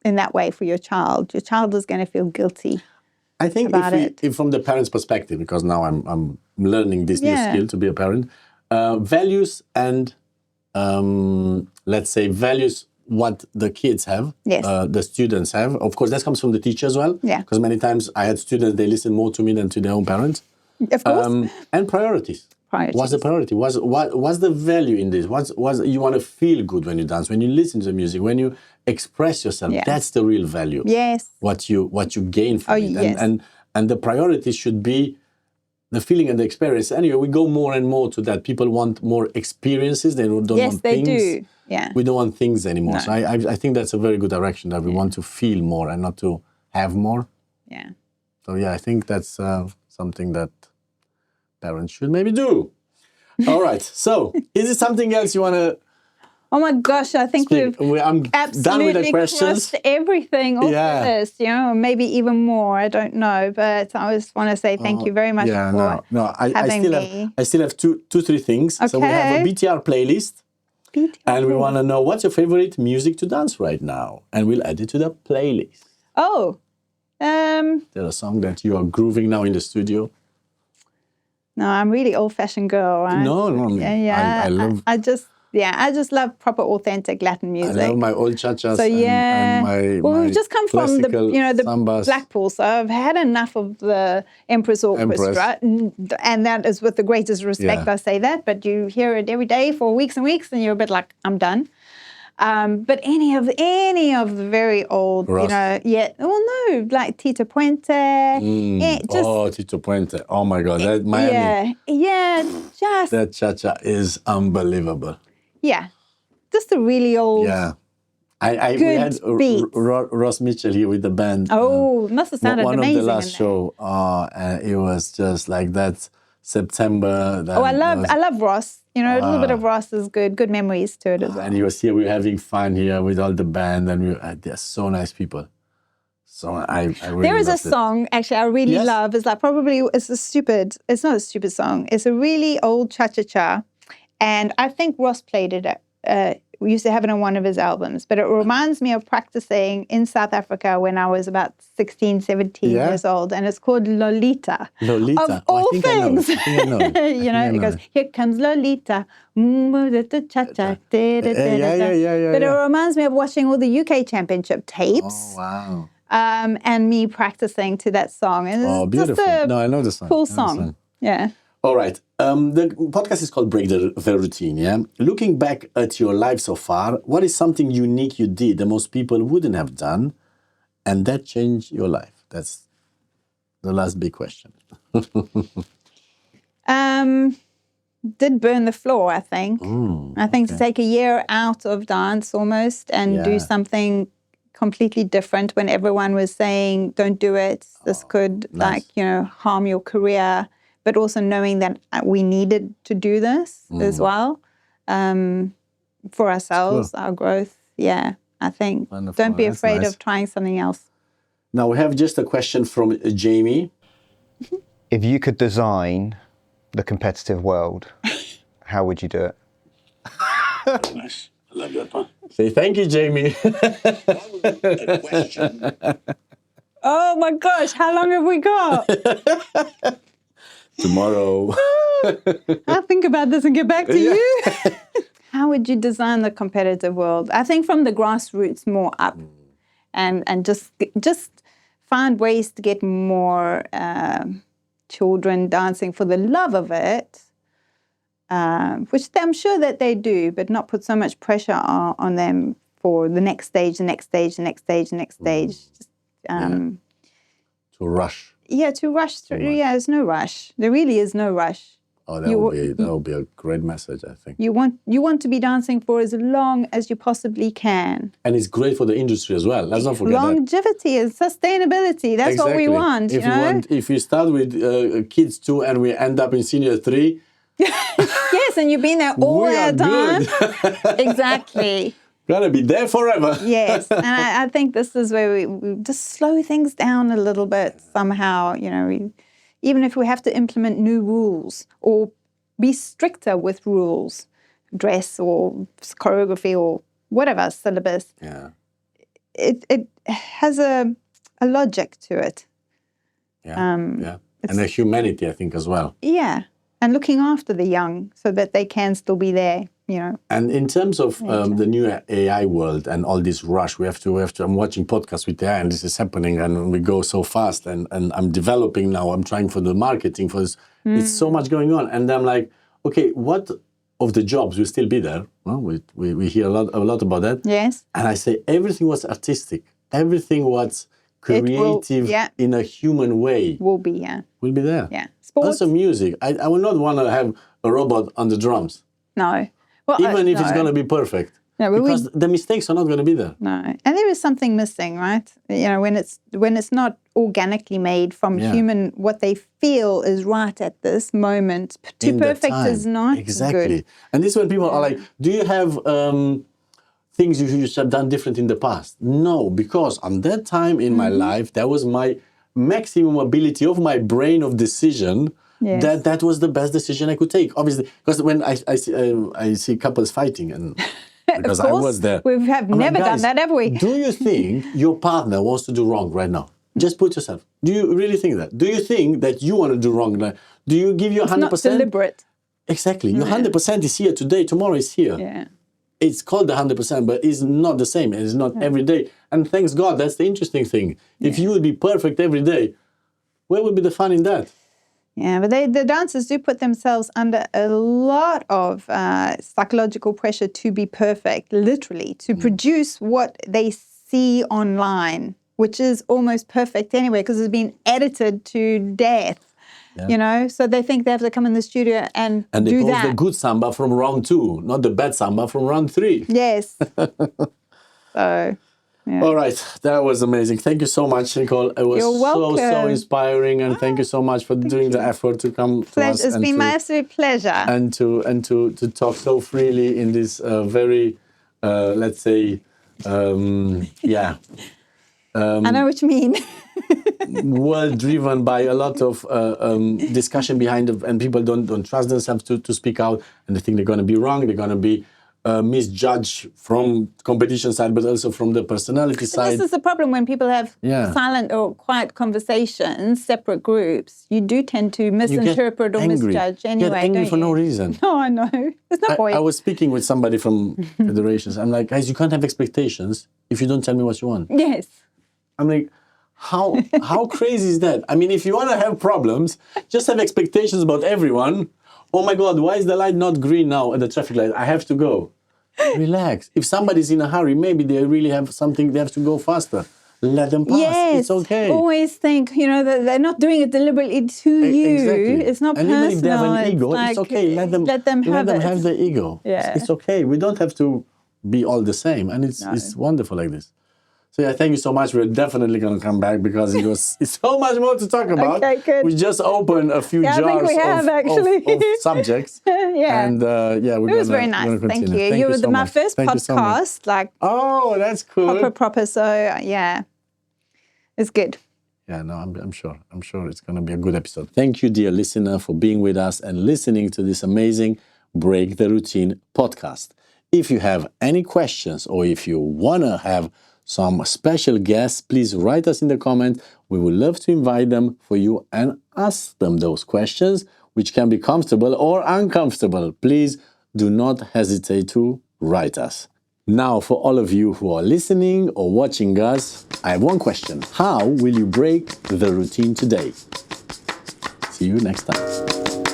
in that way for your child is going to feel guilty. I think if from the parent's perspective, because now I'm learning this new skill to be a parent, values and let's say values what the kids have, the students have. Of course, that comes from the teacher as well. Yeah. Because many times I had students, they listen more to me than to their own parents. Of course. And priorities. What's the priority? What's the value in this? What's you want to feel good when you dance, when you listen to the music, when you express yourself. That's the real value. Yes. What you gain from it. Yes. And the priority should be the feeling and the experience. Anyway, we go more and more to that. People want more experiences. They don't want things. Yes, they do. Yeah. We don't want things anymore. No. So I think that's a very good direction, that we want to feel more and not to have more. Yeah. So I think that's something that parents should maybe do. All right. So, is it something else you want to? Oh my gosh! I think I'm absolutely done with the questions. Crossed everything off the list. You know, maybe even more. I don't know, but I just want to say thank you very much for having me. I still have two, 3 things. Okay. So we have a BTR playlist, and we want to know what's your favorite music to dance right now, and we'll add it to the playlist. Oh, there's a song that you are grooving now in the studio. No, I'm really old-fashioned girl. Right? No. I love. I just love proper, authentic Latin music. I love my old cha-chas. So and my we've just come from the sambas. Blackpool, so I've had enough of the Empress Orchestra, and that is with the greatest respect I say that. But you hear it every day for weeks and weeks, and you're a bit like, I'm done. But any of the very old, Ross. Like Tito Puente. Tito Puente. Oh my God, that Miami. Just that cha-cha is unbelievable. Yeah, just a really old. Yeah, we had Ross Mitchell here with the band. Must have sounded amazing. One of the last show, and it was just like that. September. I love Ross. You know, a little bit of Ross is good. Good memories to it as well. And he was here. We were having fun here with all the band, and they're so nice people. So I really there is a song actually I really love. It's like it's not a stupid song. It's a really old cha-cha-cha, And I think Ross played it. We used to have it on one of his albums. But it reminds me of practicing in South Africa when I was about 16, 17 years old. And it's called Lolita. Lolita. Of all things. I think I know it. You know, it goes, here comes Lolita. Cha-cha. Yeah. But it reminds me of watching all the UK championship tapes. Oh, wow. And me practicing to that song. And it's beautiful. just I know the song. cool song. Yeah. All right. The podcast is called Break the Routine, yeah? Looking back at your life so far, what is something unique you did that most people wouldn't have done and that changed your life? That's the last big question. Did burn the floor, I think. I think to take a year out of dance almost and do something completely different when everyone was saying, don't do it. This could harm your career. But also knowing that we needed to do this as well for ourselves, our growth. Yeah, I think. Wonderful. Don't be afraid of trying something else. Now we have just a question from Jamie. If you could design the competitive world, how would you do it? Nice. I love that one. Say thank you, Jamie. A question. Oh my gosh, how long have we got? Tomorrow. I'll think about this and get back to you. How would you design the competitive world? I think from the grassroots more up and just find ways to get more children dancing for the love of it, which I'm sure that they do, but not put so much pressure on them for the next stage, the next stage, the next stage, the next stage. Just, to rush. Yeah, to rush through. Yeah, there's no rush. There really is no rush. Oh, that would be a great message, I think. You want to be dancing for as long as you possibly can. And it's great for the industry as well. Let's not forget Longevity and sustainability. That's what we want. If we start with kids 2 and we end up in senior 3. Yes, and you've been there all that time. Exactly. Gotta be there forever. Yes, and I think this is where we just slow things down a little bit somehow. Even if we have to implement new rules or be stricter with rules, dress or choreography or whatever syllabus. Yeah. It has a logic to it. Yeah. And a humanity, I think, as well. Yeah, and looking after the young so that they can still be there. And in terms of the new AI world and all this rush, we have to. I'm watching podcasts with AI, and this is happening, and we go so fast. And I'm developing now. I'm trying for the marketing for this. It's so much going on, and I'm like, okay, what of the jobs will still be there? Well, we hear a lot about that. Yes. And I say everything was artistic, everything was creative in a human way. Will be there. Yeah. Sports. Also music. I will not want to have a robot on the drums. No. Well, even if it's going to be perfect. No, because the mistakes are not going to be there. No. And there is something missing, right? When it's not organically made from human, what they feel is right at this moment. Too perfect is not good. And this is when people are like, do you have things you should have done different in the past? No, because on that time in my life, that was my maximum ability of my brain of decision. Yes. That was the best decision I could take, obviously, because when I see couples fighting, and because I was there, we have never done that, have we? Do you think your partner wants to do wrong right now? Just put yourself. Do you really think that? Do you think that you want to do wrong? Do you give your 100%? It's not deliberate. Exactly. Your 100% is here today. Tomorrow is here. Yeah. It's called the 100%, but it's not the same. It's not every day. And thanks God, that's the interesting thing. If you would be perfect every day, where would be the fun in that? Yeah, but the dancers do put themselves under a lot of psychological pressure to be perfect, literally, to produce what they see online, which is almost perfect anyway, because it's been edited to death. Yeah. So they think they have to come in the studio and do that. And they post the good samba from round 2, not the bad samba from round 3. Yes. So... Yeah. All right, that was amazing. Thank you so much, Nicole. It was so inspiring, and thank you so much for doing the effort to come to us. It's been my absolute pleasure. And to talk so freely in this very, let's say, I know what you mean. world driven by a lot of discussion behind it, and people don't trust themselves to speak out, and they think they're going to be wrong, they're going to be misjudged from competition side, but also from the personality side. This is the problem when people have Yeah. silent or quiet conversations, separate groups. You do tend to misinterpret or angry. misjudge anyway. You get angry don't for no you? reason. No, I know. There's no point. I was speaking with somebody from federations. I'm like, guys, you can't have expectations if you don't tell me what you want. Yes. I'm like, how crazy is that? I mean, if you want to have problems, just have expectations about everyone. Oh my God, why is the light not green now at the traffic light? I have to go. Relax. If somebody's in a hurry, maybe they really have something, they have to go faster. Let them pass. Yes. It's okay. Always think, that they're not doing it deliberately to you. Exactly. It's not and personal. even if they have an ego, like, it's okay. Let them have the ego. Yeah. It's okay. We don't have to be all the same. And it's wonderful like this. So yeah, thank you so much. We're definitely going to come back because it's so much more to talk about. Okay, good. We just opened a few I think jars we have, of subjects. Yeah. And it was very nice. Thank you. You were my first podcast, oh, that's cool. proper. So yeah, it's good. Yeah, no, I'm sure. I'm sure it's going to be a good episode. Thank you, dear listener, for being with us and listening to this amazing Break the Routine podcast. If you have any questions or if you want to have some special guests, please write us in the comments. We would love to invite them for you and ask them those questions, which can be comfortable or uncomfortable. Please do not hesitate to write us. Now, for all of you who are listening or watching us, I have one question. How will you break the routine today? See you next time.